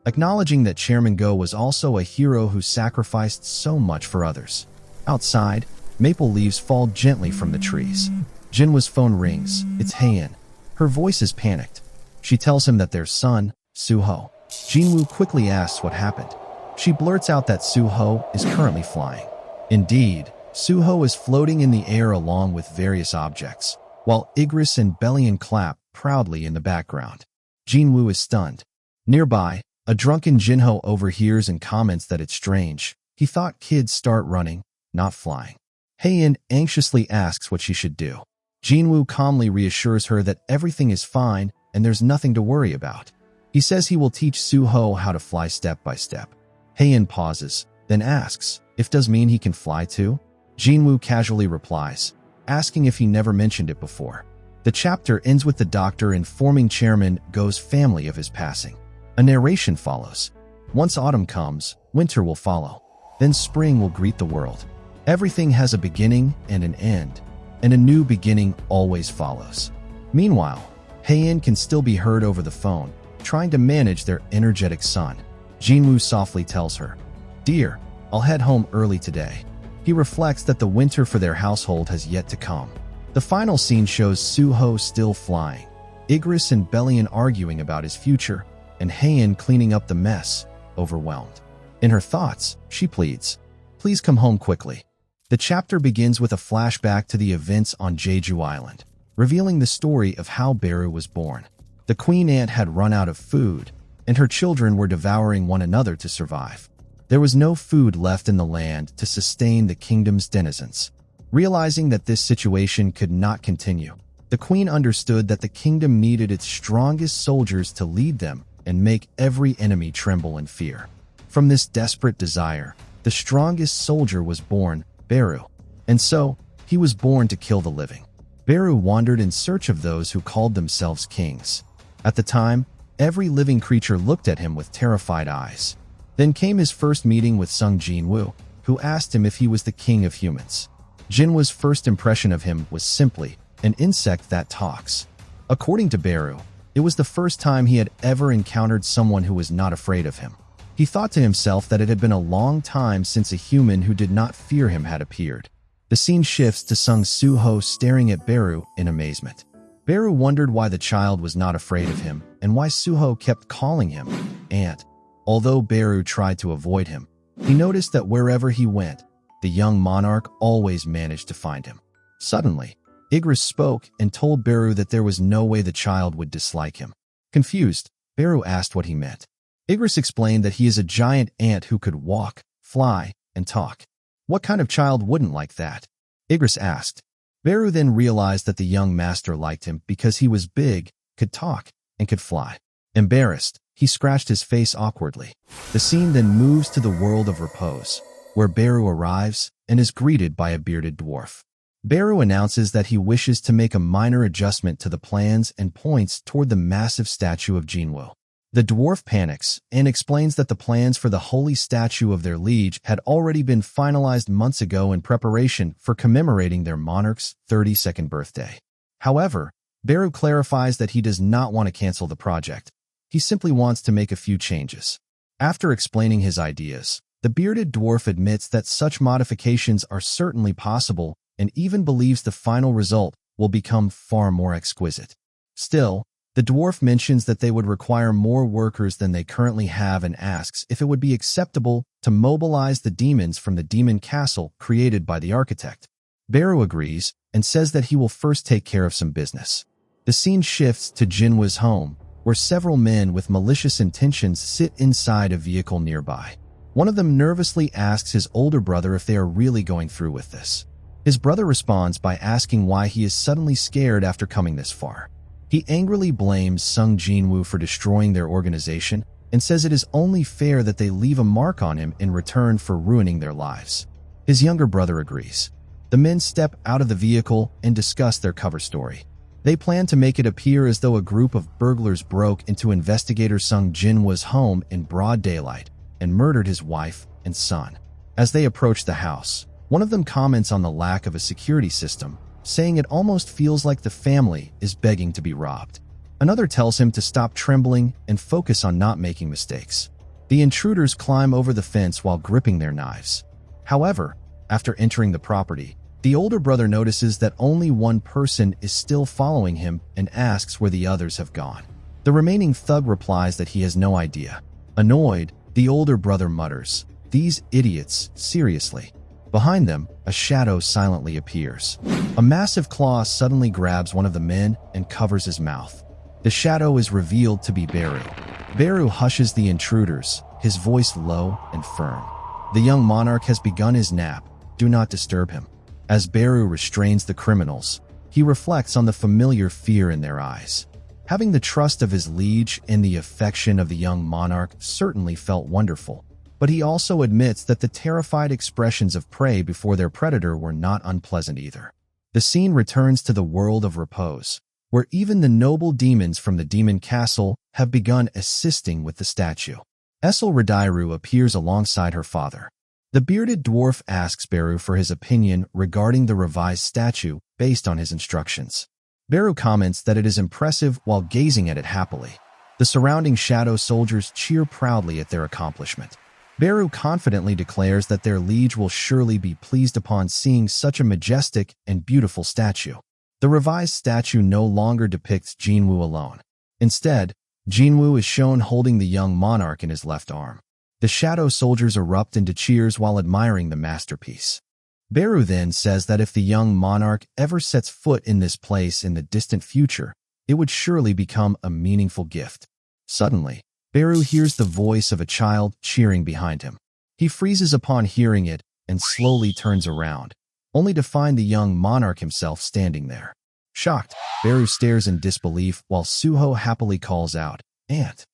acknowledging that Chairman Go was also a hero who sacrificed so much for others. Outside, maple leaves fall gently from the trees. Jinwoo's phone rings. It's Hae-In. Her voice is panicked. She tells him that their son, Suho. Jinwoo quickly asks what happened. She blurts out that Suho is currently flying. Indeed, Suho is floating in the air along with various objects, while Igris and Bellion clap proudly in the background. Jinwoo is stunned. Nearby, a drunken Jinho overhears and comments that it's strange. He thought kids start running, not flying. Hae-In anxiously asks what she should do. Jinwoo calmly reassures her that everything is fine and there's nothing to worry about. He says he will teach Suho how to fly step by step. Hae-In pauses, then asks, if does mean he can fly too? Jinwoo casually replies, asking if he never mentioned it before. The chapter ends with the doctor informing Chairman Go's family of his passing. A narration follows. Once autumn comes, winter will follow. Then spring will greet the world. Everything has a beginning and an end, and a new beginning always follows. Meanwhile, Hae-In can still be heard over the phone, trying to manage their energetic son. Jinwoo softly tells her, "Dear, I'll head home early today." He reflects that the winter for their household has yet to come. The final scene shows Suho still flying, Igris and Bellion arguing about his future, and Hae-In cleaning up the mess, overwhelmed. In her thoughts, she pleads, "Please come home quickly." The chapter begins with a flashback to the events on Jeju Island, revealing the story of how Beru was born. The queen ant had run out of food, and her children were devouring one another to survive. There was no food left in the land to sustain the kingdom's denizens. Realizing that this situation could not continue, the queen understood that the kingdom needed its strongest soldiers to lead them and make every enemy tremble in fear. From this desperate desire, the strongest soldier was born, Beru. And so, he was born to kill the living. Beru wandered in search of those who called themselves kings. At the time, every living creature looked at him with terrified eyes. Then came his first meeting with Jinwoo, who asked him if he was the king of humans. Jinwoo's first impression of him was simply an insect that talks. According to Beru, it was the first time he had ever encountered someone who was not afraid of him. He thought to himself that it had been a long time since a human who did not fear him had appeared. The scene shifts to Suho staring at Beru in amazement. Beru wondered why the child was not afraid of him and why Suho kept calling him Aunt. Although Beru tried to avoid him, he noticed that wherever he went, the young monarch always managed to find him. Suddenly, Igris spoke and told Beru that there was no way the child would dislike him. Confused, Beru asked what he meant. Igris explained that he is a giant ant who could walk, fly, and talk. What kind of child wouldn't like that? Igris asked. Beru then realized that the young master liked him because he was big, could talk, and could fly. Embarrassed, he scratched his face awkwardly. The scene then moves to the world of Repose, where Beru arrives and is greeted by a bearded dwarf. Beru announces that he wishes to make a minor adjustment to the plans and points toward the massive statue of Jinwoo. The dwarf panics and explains that the plans for the holy statue of their liege had already been finalized months ago in preparation for commemorating their monarch's 32nd birthday. However, Beru clarifies that he does not want to cancel the project. He simply wants to make a few changes. After explaining his ideas, the bearded dwarf admits that such modifications are certainly possible and even believes the final result will become far more exquisite. Still, the dwarf mentions that they would require more workers than they currently have and asks if it would be acceptable to mobilize the demons from the demon castle created by the architect. Beru agrees and says that he will first take care of some business. The scene shifts to Jinwoo's home, where several men with malicious intentions sit inside a vehicle nearby. One of them nervously asks his older brother if they are really going through with this. His brother responds by asking why he is suddenly scared after coming this far. He angrily blames Jinwoo for destroying their organization and says it is only fair that they leave a mark on him in return for ruining their lives. His younger brother agrees. The men step out of the vehicle and discuss their cover story. They plan to make it appear as though a group of burglars broke into investigator Jinwoo's home in broad daylight and murdered his wife and son. As they approach the house, one of them comments on the lack of a security system, saying it almost feels like the family is begging to be robbed. Another tells him to stop trembling and focus on not making mistakes. The intruders climb over the fence while gripping their knives. However, after entering the property, the older brother notices that only one person is still following him and asks where the others have gone. The remaining thug replies that he has no idea. Annoyed, the older brother mutters, "These idiots, seriously." Behind them, a shadow silently appears. A massive claw suddenly grabs one of the men and covers his mouth. The shadow is revealed to be Beru. Beru hushes the intruders, his voice low and firm. The young monarch has begun his nap. Do not disturb him. As Beru restrains the criminals, he reflects on the familiar fear in their eyes. Having the trust of his liege and the affection of the young monarch certainly felt wonderful. But he also admits that the terrified expressions of prey before their predator were not unpleasant either. The scene returns to the world of Repose, where even the noble demons from the demon castle have begun assisting with the statue. Esselradiru appears alongside her father. The bearded dwarf asks Beru for his opinion regarding the revised statue based on his instructions. Beru comments that it is impressive while gazing at it happily. The surrounding shadow soldiers cheer proudly at their accomplishment. Beru confidently declares that their liege will surely be pleased upon seeing such a majestic and beautiful statue. The revised statue no longer depicts Jinwoo alone. Instead, Jinwoo is shown holding the young monarch in his left arm. The shadow soldiers erupt into cheers while admiring the masterpiece. Beru then says that if the young monarch ever sets foot in this place in the distant future, it would surely become a meaningful gift. Suddenly, Beru hears the voice of a child cheering behind him. He freezes upon hearing it and slowly turns around, only to find the young monarch himself standing there. Shocked, Beru stares in disbelief while Suho happily calls out, "Aunt."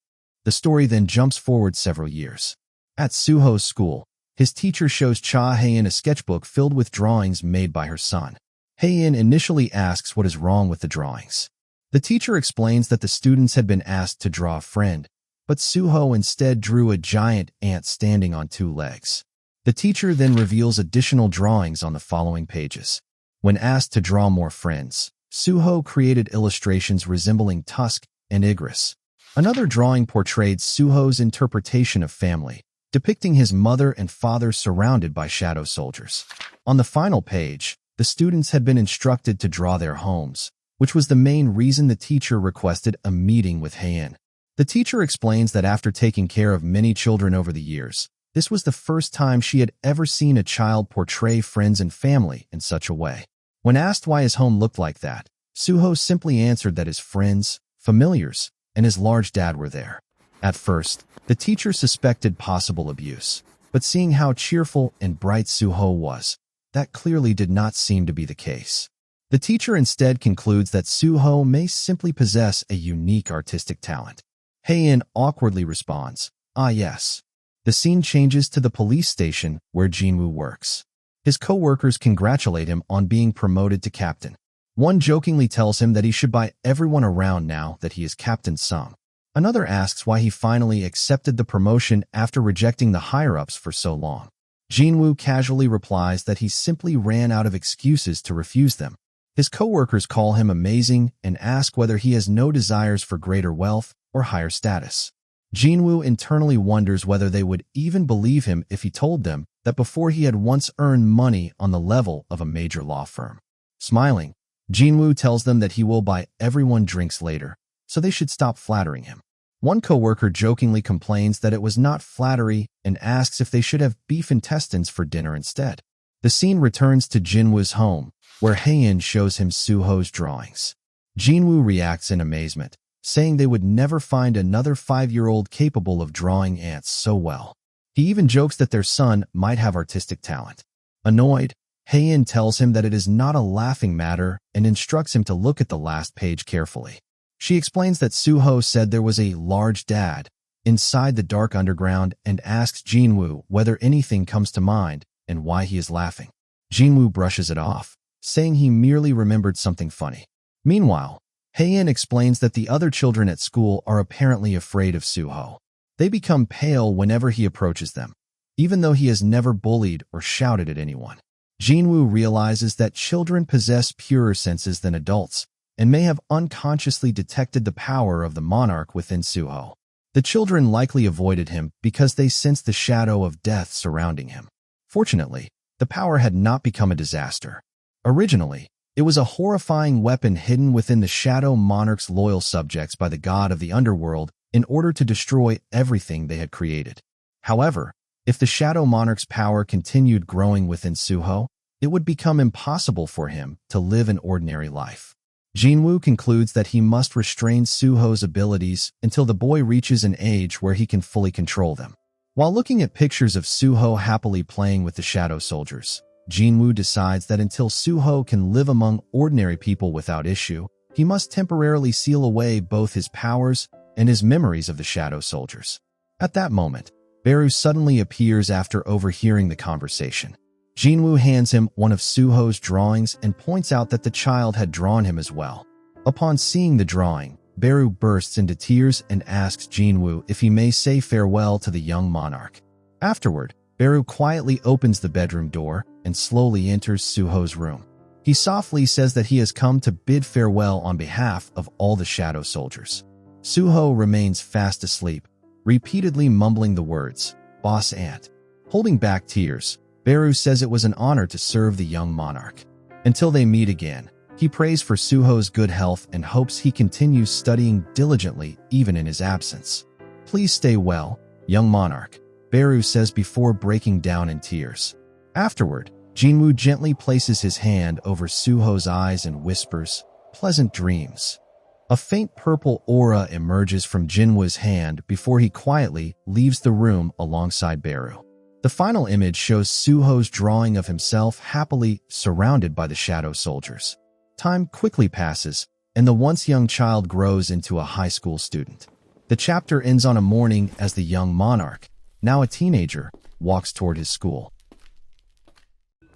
The story then jumps forward several years. At Suho's school, his teacher shows Hae-In a sketchbook filled with drawings made by her son. Hae-In initially asks what is wrong with the drawings. The teacher explains that the students had been asked to draw a friend, but Suho instead drew a giant ant standing on two legs. The teacher then reveals additional drawings on the following pages. When asked to draw more friends, Suho created illustrations resembling Tusk and Igris. Another drawing portrayed Suho's interpretation of family, depicting his mother and father surrounded by shadow soldiers. On the final page, the students had been instructed to draw their homes, which was the main reason the teacher requested a meeting with Hae-In. The teacher explains that after taking care of many children over the years, this was the first time she had ever seen a child portray friends and family in such a way. When asked why his home looked like that, Suho simply answered that his friends, familiars, and his large dad were there. At first, the teacher suspected possible abuse, but seeing how cheerful and bright Suho was, that clearly did not seem to be the case. The teacher instead concludes that Suho may simply possess a unique artistic talent. Hae-In awkwardly responds, "Ah yes." The scene changes to the police station where Jinwoo works. His co-workers congratulate him on being promoted to captain. One jokingly tells him that he should buy everyone around now that he is Captain Sung. Another asks why he finally accepted the promotion after rejecting the higher-ups for so long. Jinwoo casually replies that he simply ran out of excuses to refuse them. His co-workers call him amazing and ask whether he has no desires for greater wealth or higher status. Jinwoo internally wonders whether they would even believe him if he told them that before he had once earned money on the level of a major law firm. Smiling, Jinwoo tells them that he will buy everyone drinks later, so they should stop flattering him. One co-worker jokingly complains that it was not flattery and asks if they should have beef intestines for dinner instead. The scene returns to Jinwoo's home, where Hae-In shows him Suho's drawings. Jinwoo reacts in amazement, saying they would never find another 5-year-old capable of drawing ants so well. He even jokes that their son might have artistic talent. Annoyed, Hae-In tells him that it is not a laughing matter and instructs him to look at the last page carefully. She explains that Suho said there was a large dad inside the dark underground and asks Jinwoo whether anything comes to mind and why he is laughing. Jinwoo brushes it off, saying he merely remembered something funny. Meanwhile, Hae-In explains that the other children at school are apparently afraid of Suho. They become pale whenever he approaches them, even though he has never bullied or shouted at anyone. Jinwoo realizes that children possess purer senses than adults and may have unconsciously detected the power of the monarch within Suho. The children likely avoided him because they sensed the shadow of death surrounding him. Fortunately, the power had not become a disaster. Originally, it was a horrifying weapon hidden within the Shadow Monarch's loyal subjects by the god of the underworld in order to destroy everything they had created. However, if the Shadow Monarch's power continued growing within Suho, it would become impossible for him to live an ordinary life. Jinwoo concludes that he must restrain Suho's abilities until the boy reaches an age where he can fully control them. While looking at pictures of Suho happily playing with the shadow soldiers, Jinwoo decides that until Suho can live among ordinary people without issue, he must temporarily seal away both his powers and his memories of the shadow soldiers. At that moment, Beru suddenly appears after overhearing the conversation. Jinwoo hands him one of Suho's drawings and points out that the child had drawn him as well. Upon seeing the drawing, Beru bursts into tears and asks Jinwoo if he may say farewell to the young monarch. Afterward, Beru quietly opens the bedroom door and slowly enters Suho's room. He softly says that he has come to bid farewell on behalf of all the shadow soldiers. Suho remains fast asleep, repeatedly mumbling the words, "Boss Ant." Holding back tears, Beru says it was an honor to serve the young monarch. Until they meet again, he prays for Suho's good health and hopes he continues studying diligently even in his absence. "Please stay well, young monarch," Beru says before breaking down in tears. Afterward, Jinwoo gently places his hand over Suho's eyes and whispers, "Pleasant dreams." A faint purple aura emerges from Jinwoo's hand before he quietly leaves the room alongside Beru. The final image shows Suho's drawing of himself happily surrounded by the shadow soldiers. Time quickly passes, and the once young child grows into a high school student. The chapter ends on a morning as the young monarch, now a teenager, walks toward his school.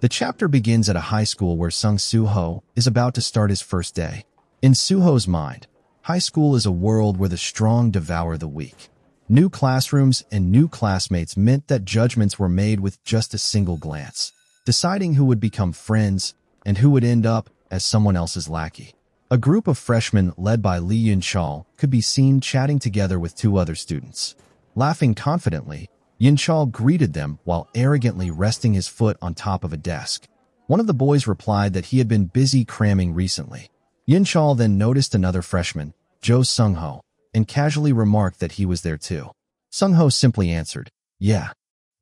The chapter begins at a high school where Suho is about to start his first day. In Suho's mind, high school is a world where the strong devour the weak. New classrooms and new classmates meant that judgments were made with just a single glance, deciding who would become friends and who would end up as someone else's lackey. A group of freshmen led by Jin-Chul could be seen chatting together with two other students. Laughing confidently, Jin-Chul greeted them while arrogantly resting his foot on top of a desk. One of the boys replied that he had been busy cramming recently. Jin-Chul then noticed another freshman, Suho, and casually remarked that he was there too. Suho simply answered, "Yeah."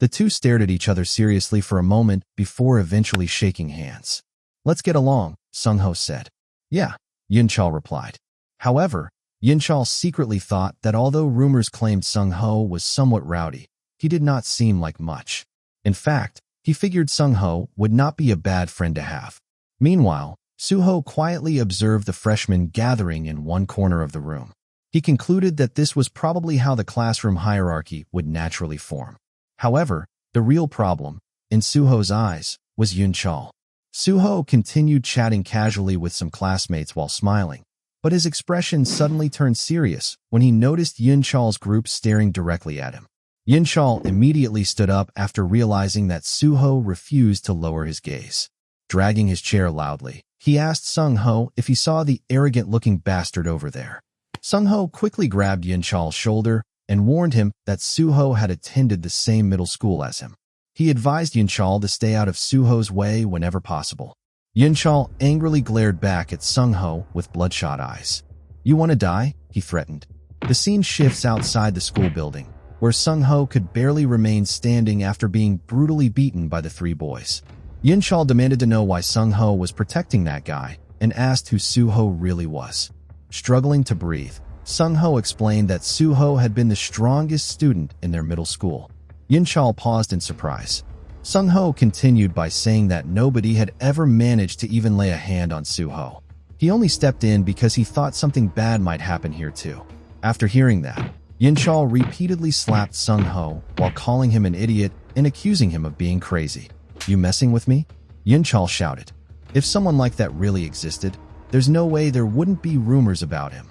The two stared at each other seriously for a moment before eventually shaking hands. "Let's get along," Suho said. "Yeah," Jin-Chul replied. However, Jin-Chul secretly thought that although rumors claimed Suho was somewhat rowdy, he did not seem like much. In fact, he figured Suho would not be a bad friend to have. Meanwhile, Suho quietly observed the freshmen gathering in one corner of the room. He concluded that this was probably how the classroom hierarchy would naturally form. However, the real problem, in Suho's eyes, was Jin-Chul. Suho continued chatting casually with some classmates while smiling, but his expression suddenly turned serious when he noticed Jin-Chul's group staring directly at him. Jin-Chul immediately stood up after realizing that Suho refused to lower his gaze. Dragging his chair loudly, he asked Suho if he saw the arrogant-looking bastard over there. Suho quickly grabbed Jin-Chul's shoulder and warned him that Suho had attended the same middle school as him. He advised Jin-Chul to stay out of Suho's way whenever possible. Jin-Chul angrily glared back at Suho with bloodshot eyes. "You want to die?" he threatened. The scene shifts outside the school building, where Suho could barely remain standing after being brutally beaten by the three boys. Jin-Chul demanded to know why Suho was protecting that guy and asked who Suho really was. Struggling to breathe, Suho explained that Suho had been the strongest student in their middle school. Jin-Chul paused in surprise. Suho continued by saying that nobody had ever managed to even lay a hand on Suho. He only stepped in because he thought something bad might happen here too. After hearing that, Jin-Chul repeatedly slapped Suho while calling him an idiot and accusing him of being crazy. "You messing with me?" Jin-Chul shouted. If someone like that really existed, there's no way there wouldn't be rumors about him.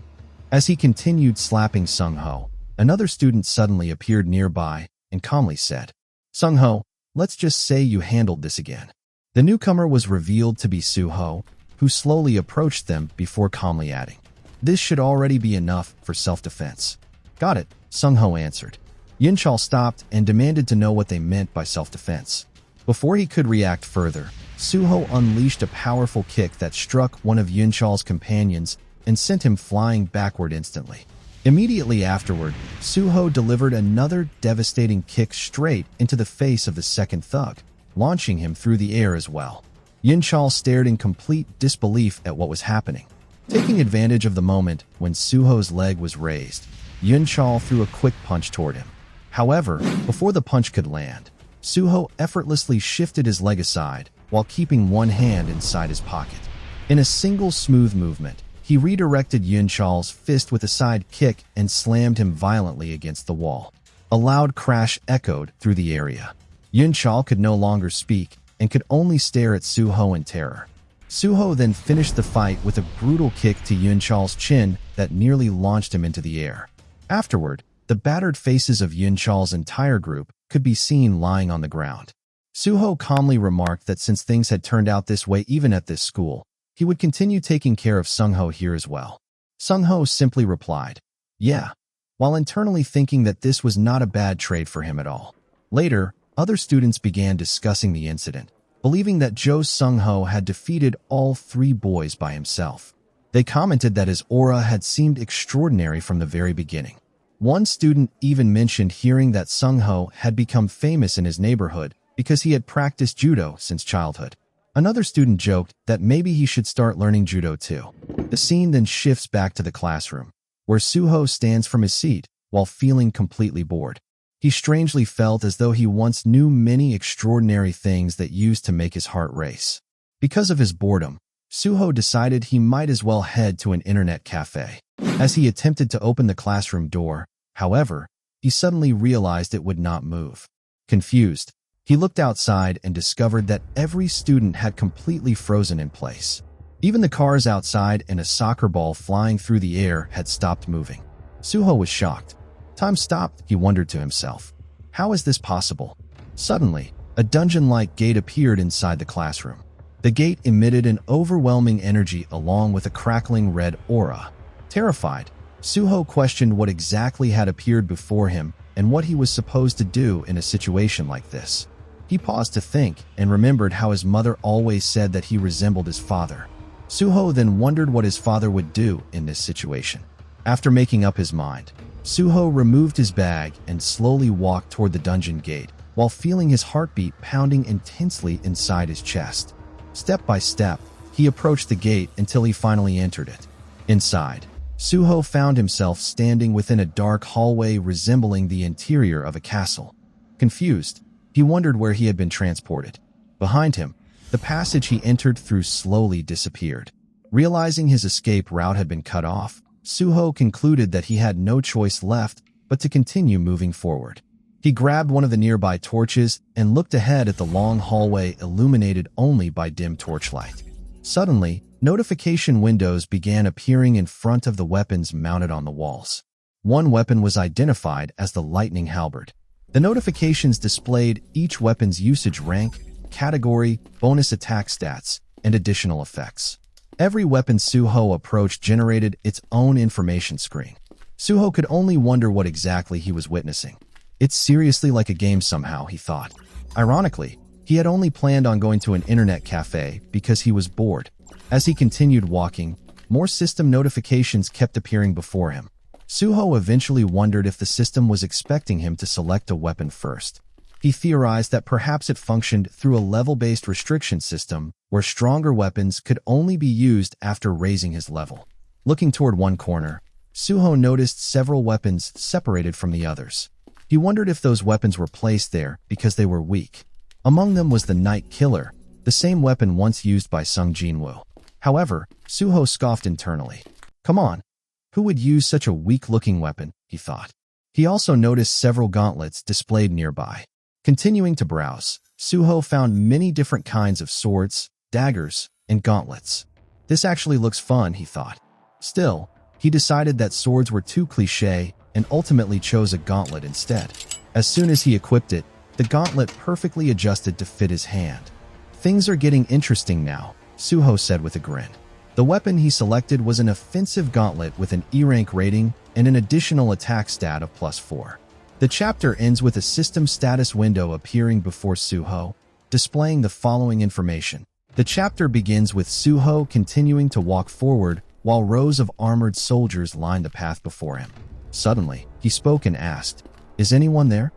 As he continued slapping Suho, another student suddenly appeared nearby and calmly said, "Suho, let's just say you handled this again." The newcomer was revealed to be Suho, who slowly approached them before calmly adding, "This should already be enough for self-defense." "Got it," Suho answered. Jin-Chul stopped and demanded to know what they meant by self-defense. Before he could react further, Suho unleashed a powerful kick that struck one of Jin-Chul's companions and sent him flying backward instantly. Immediately afterward, Suho delivered another devastating kick straight into the face of the second thug, launching him through the air as well. Jin-Chul stared in complete disbelief at what was happening. Taking advantage of the moment when Suho's leg was raised, Jin-Chul threw a quick punch toward him. However, before the punch could land, Suho effortlessly shifted his leg aside while keeping one hand inside his pocket. In a single smooth movement, he redirected Jin-Chul's fist with a side kick and slammed him violently against the wall. A loud crash echoed through the area. Jin-Chul could no longer speak and could only stare at Suho in terror. Suho then finished the fight with a brutal kick to Jin-Chul's chin that nearly launched him into the air. Afterward, the battered faces of Jin-Chul's entire group could be seen lying on the ground. Suho calmly remarked that since things had turned out this way even at this school, he would continue taking care of Sungho here as well. Sungho simply replied, "Yeah," while internally thinking that this was not a bad trade for him at all. Later, other students began discussing the incident, believing that Jo Sungho had defeated all 3 boys by himself. They commented that his aura had seemed extraordinary from the very beginning. One student even mentioned hearing that Sungho had become famous in his neighborhood because he had practiced judo since childhood. Another student joked that maybe he should start learning judo too. The scene then shifts back to the classroom, where Suho stands from his seat while feeling completely bored. He strangely felt as though he once knew many extraordinary things that used to make his heart race. Because of his boredom, Suho decided he might as well head to an internet cafe. As he attempted to open the classroom door, however, he suddenly realized it would not move. Confused, he looked outside and discovered that every student had completely frozen in place. Even the cars outside and a soccer ball flying through the air had stopped moving. Suho was shocked. Time stopped, he wondered to himself. How is this possible? Suddenly, a dungeon-like gate appeared inside the classroom. The gate emitted an overwhelming energy along with a crackling red aura. Terrified, Suho questioned what exactly had appeared before him and what he was supposed to do in a situation like this. He paused to think and remembered how his mother always said that he resembled his father. Suho then wondered what his father would do in this situation. After making up his mind, Suho removed his bag and slowly walked toward the dungeon gate while feeling his heartbeat pounding intensely inside his chest. Step by step, he approached the gate until he finally entered it. Inside, Suho found himself standing within a dark hallway resembling the interior of a castle. Confused, he wondered where he had been transported. Behind him, the passage he entered through slowly disappeared. Realizing his escape route had been cut off, Suho concluded that he had no choice left but to continue moving forward. He grabbed one of the nearby torches and looked ahead at the long hallway illuminated only by dim torchlight. Suddenly, notification windows began appearing in front of the weapons mounted on the walls. One weapon was identified as the lightning halberd. The notifications displayed each weapon's usage rank, category, bonus attack stats, and additional effects. Every weapon Suho approached generated its own information screen. Suho could only wonder what exactly he was witnessing. It's seriously like a game somehow, he thought. Ironically, he had only planned on going to an internet cafe because he was bored. As he continued walking, more system notifications kept appearing before him. Suho eventually wondered if the system was expecting him to select a weapon first. He theorized that perhaps it functioned through a level-based restriction system where stronger weapons could only be used after raising his level. Looking toward one corner, Suho noticed several weapons separated from the others. He wondered if those weapons were placed there because they were weak. Among them was the Night Killer, the same weapon once used by Sung Jinwoo. However, Suho scoffed internally. Come on, who would use such a weak-looking weapon, he thought. He also noticed several gauntlets displayed nearby. Continuing to browse, Suho found many different kinds of swords, daggers, and gauntlets. This actually looks fun, he thought. Still, he decided that swords were too cliché and ultimately chose a gauntlet instead. As soon as he equipped it, the gauntlet perfectly adjusted to fit his hand. Things are getting interesting now, Suho said with a grin. The weapon he selected was an offensive gauntlet with an E-rank rating and an additional attack stat of +4. The chapter ends with a system status window appearing before Suho, displaying the following information. The chapter begins with Suho continuing to walk forward while rows of armored soldiers lined the path before him. Suddenly, he spoke and asked, "Is anyone there?"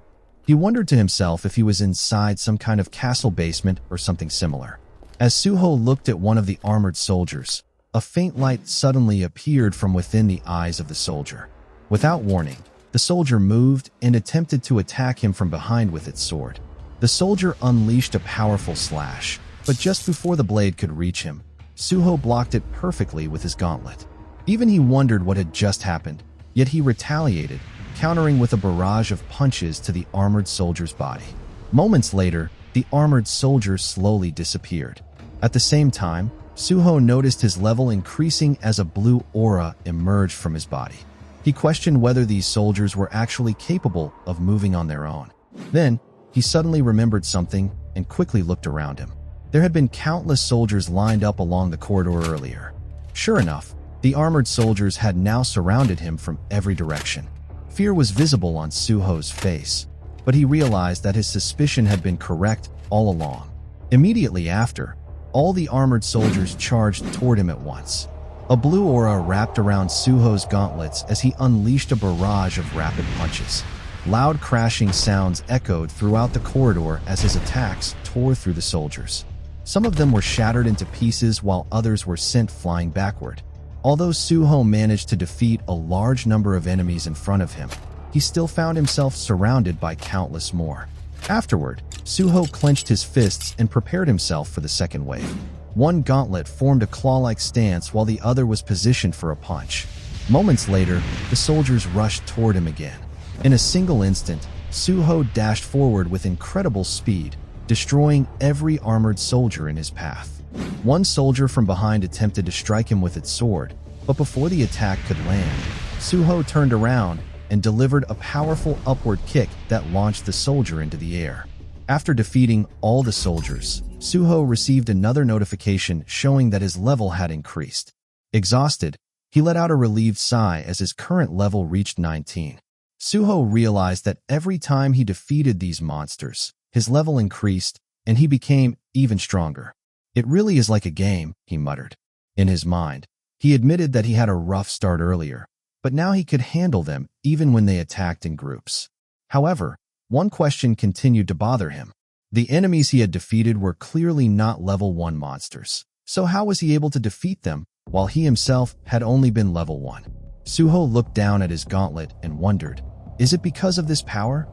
He wondered to himself if he was inside some kind of castle basement or something similar. As Suho looked at one of the armored soldiers, a faint light suddenly appeared from within the eyes of the soldier. Without warning, the soldier moved and attempted to attack him from behind with its sword. The soldier unleashed a powerful slash, but just before the blade could reach him, Suho blocked it perfectly with his gauntlet. Even he wondered what had just happened, yet he retaliated, countering with a barrage of punches to the armored soldier's body. Moments later, the armored soldier slowly disappeared. At the same time, Suho noticed his level increasing as a blue aura emerged from his body. He questioned whether these soldiers were actually capable of moving on their own. Then, he suddenly remembered something and quickly looked around him. There had been countless soldiers lined up along the corridor earlier. Sure enough, the armored soldiers had now surrounded him from every direction. Fear was visible on Suho's face, but he realized that his suspicion had been correct all along. Immediately after, all the armored soldiers charged toward him at once. A blue aura wrapped around Suho's gauntlets as he unleashed a barrage of rapid punches. Loud crashing sounds echoed throughout the corridor as his attacks tore through the soldiers. Some of them were shattered into pieces while others were sent flying backward. Although Suho managed to defeat a large number of enemies in front of him, he still found himself surrounded by countless more. Afterward, Suho clenched his fists and prepared himself for the second wave. One gauntlet formed a claw-like stance while the other was positioned for a punch. Moments later, the soldiers rushed toward him again. In a single instant, Suho dashed forward with incredible speed, destroying every armored soldier in his path. One soldier from behind attempted to strike him with its sword, but before the attack could land, Suho turned around and delivered a powerful upward kick that launched the soldier into the air. After defeating all the soldiers, Suho received another notification showing that his level had increased. Exhausted, he let out a relieved sigh as his current level reached 19. Suho realized that every time he defeated these monsters, his level increased and he became even stronger. It really is like a game, he muttered. In his mind, he admitted that he had a rough start earlier, but now he could handle them even when they attacked in groups. However, one question continued to bother him. The enemies he had defeated were clearly not level 1 monsters, so how was he able to defeat them while he himself had only been level 1? Suho looked down at his gauntlet and wondered, is it because of this power?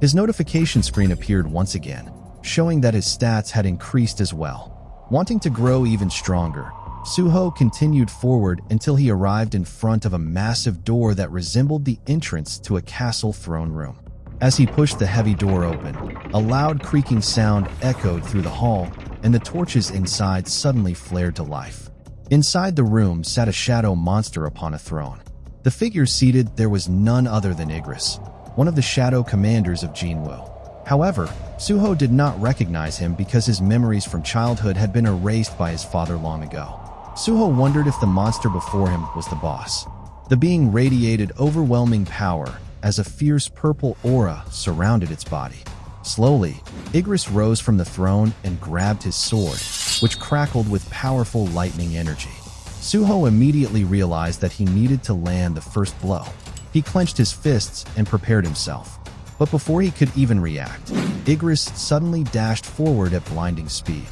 His notification screen appeared once again, showing that his stats had increased as well. Wanting to grow even stronger, Suho continued forward until he arrived in front of a massive door that resembled the entrance to a castle throne room. As he pushed the heavy door open, a loud creaking sound echoed through the hall, and the torches inside suddenly flared to life. Inside the room sat a shadow monster upon a throne. The figure seated there was none other than Igris, one of the shadow commanders of Jinwoo. However, Suho did not recognize him because his memories from childhood had been erased by his father long ago. Suho wondered if the monster before him was the boss. The being radiated overwhelming power as a fierce purple aura surrounded its body. Slowly, Igris rose from the throne and grabbed his sword, which crackled with powerful lightning energy. Suho immediately realized that he needed to land the first blow. He clenched his fists and prepared himself. But before he could even react, Igris suddenly dashed forward at blinding speed.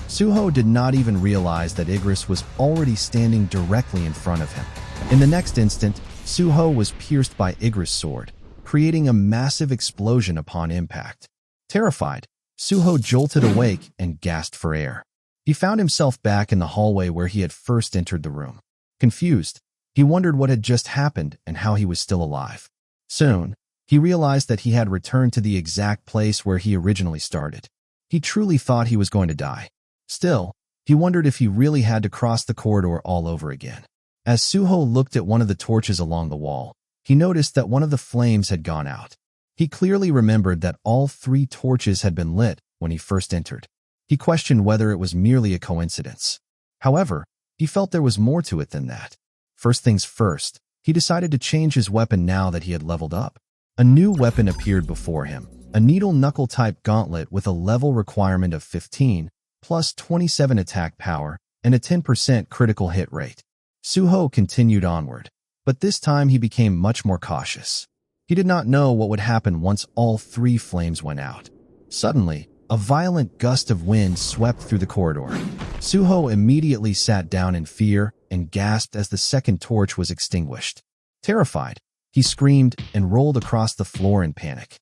Suho did not even realize that Igris was already standing directly in front of him. In the next instant, Suho was pierced by Igris' sword, creating a massive explosion upon impact. Terrified, Suho jolted awake and gasped for air. He found himself back in the hallway where he had first entered the room. Confused, he wondered what had just happened and how he was still alive. Soon, he realized that he had returned to the exact place where he originally started. He truly thought he was going to die. Still, he wondered if he really had to cross the corridor all over again. As Suho looked at one of the torches along the wall, he noticed that one of the flames had gone out. He clearly remembered that all 3 torches had been lit when he first entered. He questioned whether it was merely a coincidence. However, he felt there was more to it than that. First things first, he decided to change his weapon now that he had leveled up. A new weapon appeared before him, a needle-knuckle-type gauntlet with a level requirement of 15, plus 27 attack power, and a 10% critical hit rate. Suho continued onward, but this time he became much more cautious. He did not know what would happen once all 3 flames went out. Suddenly, a violent gust of wind swept through the corridor. Suho immediately sat down in fear and gasped as the second torch was extinguished. Terrified, he screamed and rolled across the floor in panic.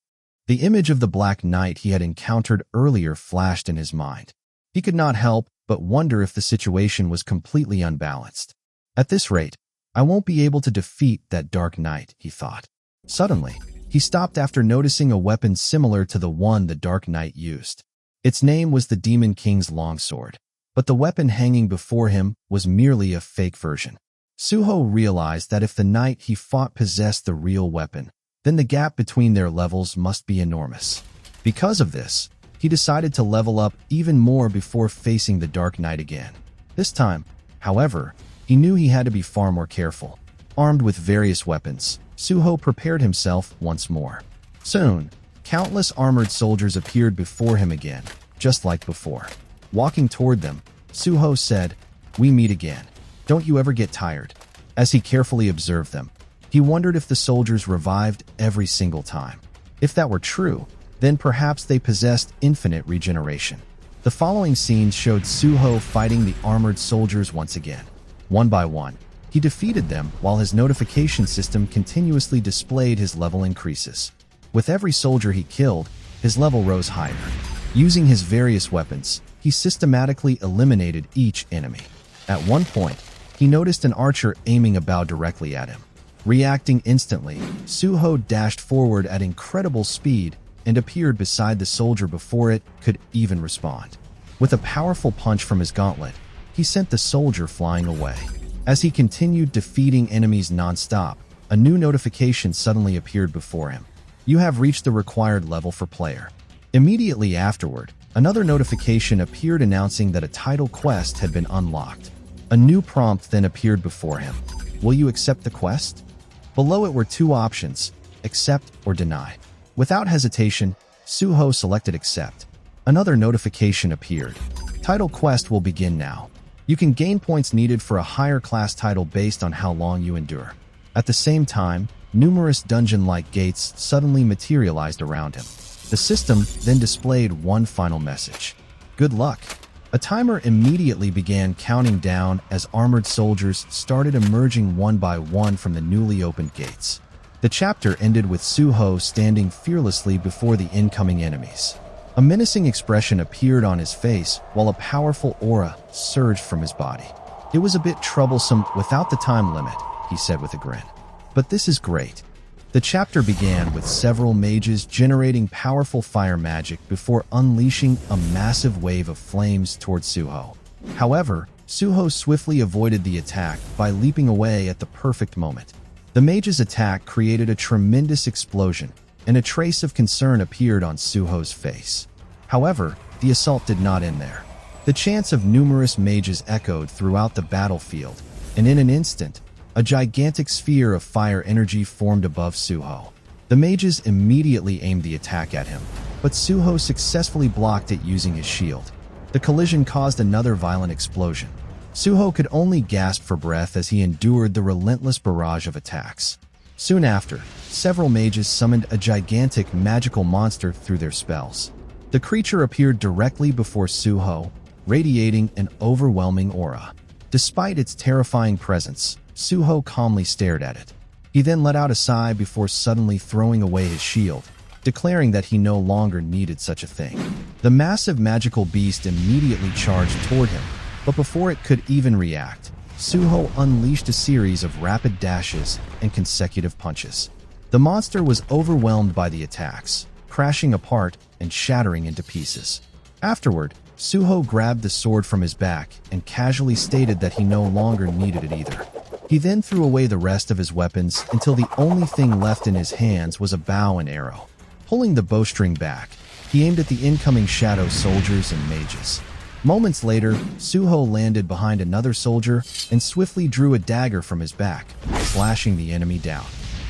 The image of the Black Knight he had encountered earlier flashed in his mind. He could not help but wonder if the situation was completely unbalanced. At this rate, I won't be able to defeat that Dark Knight, he thought. Suddenly, he stopped after noticing a weapon similar to the one the Dark Knight used. Its name was the Demon King's longsword, but the weapon hanging before him was merely a fake version. Suho realized that if the knight he fought possessed the real weapon, then the gap between their levels must be enormous. Because of this, he decided to level up even more before facing the Dark Knight again. This time, however, he knew he had to be far more careful. Armed with various weapons, Suho prepared himself once more. Soon, countless armored soldiers appeared before him again, just like before. Walking toward them, Suho said, "We meet again. Don't you ever get tired?" As he carefully observed them, he wondered if the soldiers revived every single time. If that were true, then perhaps they possessed infinite regeneration. The following scenes showed Suho fighting the armored soldiers once again. One by one, he defeated them while his notification system continuously displayed his level increases. With every soldier he killed, his level rose higher. Using his various weapons, he systematically eliminated each enemy. At one point, he noticed an archer aiming a bow directly at him. Reacting instantly, Suho dashed forward at incredible speed and appeared beside the soldier before it could even respond. With a powerful punch from his gauntlet, he sent the soldier flying away. As he continued defeating enemies non-stop, a new notification suddenly appeared before him. "You have reached the required level for player." Immediately afterward, another notification appeared announcing that a title quest had been unlocked. A new prompt then appeared before him. "Will you accept the quest?" Below it were two options, accept or deny. Without hesitation, Suho selected accept. Another notification appeared. "Title quest will begin now. You can gain points needed for a higher class title based on how long you endure." At the same time, numerous dungeon-like gates suddenly materialized around him. The system then displayed one final message. "Good luck." A timer immediately began counting down as armored soldiers started emerging one by one from the newly opened gates. The chapter ended with Suho standing fearlessly before the incoming enemies. A menacing expression appeared on his face while a powerful aura surged from his body. "It was a bit troublesome without the time limit," he said with a grin. "But this is great." The chapter began with several mages generating powerful fire magic before unleashing a massive wave of flames towards Suho. However, Suho swiftly avoided the attack by leaping away at the perfect moment. The mage's attack created a tremendous explosion, and a trace of concern appeared on Suho's face. However, the assault did not end there. The chants of numerous mages echoed throughout the battlefield, and in an instant, a gigantic sphere of fire energy formed above Suho. The mages immediately aimed the attack at him, but Suho successfully blocked it using his shield. The collision caused another violent explosion. Suho could only gasp for breath as he endured the relentless barrage of attacks. Soon after, several mages summoned a gigantic magical monster through their spells. The creature appeared directly before Suho, radiating an overwhelming aura. Despite its terrifying presence, Suho calmly stared at it. He then let out a sigh before suddenly throwing away his shield, declaring that he no longer needed such a thing. The massive magical beast immediately charged toward him, but before it could even react, Suho unleashed a series of rapid dashes and consecutive punches. The monster was overwhelmed by the attacks, crashing apart and shattering into pieces. Afterward, Suho grabbed the sword from his back and casually stated that he no longer needed it either. He then threw away the rest of his weapons until the only thing left in his hands was a bow and arrow. Pulling the bowstring back, he aimed at the incoming shadow soldiers and mages. Moments later, Suho landed behind another soldier and swiftly drew a dagger from his back, slashing the enemy down.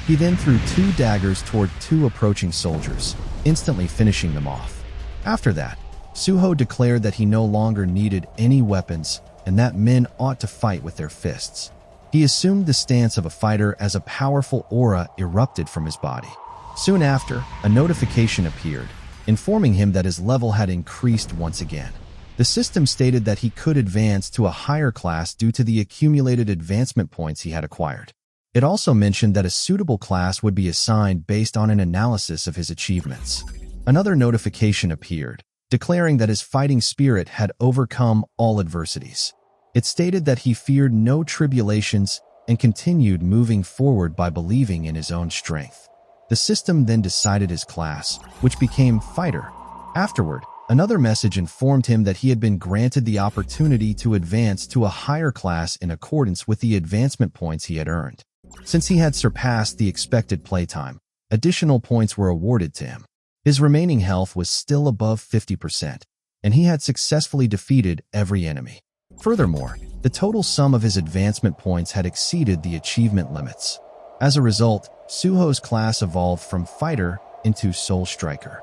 He then threw two daggers toward two approaching soldiers, instantly finishing them off. After that, Suho declared that he no longer needed any weapons and that men ought to fight with their fists. He assumed the stance of a fighter as a powerful aura erupted from his body. Soon after, a notification appeared, informing him that his level had increased once again. The system stated that he could advance to a higher class due to the accumulated advancement points he had acquired. It also mentioned that a suitable class would be assigned based on an analysis of his achievements. Another notification appeared, declaring that his fighting spirit had overcome all adversities. It stated that he feared no tribulations and continued moving forward by believing in his own strength. The system then decided his class, which became Fighter. Afterward, Another message informed him that he had been granted the opportunity to advance to a higher class in accordance with the advancement points he had earned. Since he had surpassed the expected playtime, additional points were awarded to him. His remaining health was still above 50%, and he had successfully defeated every enemy. Furthermore, the total sum of his advancement points had exceeded the achievement limits. As a result, Suho's class evolved from Fighter into Soul Striker.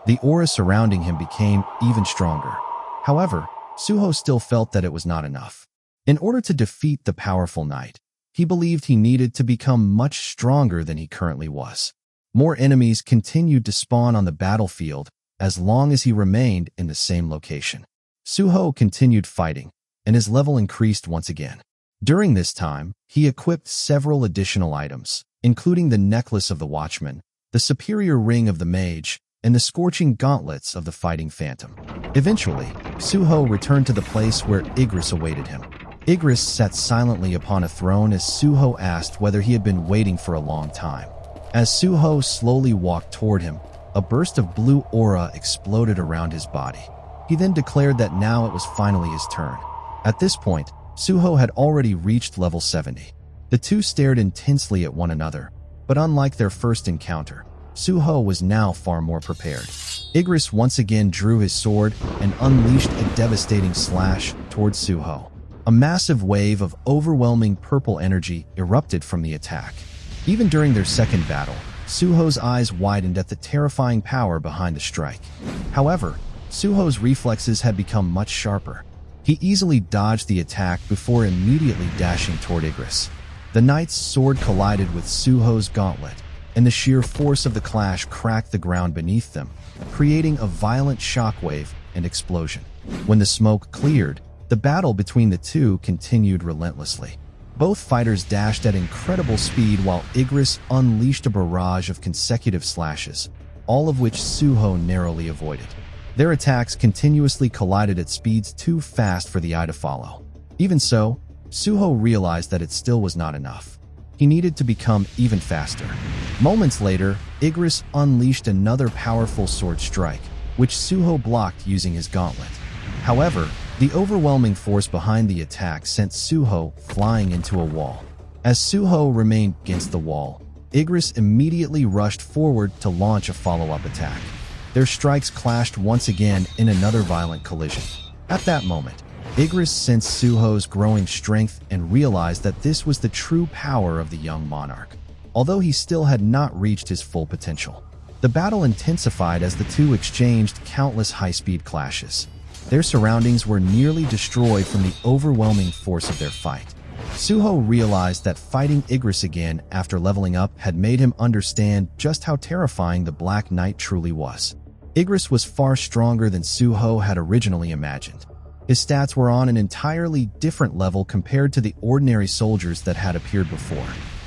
The aura surrounding him became even stronger. However, Suho still felt that it was not enough. In order to defeat the powerful knight, he believed he needed to become much stronger than he currently was. More enemies continued to spawn on the battlefield as long as he remained in the same location. Suho continued fighting, and his level increased once again. During this time, he equipped several additional items, including the necklace of the watchman, the superior ring of the mage, and the scorching gauntlets of the fighting phantom. Eventually, Suho returned to the place where Igris awaited him. Igris sat silently upon a throne as Suho asked whether he had been waiting for a long time. As Suho slowly walked toward him, a burst of blue aura exploded around his body. He then declared that now it was finally his turn. At this point, Suho had already reached level 70. The two stared intensely at one another, but unlike their first encounter, Suho was now far more prepared. Igris once again drew his sword and unleashed a devastating slash towards Suho. A massive wave of overwhelming purple energy erupted from the attack. Even during their second battle, Suho's eyes widened at the terrifying power behind the strike. However, Suho's reflexes had become much sharper. He easily dodged the attack before immediately dashing toward Igris. The knight's sword collided with Suho's gauntlet, and the sheer force of the clash cracked the ground beneath them, creating a violent shockwave and explosion. When the smoke cleared, the battle between the two continued relentlessly. Both fighters dashed at incredible speed while Igris unleashed a barrage of consecutive slashes, all of which Suho narrowly avoided. Their attacks continuously collided at speeds too fast for the eye to follow. Even so, Suho realized that it still was not enough. He needed to become even faster. Moments later, Igris unleashed another powerful sword strike, which Suho blocked using his gauntlet. However, the overwhelming force behind the attack sent Suho flying into a wall. As Suho remained against the wall, Igris immediately rushed forward to launch a follow-up attack. Their strikes clashed once again in another violent collision. At that moment, Igris sensed Suho's growing strength and realized that this was the true power of the young monarch, although he still had not reached his full potential. The battle intensified as the two exchanged countless high-speed clashes. Their surroundings were nearly destroyed from the overwhelming force of their fight. Suho realized that fighting Igris again after leveling up had made him understand just how terrifying the Black Knight truly was. Igris was far stronger than Suho had originally imagined. His stats were on an entirely different level compared to the ordinary soldiers that had appeared before.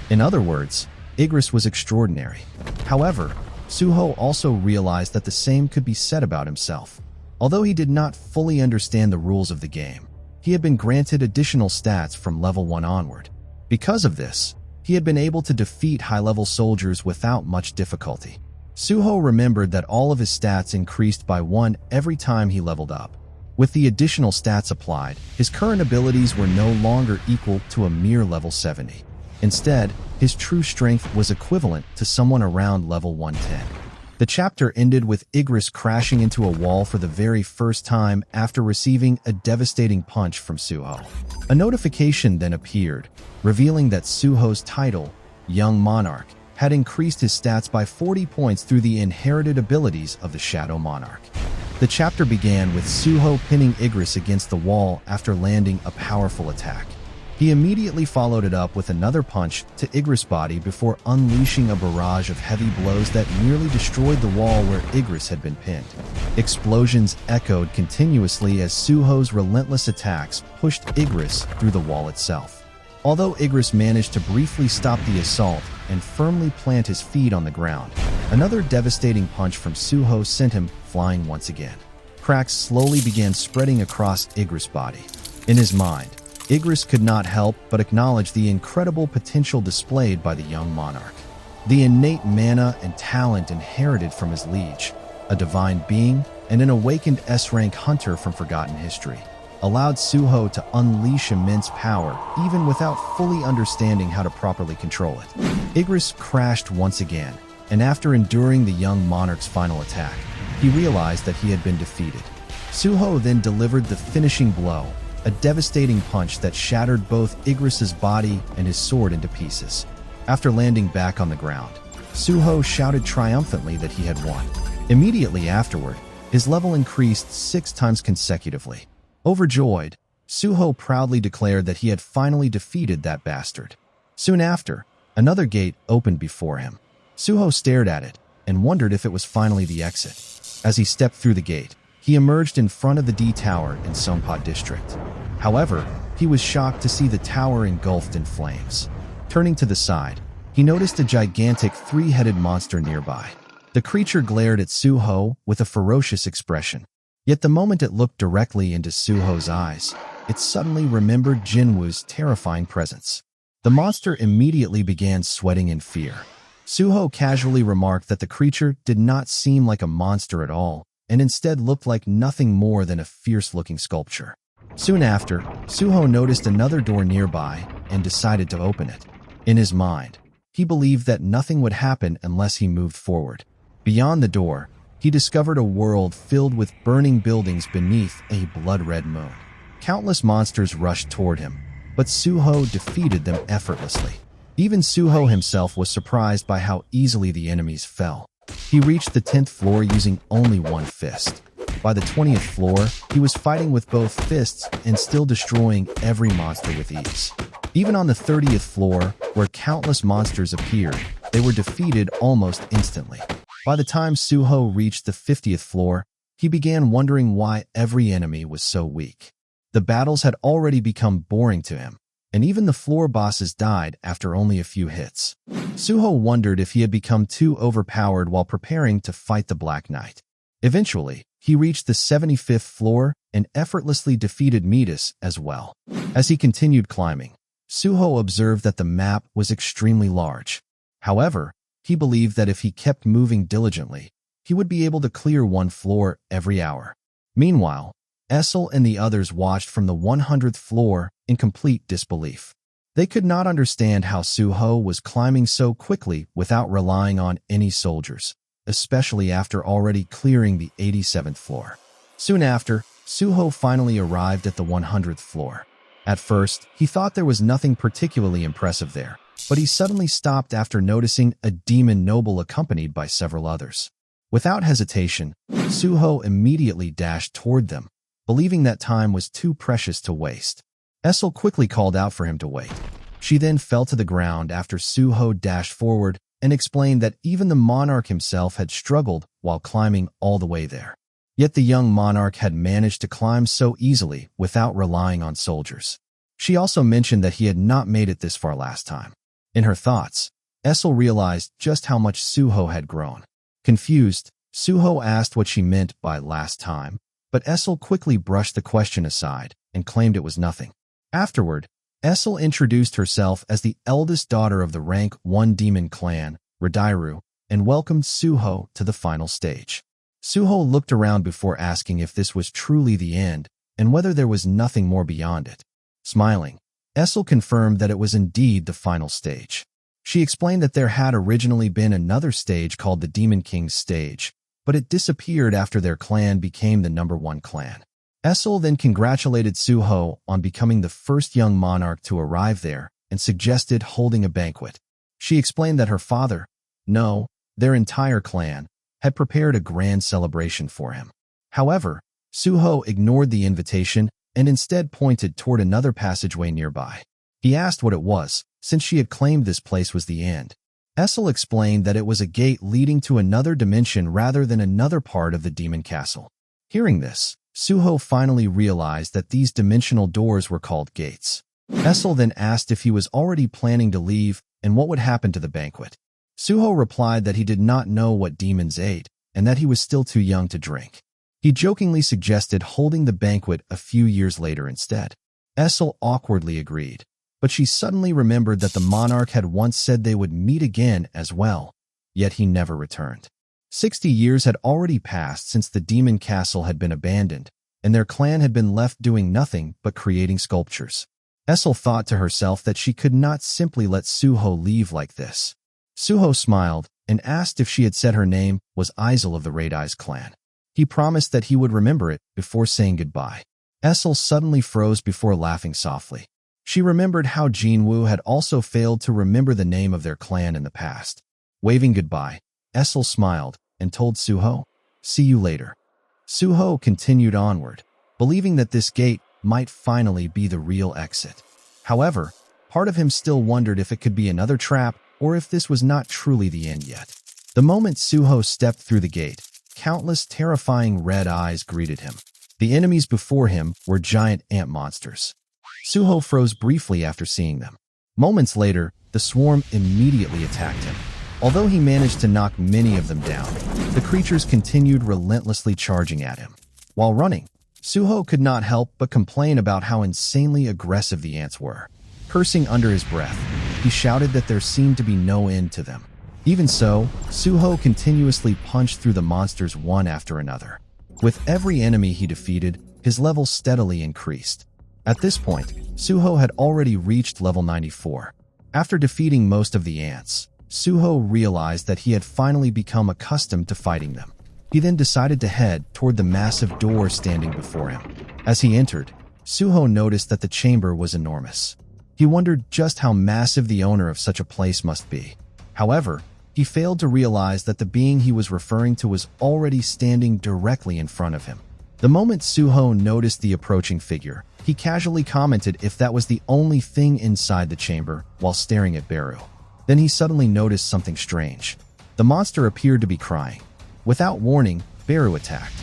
In other words, Igris was extraordinary. However, Suho also realized that the same could be said about himself. Although he did not fully understand the rules of the game, he had been granted additional stats from level 1 onward. Because of this, he had been able to defeat high-level soldiers without much difficulty. Suho remembered that all of his stats increased by 1 every time he leveled up. With the additional stats applied, his current abilities were no longer equal to a mere level 70. Instead, his true strength was equivalent to someone around level 110. The chapter ended with Igris crashing into a wall for the very first time after receiving a devastating punch from Suho. A notification then appeared, revealing that Suho's title, Young Monarch, had increased his stats by 40 points through the inherited abilities of the Shadow Monarch. The chapter began with Suho pinning Igris against the wall after landing a powerful attack. He immediately followed it up with another punch to Igris' body before unleashing a barrage of heavy blows that nearly destroyed the wall where Igris had been pinned. Explosions echoed continuously as Suho's relentless attacks pushed Igris through the wall itself. Although Igris managed to briefly stop the assault and firmly plant his feet on the ground, another devastating punch from Suho sent him flying once again. Cracks slowly began spreading across Igris' body. In his mind, Igris could not help but acknowledge the incredible potential displayed by the young monarch. The innate mana and talent inherited from his liege, a divine being, and an awakened S-rank hunter from forgotten history, allowed Suho to unleash immense power even without fully understanding how to properly control it. Igris crashed once again, and after enduring the young monarch's final attack, he realized that he had been defeated. Suho then delivered the finishing blow, a devastating punch that shattered both Igris's body and his sword into pieces. After landing back on the ground, Suho shouted triumphantly that he had won. Immediately afterward, his level increased 6 times consecutively. Overjoyed, Suho proudly declared that he had finally defeated that bastard. Soon after, another gate opened before him. Suho stared at it and wondered if it was finally the exit. As he stepped through the gate, he emerged in front of the D Tower in Songpa District. However, he was shocked to see the tower engulfed in flames. Turning to the side, he noticed a gigantic 3-headed monster nearby. The creature glared at Suho with a ferocious expression. Yet the moment it looked directly into Suho's eyes, it suddenly remembered Jinwoo's terrifying presence. The monster immediately began sweating in fear. Suho casually remarked that the creature did not seem like a monster at all, and instead looked like nothing more than a fierce-looking sculpture. Soon after, Suho noticed another door nearby and decided to open it. In his mind, he believed that nothing would happen unless he moved forward. Beyond the door, he discovered a world filled with burning buildings beneath a blood-red moon. Countless monsters rushed toward him, but Suho defeated them effortlessly. Even Suho himself was surprised by how easily the enemies fell. He reached the 10th floor using only one fist. By the 20th floor, he was fighting with both fists and still destroying every monster with ease. Even on the 30th floor, where countless monsters appeared, they were defeated almost instantly. By the time Suho reached the 50th floor, he began wondering why every enemy was so weak. The battles had already become boring to him, and even the floor bosses died after only a few hits. Suho wondered if he had become too overpowered while preparing to fight the Black Knight. Eventually, he reached the 75th floor and effortlessly defeated Midas as well. As he continued climbing, Suho observed that the map was extremely large. However, he believed that if he kept moving diligently, he would be able to clear one floor every hour. Meanwhile, Essel and the others watched from the 100th floor in complete disbelief. They could not understand how Suho was climbing so quickly without relying on any soldiers, especially after already clearing the 87th floor. Soon after, Suho finally arrived at the 100th floor. At first, he thought there was nothing particularly impressive there, but he suddenly stopped after noticing a demon noble accompanied by several others. Without hesitation, Suho immediately dashed toward them, believing that time was too precious to waste. Essel quickly called out for him to wait. She then fell to the ground after Suho dashed forward and explained that even the monarch himself had struggled while climbing all the way there. Yet the young monarch had managed to climb so easily without relying on soldiers. She also mentioned that he had not made it this far last time. In her thoughts, Essel realized just how much Suho had grown. Confused, Suho asked what she meant by last time, but Essel quickly brushed the question aside and claimed it was nothing. Afterward, Essel introduced herself as the eldest daughter of the rank 1 demon clan, Radiru, and welcomed Suho to the final stage. Suho looked around before asking if this was truly the end and whether there was nothing more beyond it. Smiling, Essel confirmed that it was indeed the final stage. She explained that there had originally been another stage called the Demon King's stage, but it disappeared after their clan became the #1 clan. Essel then congratulated Suho on becoming the first young monarch to arrive there and suggested holding a banquet. She explained that her father, no, their entire clan, had prepared a grand celebration for him. However, Suho ignored the invitation and instead pointed toward another passageway nearby. He asked what it was, since she had claimed this place was the end. Essel explained that it was a gate leading to another dimension rather than another part of the demon castle. Hearing this, Suho finally realized that these dimensional doors were called gates. Essel then asked if he was already planning to leave and what would happen to the banquet. Suho replied that he did not know what demons ate and that he was still too young to drink. He jokingly suggested holding the banquet a few years later instead. Essel awkwardly agreed, but she suddenly remembered that the monarch had once said they would meet again as well, yet he never returned. 60 years had already passed since the demon castle had been abandoned, and their clan had been left doing nothing but creating sculptures. Essel thought to herself that she could not simply let Suho leave like this. Suho smiled and asked if she had said her name was Isel of the Reunites clan. He promised that he would remember it before saying goodbye. Essel suddenly froze before laughing softly. She remembered how Jinwoo had also failed to remember the name of their clan in the past. Waving goodbye, Essel smiled and told Suho, "See you later." Suho continued onward, believing that this gate might finally be the real exit. However, part of him still wondered if it could be another trap or if this was not truly the end yet. The moment Suho stepped through the gate, countless terrifying red eyes greeted him. The enemies before him were giant ant monsters. Suho froze briefly after seeing them. Moments later, the swarm immediately attacked him. Although he managed to knock many of them down, the creatures continued relentlessly charging at him. While running, Suho could not help but complain about how insanely aggressive the ants were. Cursing under his breath, he shouted that there seemed to be no end to them. Even so, Suho continuously punched through the monsters one after another. With every enemy he defeated, his level steadily increased. At this point, Suho had already reached level 94. After defeating most of the ants, Suho realized that he had finally become accustomed to fighting them. He then decided to head toward the massive door standing before him. As he entered, Suho noticed that the chamber was enormous. He wondered just how massive the owner of such a place must be. However, he failed to realize that the being he was referring to was already standing directly in front of him. The moment Suho noticed the approaching figure, he casually commented if that was the only thing inside the chamber while staring at Beru. Then he suddenly noticed something strange. The monster appeared to be crying. Without warning, Beru attacked.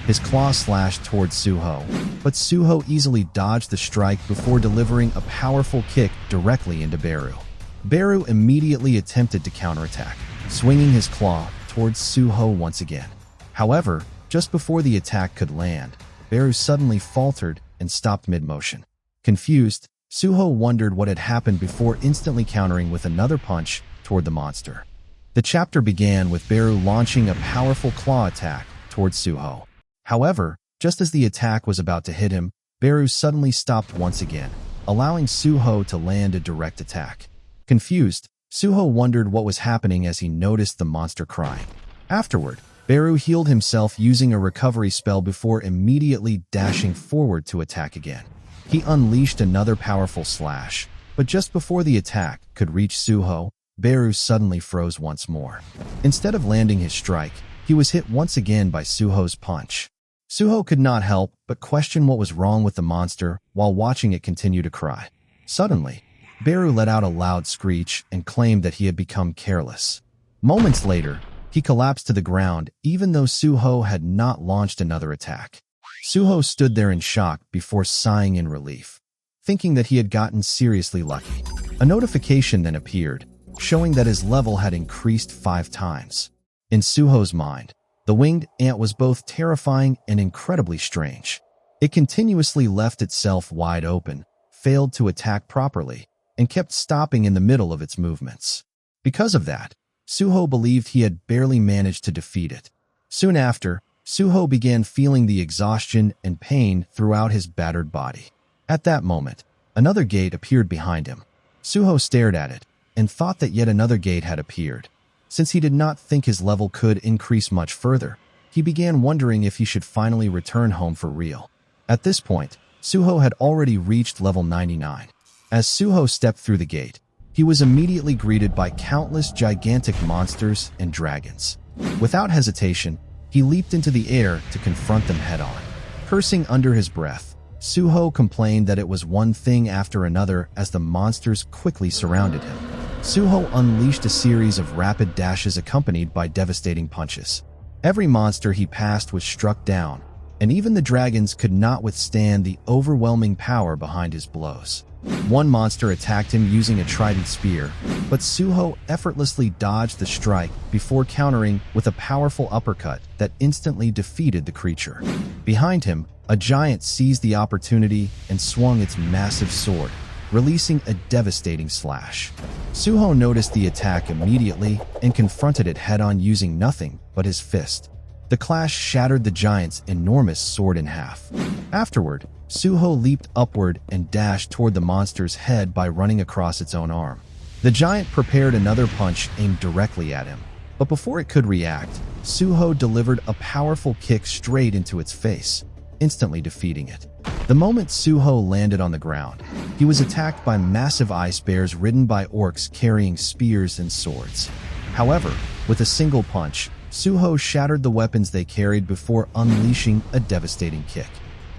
His claw slashed towards Suho, but Suho easily dodged the strike before delivering a powerful kick directly into Beru. Beru immediately attempted to counterattack, swinging his claw towards Suho once again. However, just before the attack could land, Beru suddenly faltered and stopped mid-motion. Confused, Suho wondered what had happened before instantly countering with another punch toward the monster. The chapter began with Beru launching a powerful claw attack towards Suho. However, just as the attack was about to hit him, Beru suddenly stopped once again, allowing Suho to land a direct attack. Confused, Suho wondered what was happening as he noticed the monster crying. Afterward, Beru healed himself using a recovery spell before immediately dashing forward to attack again. He unleashed another powerful slash, but just before the attack could reach Suho, Beru suddenly froze once more. Instead of landing his strike, he was hit once again by Suho's punch. Suho could not help but question what was wrong with the monster while watching it continue to cry. Suddenly, Beru let out a loud screech and claimed that he had become careless. Moments later, he collapsed to the ground even though Suho had not launched another attack. Suho stood there in shock before sighing in relief, thinking that he had gotten seriously lucky. A notification then appeared, showing that his level had increased 5 times. In Suho's mind, the winged ant was both terrifying and incredibly strange. It continuously left itself wide open, failed to attack properly, and kept stopping in the middle of its movements. Because of that, Suho believed he had barely managed to defeat it. Soon after, Suho began feeling the exhaustion and pain throughout his battered body. At that moment, another gate appeared behind him. Suho stared at it and thought that yet another gate had appeared. Since he did not think his level could increase much further, he began wondering if he should finally return home for real. At this point, Suho had already reached level 99. As Suho stepped through the gate, he was immediately greeted by countless gigantic monsters and dragons. Without hesitation, he leaped into the air to confront them head-on. Cursing under his breath, Suho complained that it was one thing after another as the monsters quickly surrounded him. Suho unleashed a series of rapid dashes accompanied by devastating punches. Every monster he passed was struck down, and even the dragons could not withstand the overwhelming power behind his blows. One monster attacked him using a trident spear, but Suho effortlessly dodged the strike before countering with a powerful uppercut that instantly defeated the creature. Behind him, a giant seized the opportunity and swung its massive sword, releasing a devastating slash. Suho noticed the attack immediately and confronted it head-on using nothing but his fist. The clash shattered the giant's enormous sword in half. Afterward, Suho leaped upward and dashed toward the monster's head by running across its own arm. The giant prepared another punch aimed directly at him, but before it could react, Suho delivered a powerful kick straight into its face, instantly defeating it. The moment Suho landed on the ground, he was attacked by massive ice bears ridden by orcs carrying spears and swords. However, with a single punch, Suho shattered the weapons they carried before unleashing a devastating kick.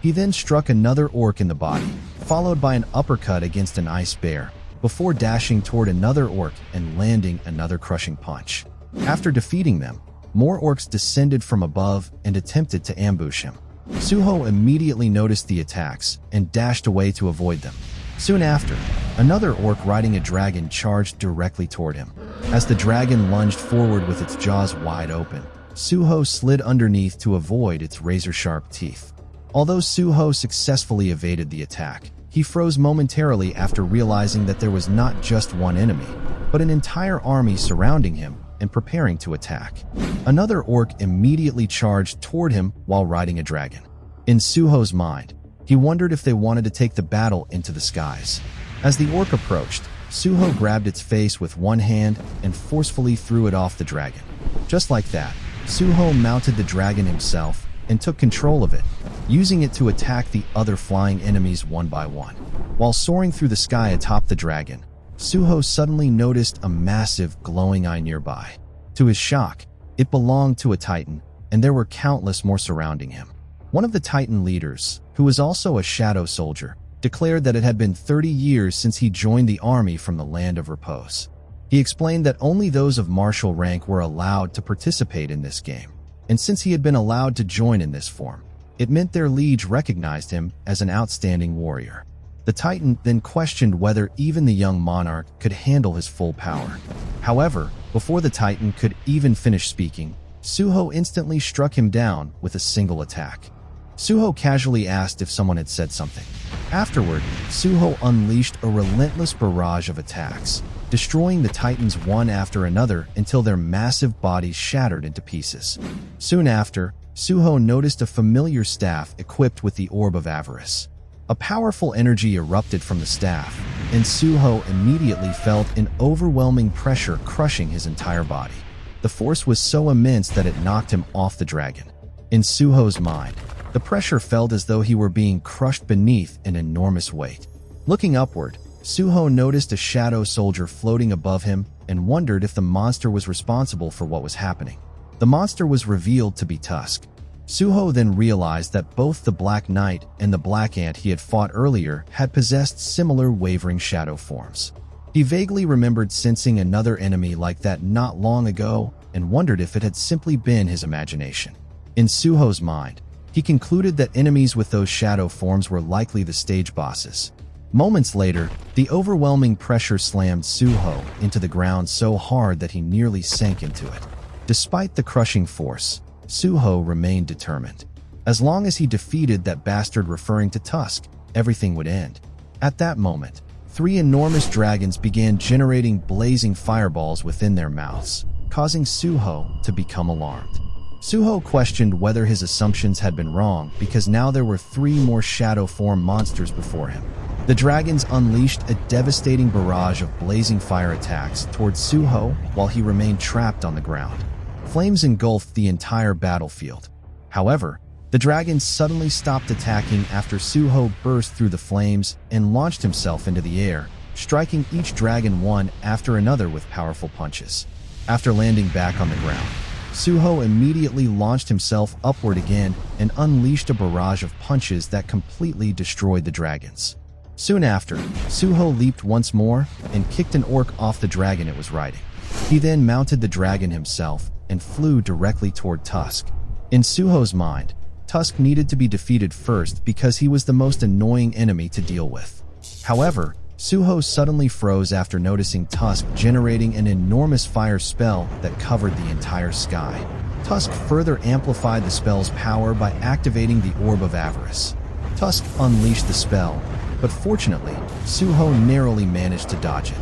He then struck another orc in the body, followed by an uppercut against an ice bear, before dashing toward another orc and landing another crushing punch. After defeating them, more orcs descended from above and attempted to ambush him. Suho immediately noticed the attacks and dashed away to avoid them. Soon after, another orc riding a dragon charged directly toward him. As the dragon lunged forward with its jaws wide open, Suho slid underneath to avoid its razor-sharp teeth. Although Suho successfully evaded the attack, he froze momentarily after realizing that there was not just one enemy, but an entire army surrounding him and preparing to attack. Another orc immediately charged toward him while riding a dragon. In Suho's mind, he wondered if they wanted to take the battle into the skies. As the orc approached, Suho grabbed its face with one hand and forcefully threw it off the dragon. Just like that, Suho mounted the dragon himself and took control of it, using it to attack the other flying enemies one by one. While soaring through the sky atop the dragon, Suho suddenly noticed a massive glowing eye nearby. To his shock, it belonged to a titan, and there were countless more surrounding him. One of the titan leaders, who was also a shadow soldier, declared that it had been 30 years since he joined the army from the land of Repose. He explained that only those of martial rank were allowed to participate in this game, and since he had been allowed to join in this form, it meant their liege recognized him as an outstanding warrior. The Titan then questioned whether even the young monarch could handle his full power. However, before the Titan could even finish speaking, Suho instantly struck him down with a single attack. Suho casually asked if someone had said something. Afterward, Suho unleashed a relentless barrage of attacks, destroying the Titans one after another until their massive bodies shattered into pieces. Soon after, Suho noticed a familiar staff equipped with the Orb of Avarice. A powerful energy erupted from the staff, and Suho immediately felt an overwhelming pressure crushing his entire body. The force was so immense that it knocked him off the dragon. In Suho's mind, the pressure felt as though he were being crushed beneath an enormous weight. Looking upward, Suho noticed a shadow soldier floating above him and wondered if the monster was responsible for what was happening. The monster was revealed to be Tusk. Suho then realized that both the Black Knight and the Black Ant he had fought earlier had possessed similar wavering shadow forms. He vaguely remembered sensing another enemy like that not long ago and wondered if it had simply been his imagination. In Suho's mind, he concluded that enemies with those shadow forms were likely the stage bosses. Moments later, the overwhelming pressure slammed Suho into the ground so hard that he nearly sank into it. Despite the crushing force, Suho remained determined. As long as he defeated that bastard referring to Tusk, everything would end. At that moment, 3 enormous dragons began generating blazing fireballs within their mouths, causing Suho to become alarmed. Suho questioned whether his assumptions had been wrong because now there were 3 more shadow form monsters before him. The dragons unleashed a devastating barrage of blazing fire attacks towards Suho while he remained trapped on the ground. Flames engulfed the entire battlefield. However, the dragons suddenly stopped attacking after Suho burst through the flames and launched himself into the air, striking each dragon one after another with powerful punches. After landing back on the ground, Suho immediately launched himself upward again and unleashed a barrage of punches that completely destroyed the dragons. Soon after, Suho leaped once more and kicked an orc off the dragon it was riding. He then mounted the dragon himself and flew directly toward Tusk. In Suho's mind, Tusk needed to be defeated first because he was the most annoying enemy to deal with. However, Suho suddenly froze after noticing Tusk generating an enormous fire spell that covered the entire sky. Tusk further amplified the spell's power by activating the Orb of Avarice. Tusk unleashed the spell, but fortunately, Suho narrowly managed to dodge it.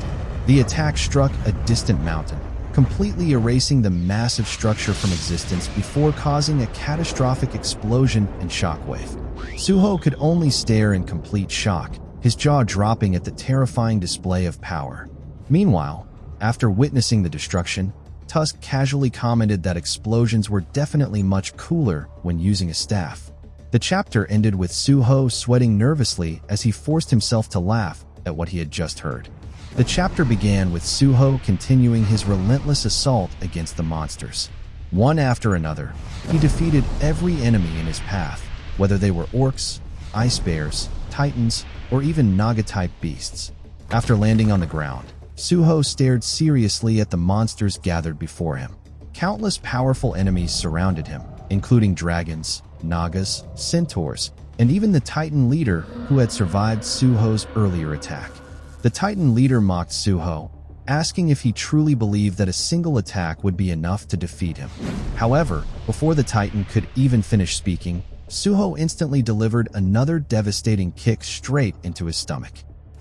The attack struck a distant mountain, completely erasing the massive structure from existence before causing a catastrophic explosion and shockwave. Suho could only stare in complete shock, his jaw dropping at the terrifying display of power. Meanwhile, after witnessing the destruction, Tusk casually commented that explosions were definitely much cooler when using a staff. The chapter ended with Suho sweating nervously as he forced himself to laugh at what he had just heard. The chapter began with Suho continuing his relentless assault against the monsters. One after another, he defeated every enemy in his path, whether they were orcs, ice bears, titans, or even Naga-type beasts. After landing on the ground, Suho stared seriously at the monsters gathered before him. Countless powerful enemies surrounded him, including dragons, Nagas, centaurs, and even the Titan leader who had survived Suho's earlier attack. The Titan leader mocked Suho, asking if he truly believed that a single attack would be enough to defeat him. However, before the Titan could even finish speaking, Suho instantly delivered another devastating kick straight into his stomach.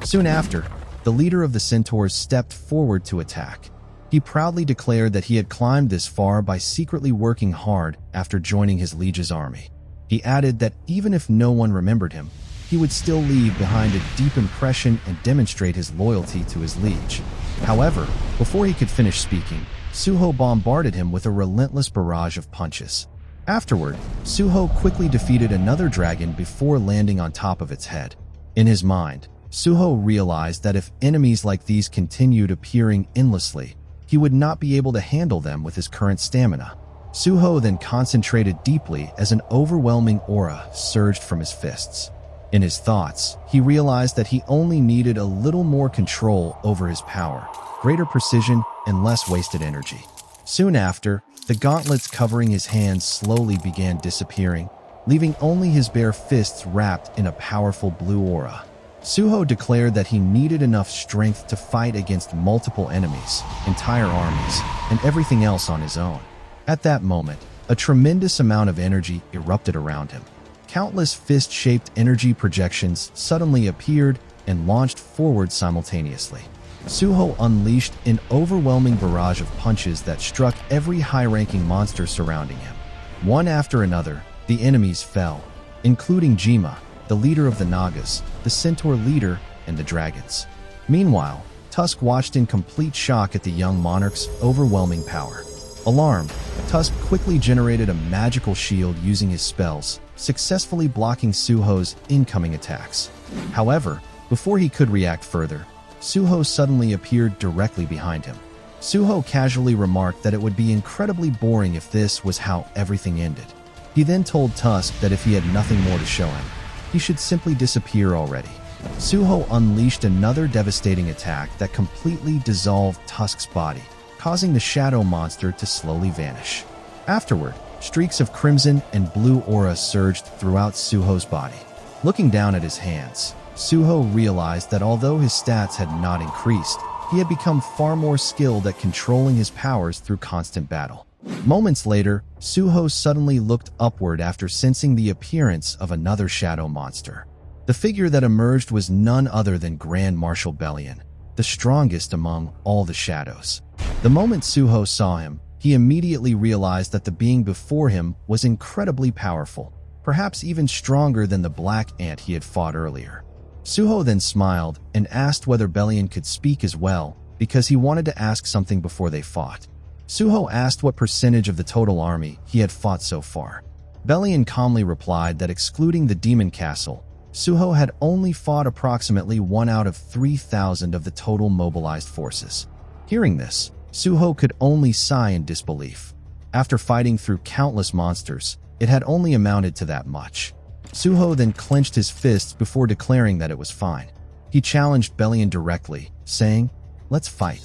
Soon after, the leader of the centaurs stepped forward to attack. He proudly declared that he had climbed this far by secretly working hard after joining his liege's army. He added that even if no one remembered him, he would still leave behind a deep impression and demonstrate his loyalty to his liege. However, before he could finish speaking, Suho bombarded him with a relentless barrage of punches. Afterward, Suho quickly defeated another dragon before landing on top of its head. In his mind, Suho realized that if enemies like these continued appearing endlessly, he would not be able to handle them with his current stamina. Suho then concentrated deeply as an overwhelming aura surged from his fists. In his thoughts, he realized that he only needed a little more control over his power, greater precision, and less wasted energy. Soon after, the gauntlets covering his hands slowly began disappearing, leaving only his bare fists wrapped in a powerful blue aura. Suho declared that he needed enough strength to fight against multiple enemies, entire armies, and everything else on his own. At that moment, a tremendous amount of energy erupted around him. Countless fist-shaped energy projections suddenly appeared and launched forward simultaneously. Suho unleashed an overwhelming barrage of punches that struck every high-ranking monster surrounding him. One after another, the enemies fell, including Jima, the leader of the Nagas, the centaur leader, and the dragons. Meanwhile, Tusk watched in complete shock at the young monarch's overwhelming power. Alarmed, Tusk quickly generated a magical shield using his spells, successfully blocking Suho's incoming attacks. However, before he could react further, Suho suddenly appeared directly behind him. Suho casually remarked that it would be incredibly boring if this was how everything ended. He then told Tusk that if he had nothing more to show him, he should simply disappear already. Suho unleashed another devastating attack that completely dissolved Tusk's body, causing the shadow monster to slowly vanish. Afterward, streaks of crimson and blue aura surged throughout Suho's body. Looking down at his hands, Suho realized that although his stats had not increased, he had become far more skilled at controlling his powers through constant battle. Moments later, Suho suddenly looked upward after sensing the appearance of another shadow monster. The figure that emerged was none other than Grand Marshal Belian, the strongest among all the shadows. The moment Suho saw him, he immediately realized that the being before him was incredibly powerful, perhaps even stronger than the black ant he had fought earlier. Suho then smiled and asked whether Belian could speak as well, because he wanted to ask something before they fought. Suho asked what percentage of the total army he had fought so far. Belian calmly replied that excluding the Demon Castle, Suho had only fought approximately 1 out of 3,000 of the total mobilized forces. Hearing this, Suho could only sigh in disbelief. After fighting through countless monsters, it had only amounted to that much. Suho then clenched his fists before declaring that it was fine. He challenged Belian directly, saying, "Let's fight."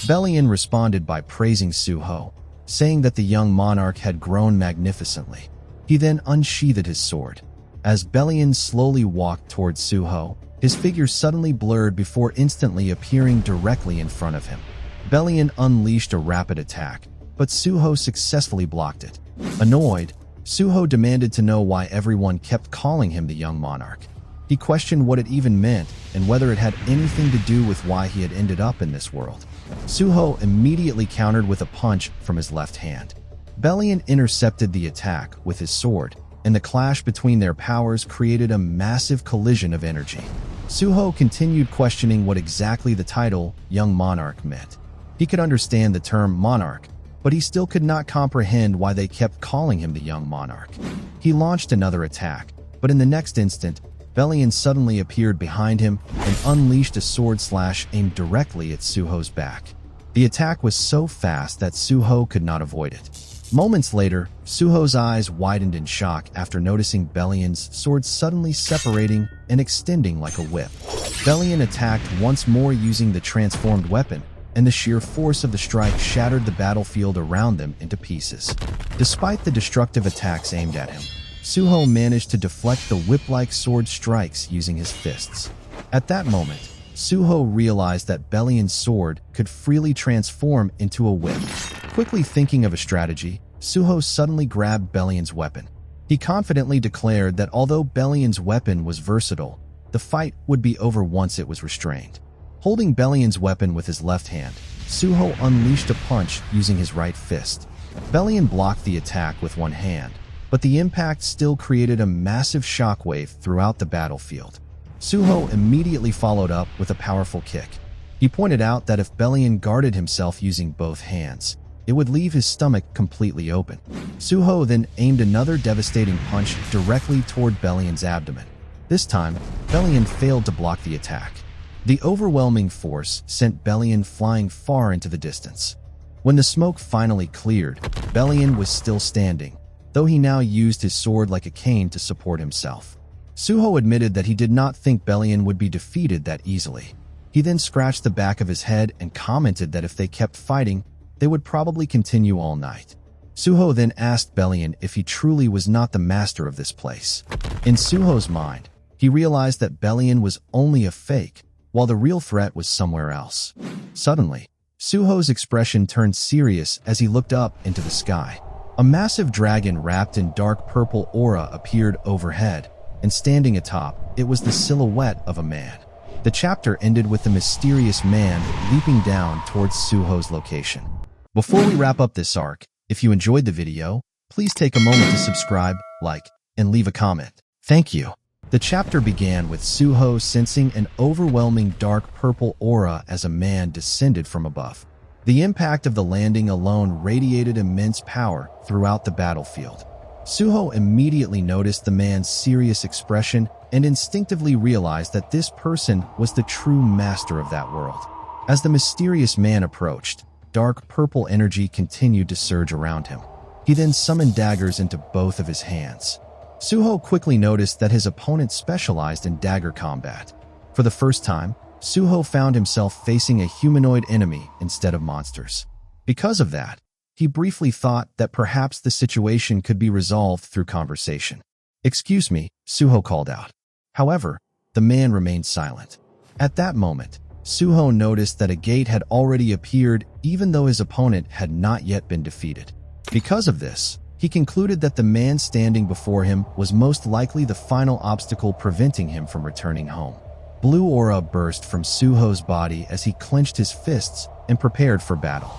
Belian responded by praising Suho, saying that the young monarch had grown magnificently. He then unsheathed his sword. As Belian slowly walked towards Suho, his figure suddenly blurred before instantly appearing directly in front of him. Belian unleashed a rapid attack, but Suho successfully blocked it. Annoyed, Suho demanded to know why everyone kept calling him the young monarch. He questioned what it even meant and whether it had anything to do with why he had ended up in this world. Suho immediately countered with a punch from his left hand. Bellion intercepted the attack with his sword, and the clash between their powers created a massive collision of energy. Suho continued questioning what exactly the title Young Monarch meant. He could understand the term Monarch, but he still could not comprehend why they kept calling him the Young Monarch. He launched another attack, but in the next instant, Bellion suddenly appeared behind him and unleashed a sword slash aimed directly at Suho's back. The attack was so fast that Suho could not avoid it. Moments later, Suho's eyes widened in shock after noticing Bellion's sword suddenly separating and extending like a whip. Bellion attacked once more using the transformed weapon, and the sheer force of the strike shattered the battlefield around them into pieces. Despite the destructive attacks aimed at him, Suho managed to deflect the whip-like sword strikes using his fists. At that moment, Suho realized that Bellion's sword could freely transform into a whip. Quickly thinking of a strategy, Suho suddenly grabbed Bellion's weapon. He confidently declared that although Bellion's weapon was versatile, the fight would be over once it was restrained. Holding Bellion's weapon with his left hand, Suho unleashed a punch using his right fist. Bellion blocked the attack with one hand, but the impact still created a massive shockwave throughout the battlefield. Suho immediately followed up with a powerful kick. He pointed out that if Bellion guarded himself using both hands, it would leave his stomach completely open. Suho then aimed another devastating punch directly toward Bellion's abdomen. This time, Bellion failed to block the attack. The overwhelming force sent Bellion flying far into the distance. When the smoke finally cleared, Bellion was still standing, though he now used his sword like a cane to support himself. Suho admitted that he did not think Bellion would be defeated that easily. He then scratched the back of his head and commented that if they kept fighting, they would probably continue all night. Suho then asked Bellion if he truly was not the master of this place. In Suho's mind, he realized that Bellion was only a fake, while the real threat was somewhere else. Suddenly, Suho's expression turned serious as he looked up into the sky. A massive dragon wrapped in dark purple aura appeared overhead, and standing atop, it was the silhouette of a man. The chapter ended with the mysterious man leaping down towards Suho's location. Before we wrap up this arc, if you enjoyed the video, please take a moment to subscribe, like, and leave a comment. Thank you. The chapter began with Suho sensing an overwhelming dark purple aura as a man descended from above. The impact of the landing alone radiated immense power throughout the battlefield. Suho immediately noticed the man's serious expression and instinctively realized that this person was the true master of that world. As the mysterious man approached, dark purple energy continued to surge around him. He then summoned daggers into both of his hands. Suho quickly noticed that his opponent specialized in dagger combat. For the first time, Suho found himself facing a humanoid enemy instead of monsters. Because of that, he briefly thought that perhaps the situation could be resolved through conversation. "Excuse me," Suho called out. However, the man remained silent. At that moment, Suho noticed that a gate had already appeared even though his opponent had not yet been defeated. Because of this, he concluded that the man standing before him was most likely the final obstacle preventing him from returning home. Blue aura burst from Suho's body as he clenched his fists and prepared for battle.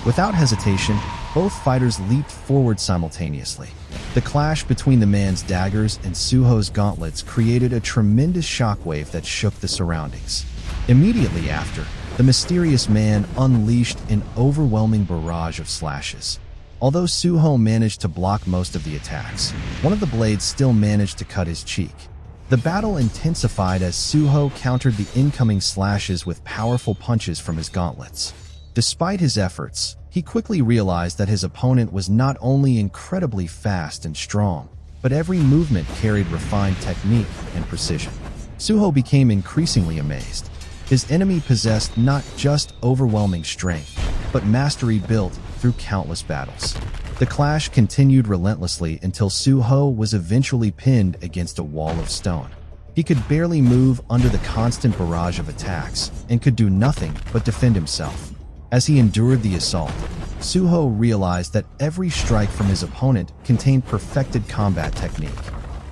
Without hesitation, both fighters leaped forward simultaneously. The clash between the man's daggers and Suho's gauntlets created a tremendous shockwave that shook the surroundings. Immediately after, the mysterious man unleashed an overwhelming barrage of slashes. Although Suho managed to block most of the attacks, one of the blades still managed to cut his cheek. The battle intensified as Suho countered the incoming slashes with powerful punches from his gauntlets. Despite his efforts, he quickly realized that his opponent was not only incredibly fast and strong, but every movement carried refined technique and precision. Suho became increasingly amazed. His enemy possessed not just overwhelming strength, but mastery built through countless battles. The clash continued relentlessly until Suho was eventually pinned against a wall of stone. He could barely move under the constant barrage of attacks and could do nothing but defend himself. As he endured the assault, Suho realized that every strike from his opponent contained perfected combat technique.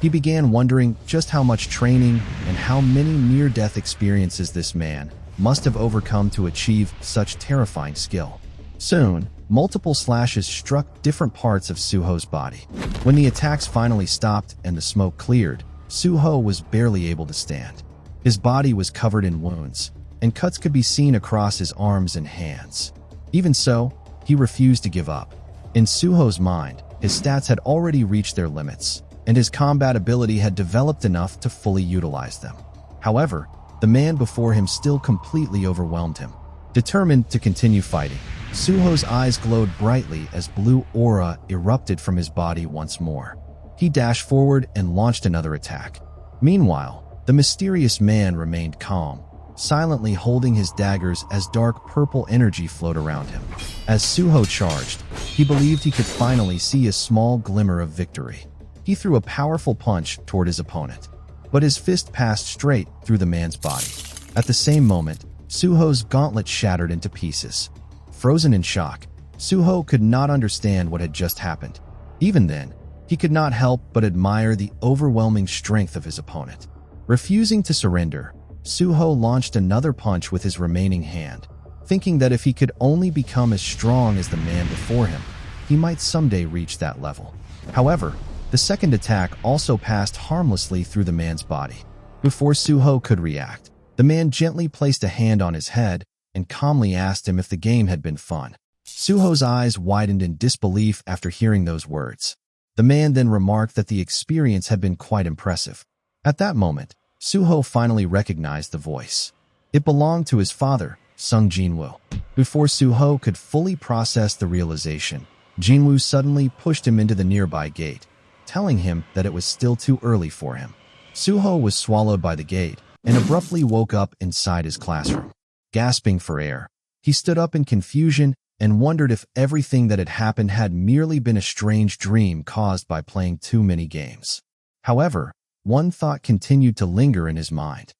He began wondering just how much training and how many near-death experiences this man must have overcome to achieve such terrifying skill. Soon, multiple slashes struck different parts of Suho's body. When the attacks finally stopped and the smoke cleared, Suho was barely able to stand. His body was covered in wounds, and cuts could be seen across his arms and hands. Even so, he refused to give up. In Suho's mind, his stats had already reached their limits, and his combat ability had developed enough to fully utilize them. However, the man before him still completely overwhelmed him. Determined to continue fighting, Suho's eyes glowed brightly as blue aura erupted from his body once more. He dashed forward and launched another attack. Meanwhile, the mysterious man remained calm, silently holding his daggers as dark purple energy flowed around him. As Suho charged, he believed he could finally see a small glimmer of victory. He threw a powerful punch toward his opponent, but his fist passed straight through the man's body. At the same moment, Suho's gauntlet shattered into pieces. Frozen in shock, Suho could not understand what had just happened. Even then, he could not help but admire the overwhelming strength of his opponent. Refusing to surrender, Suho launched another punch with his remaining hand, thinking that if he could only become as strong as the man before him, he might someday reach that level. However, the second attack also passed harmlessly through the man's body. Before Suho could react, the man gently placed a hand on his head and calmly asked him if the game had been fun. Suho's eyes widened in disbelief after hearing those words. The man then remarked that the experience had been quite impressive. At that moment, Suho finally recognized the voice. It belonged to his father, Sung Jinwoo. Before Suho could fully process the realization, Jinwoo suddenly pushed him into the nearby gate, telling him that it was still too early for him. Suho was swallowed by the gate and abruptly woke up inside his classroom. Gasping for air, he stood up in confusion and wondered if everything that had happened had merely been a strange dream caused by playing too many games. However, one thought continued to linger in his mind.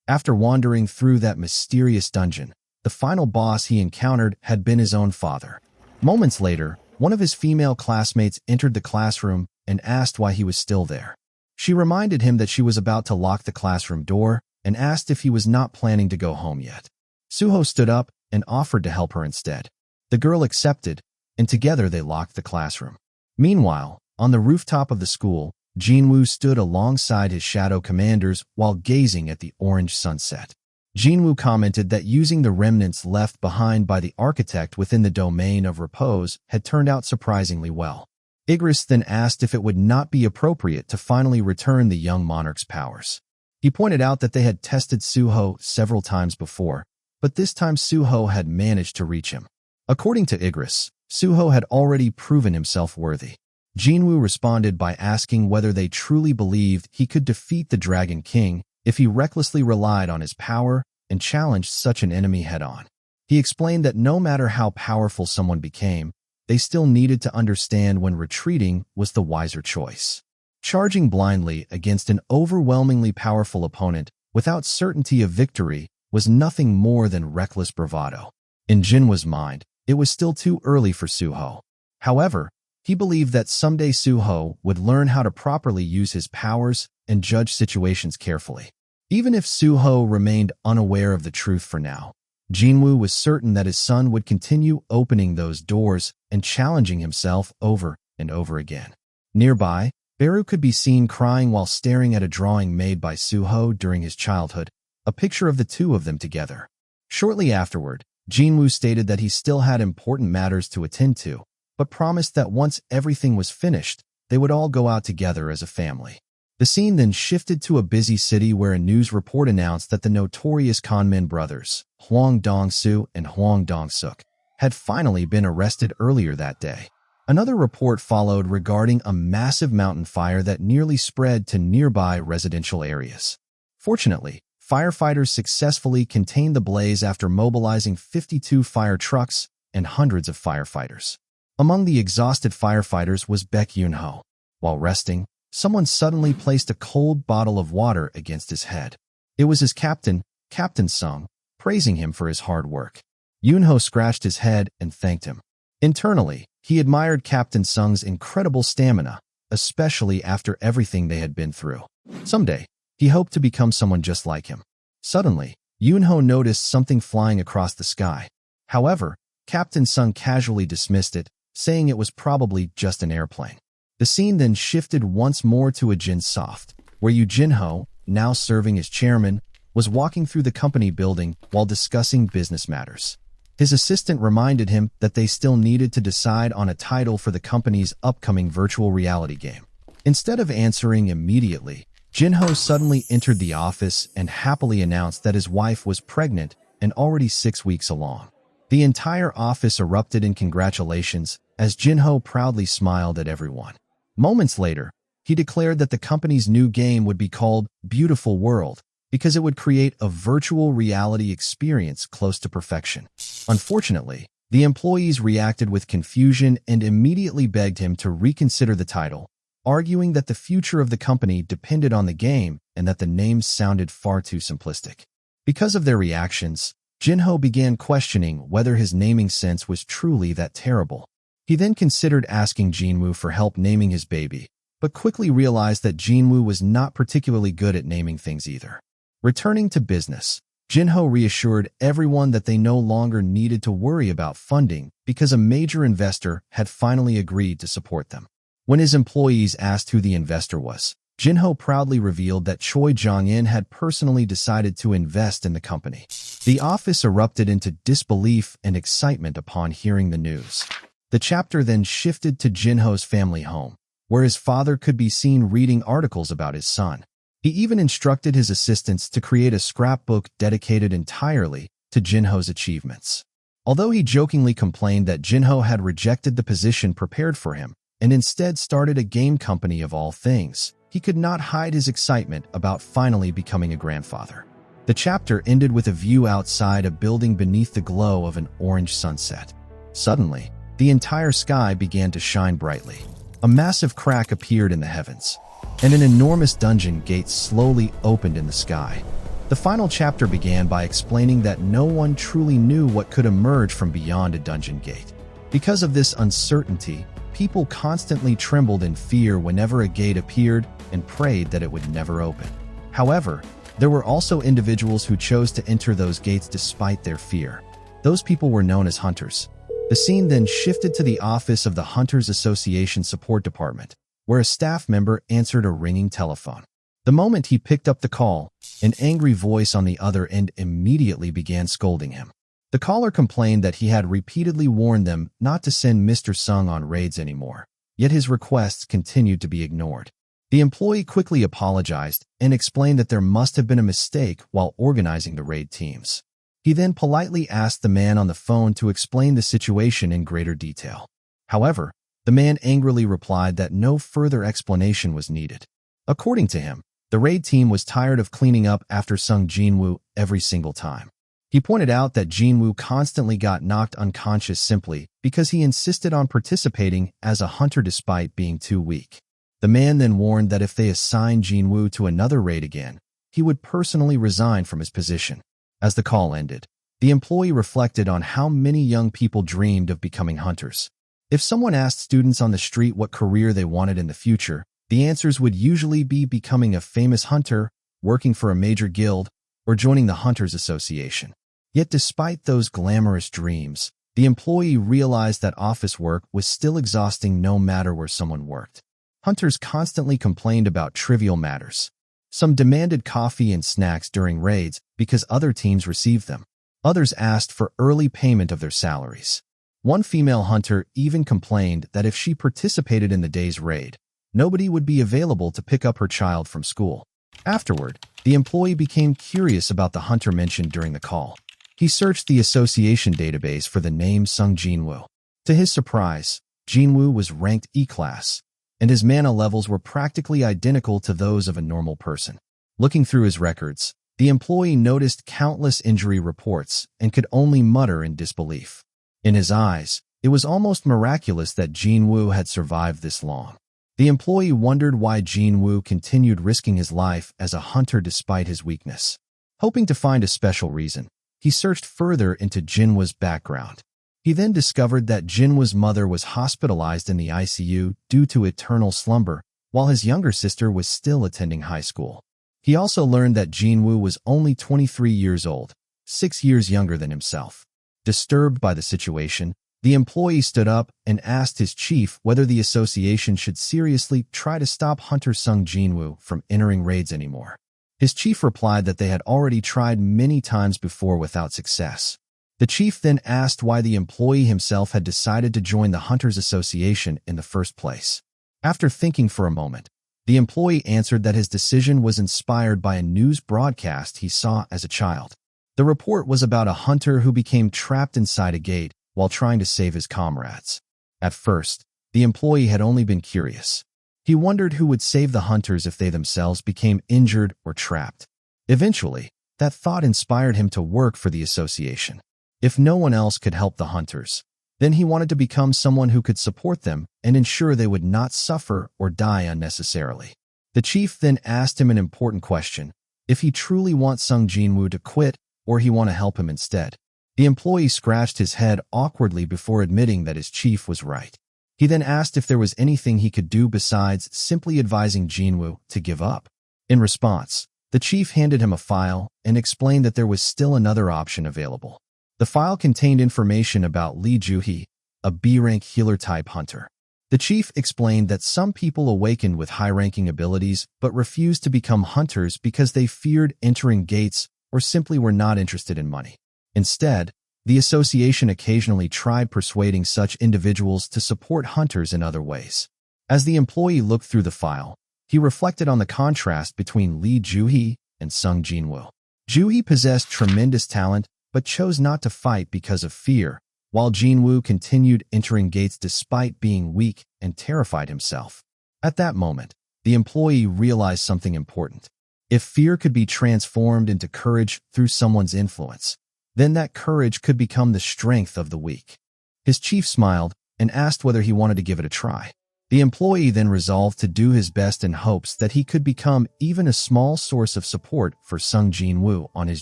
After wandering through that mysterious dungeon, the final boss he encountered had been his own father. Moments later, one of his female classmates entered the classroom and asked why he was still there. She reminded him that she was about to lock the classroom door and asked if he was not planning to go home yet. Suho stood up and offered to help her instead. The girl accepted, and together they locked the classroom. Meanwhile, on the rooftop of the school, Jinwoo stood alongside his shadow commanders while gazing at the orange sunset. Jinwoo commented that using the remnants left behind by the architect within the domain of Repose had turned out surprisingly well. Igris then asked if it would not be appropriate to finally return the young monarch's powers. He pointed out that they had tested Suho several times before, but this time Suho had managed to reach him. According to Igris, Suho had already proven himself worthy. Jinwoo responded by asking whether they truly believed he could defeat the Dragon King if he recklessly relied on his power and challenged such an enemy head-on. He explained that no matter how powerful someone became, they still needed to understand when retreating was the wiser choice. Charging blindly against an overwhelmingly powerful opponent without certainty of victory was nothing more than reckless bravado. In Jinwoo's mind, it was still too early for Suho. However, he believed that someday Suho would learn how to properly use his powers and judge situations carefully. Even if Suho remained unaware of the truth for now, Jinwoo was certain that his son would continue opening those doors and challenging himself over and over again. Nearby, Beru could be seen crying while staring at a drawing made by Suho during his childhood, a picture of the two of them together. Shortly afterward, Jinwoo stated that he still had important matters to attend to, but promised that once everything was finished, they would all go out together as a family. The scene then shifted to a busy city where a news report announced that the notorious conmen brothers, Hwang Dong-soo and Hwang Dong-suk, had finally been arrested earlier that day. Another report followed regarding a massive mountain fire that nearly spread to nearby residential areas. Fortunately, firefighters successfully contained the blaze after mobilizing 52 fire trucks and hundreds of firefighters. Among the exhausted firefighters was Baek Yoon-ho. While resting, someone suddenly placed a cold bottle of water against his head. It was his captain, Captain Sung, praising him for his hard work. Yoon-ho scratched his head and thanked him. Internally, he admired Captain Sung's incredible stamina, especially after everything they had been through. Someday, he hoped to become someone just like him. Suddenly, Yunho noticed something flying across the sky. However, Captain Sung casually dismissed it, saying it was probably just an airplane. The scene then shifted once more to a Jinsoft, where Jinho, now serving as chairman, was walking through the company building while discussing business matters. His assistant reminded him that they still needed to decide on a title for the company's upcoming virtual reality game. Instead of answering immediately, Jinho suddenly entered the office and happily announced that his wife was pregnant and already 6 weeks along. The entire office erupted in congratulations as Jinho proudly smiled at everyone. Moments later, he declared that the company's new game would be called Beautiful World because it would create a virtual reality experience close to perfection. Unfortunately, the employees reacted with confusion and immediately begged him to reconsider the title, arguing that the future of the company depended on the game and that the name sounded far too simplistic. Because of their reactions, Jinho began questioning whether his naming sense was truly that terrible. He then considered asking Jinwoo for help naming his baby, but quickly realized that Jinwoo was not particularly good at naming things either. Returning to business, Jinho reassured everyone that they no longer needed to worry about funding because a major investor had finally agreed to support them. When his employees asked who the investor was, Jinho proudly revealed that Choi Jong-in had personally decided to invest in the company. The office erupted into disbelief and excitement upon hearing the news. The chapter then shifted to Jinho's family home, where his father could be seen reading articles about his son. He even instructed his assistants to create a scrapbook dedicated entirely to Jinho's achievements. Although he jokingly complained that Jinho had rejected the position prepared for him and instead started a game company of all things, he could not hide his excitement about finally becoming a grandfather. The chapter ended with a view outside a building beneath the glow of an orange sunset. Suddenly, the entire sky began to shine brightly. A massive crack appeared in the heavens, and an enormous dungeon gate slowly opened in the sky. The final chapter began by explaining that no one truly knew what could emerge from beyond a dungeon gate. Because of this uncertainty, people constantly trembled in fear whenever a gate appeared and prayed that it would never open. However, there were also individuals who chose to enter those gates despite their fear. Those people were known as hunters. The scene then shifted to the office of the Hunters Association Support Department, where a staff member answered a ringing telephone. The moment he picked up the call, an angry voice on the other end immediately began scolding him. The caller complained that he had repeatedly warned them not to send Mr. Sung on raids anymore, yet his requests continued to be ignored. The employee quickly apologized and explained that there must have been a mistake while organizing the raid teams. He then politely asked the man on the phone to explain the situation in greater detail. However, the man angrily replied that no further explanation was needed. According to him, the raid team was tired of cleaning up after Sung Jinwoo every single time. He pointed out that Jinwoo constantly got knocked unconscious simply because he insisted on participating as a hunter despite being too weak. The man then warned that if they assigned Jinwoo to another raid again, he would personally resign from his position. As the call ended, the employee reflected on how many young people dreamed of becoming hunters. If someone asked students on the street what career they wanted in the future, the answers would usually be becoming a famous hunter, working for a major guild, or joining the Hunters Association. Yet despite those glamorous dreams, the employee realized that office work was still exhausting no matter where someone worked. Hunters constantly complained about trivial matters. Some demanded coffee and snacks during raids because other teams received them. Others asked for early payment of their salaries. One female hunter even complained that if she participated in the day's raid, nobody would be available to pick up her child from school. Afterward, the employee became curious about the hunter mentioned during the call. He searched the association database for the name Sung Jinwoo. To his surprise, Jinwoo was ranked E-class, and his mana levels were practically identical to those of a normal person. Looking through his records, the employee noticed countless injury reports and could only mutter in disbelief. In his eyes, it was almost miraculous that Jinwoo had survived this long. The employee wondered why Jinwoo continued risking his life as a hunter despite his weakness. Hoping to find a special reason, he searched further into Jinwoo's background. He then discovered that Jinwoo's mother was hospitalized in the ICU due to eternal slumber, while his younger sister was still attending high school. He also learned that Jinwoo was only 23 years old, 6 years younger than himself. Disturbed by the situation, the employee stood up and asked his chief whether the association should seriously try to stop Hunter Sung Jinwoo from entering raids anymore. His chief replied that they had already tried many times before without success. The chief then asked why the employee himself had decided to join the Hunters Association in the first place. After thinking for a moment, the employee answered that his decision was inspired by a news broadcast he saw as a child. The report was about a hunter who became trapped inside a gate while trying to save his comrades. At first, the employee had only been curious. He wondered who would save the hunters if they themselves became injured or trapped. Eventually, that thought inspired him to work for the association. If no one else could help the hunters, then he wanted to become someone who could support them and ensure they would not suffer or die unnecessarily. The chief then asked him an important question: if he truly wants Sung Jinwoo to quit or he want to help him instead. The employee scratched his head awkwardly before admitting that his chief was right. He then asked if there was anything he could do besides simply advising Jinwoo to give up. In response, the chief handed him a file and explained that there was still another option available. The file contained information about Lee Ju-hee, a B-rank healer-type hunter. The chief explained that some people awakened with high-ranking abilities but refused to become hunters because they feared entering gates or simply were not interested in money. Instead, the association occasionally tried persuading such individuals to support hunters in other ways. As the employee looked through the file, he reflected on the contrast between Lee Ju-hee and Sung Jinwoo. Ju-hee possessed tremendous talent but chose not to fight because of fear, while Jinwoo continued entering gates despite being weak and terrified himself. At that moment, the employee realized something important. If fear could be transformed into courage through someone's influence, then that courage could become the strength of the weak. His chief smiled and asked whether he wanted to give it a try. The employee then resolved to do his best in hopes that he could become even a small source of support for Sung Jinwoo on his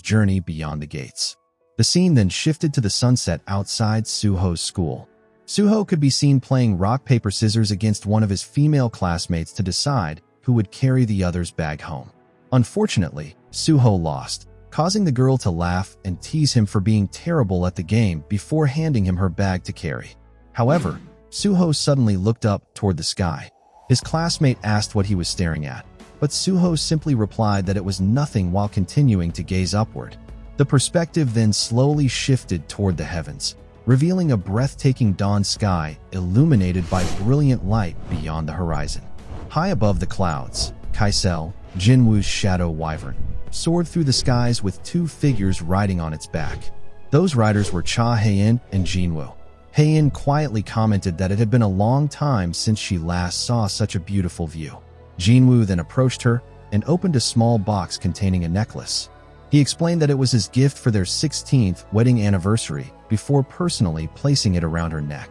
journey beyond the gates. The scene then shifted to the sunset outside Suho's school. Suho could be seen playing rock, paper, scissors against one of his female classmates to decide who would carry the other's bag home. Unfortunately, Suho lost, causing the girl to laugh and tease him for being terrible at the game before handing him her bag to carry. However, Suho suddenly looked up toward the sky. His classmate asked what he was staring at, but Suho simply replied that it was nothing while continuing to gaze upward. The perspective then slowly shifted toward the heavens, revealing a breathtaking dawn sky illuminated by brilliant light beyond the horizon. High above the clouds, Kaisel, Jinwoo's shadow wyvern, soared through the skies with two figures riding on its back. Those riders were Hae-In and Jinwoo. Hae-In quietly commented that it had been a long time since she last saw such a beautiful view. Jinwoo then approached her and opened a small box containing a necklace. He explained that it was his gift for their 16th wedding anniversary before personally placing it around her neck.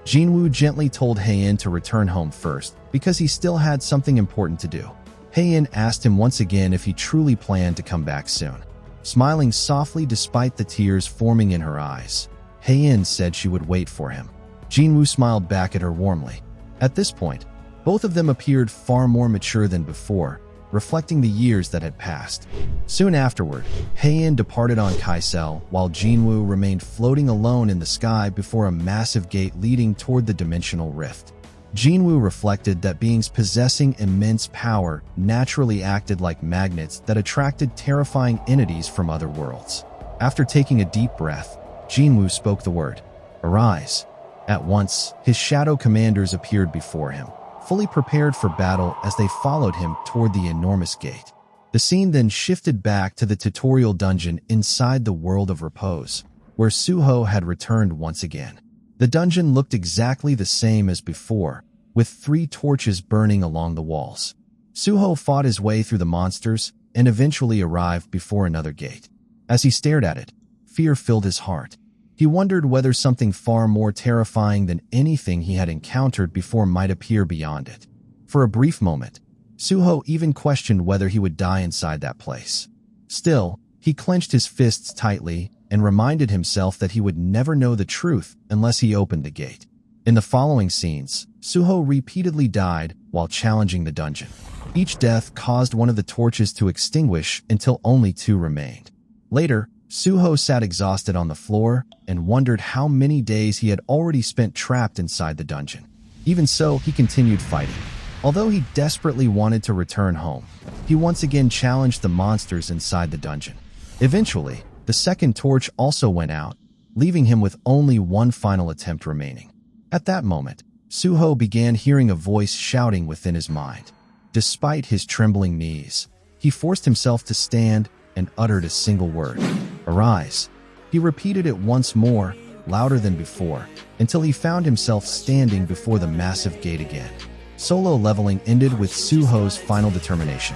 Jinwoo gently told Hae-In to return home first because he still had something important to do. Hae-In asked him once again if he truly planned to come back soon. Smiling softly despite the tears forming in her eyes, Hae-In said she would wait for him. Jinwoo smiled back at her warmly. At this point, both of them appeared far more mature than before, reflecting the years that had passed. Soon afterward, Hae-In departed on Kaisel while Jinwoo remained floating alone in the sky before a massive gate leading toward the dimensional rift. Jinwoo reflected that beings possessing immense power naturally acted like magnets that attracted terrifying entities from other worlds. After taking a deep breath, Jinwoo spoke the word, "Arise." At once, his shadow commanders appeared before him, fully prepared for battle as they followed him toward the enormous gate. The scene then shifted back to the tutorial dungeon inside the world of Repose, where Suho had returned once again. The dungeon looked exactly the same as before, with 3 torches burning along the walls. Suho fought his way through the monsters and eventually arrived before another gate. As he stared at it, fear filled his heart. He wondered whether something far more terrifying than anything he had encountered before might appear beyond it. For a brief moment, Suho even questioned whether he would die inside that place. Still, he clenched his fists tightly and reminded himself that he would never know the truth unless he opened the gate. In the following scenes, Suho repeatedly died while challenging the dungeon. Each death caused one of the torches to extinguish until only 2 remained. Later, Suho sat exhausted on the floor and wondered how many days he had already spent trapped inside the dungeon. Even so, he continued fighting. Although he desperately wanted to return home, he once again challenged the monsters inside the dungeon. Eventually, the second torch also went out, leaving him with only one final attempt remaining. At that moment, Suho began hearing a voice shouting within his mind. Despite his trembling knees, he forced himself to stand and uttered a single word, "Arise." He repeated it once more, louder than before, until he found himself standing before the massive gate again. Solo leveling ended with Suho's final determination.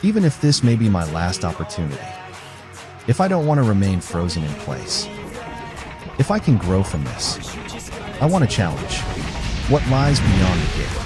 Even if this may be my last opportunity, if I don't want to remain frozen in place, if I can grow from this, I want a challenge. What lies beyond the gate?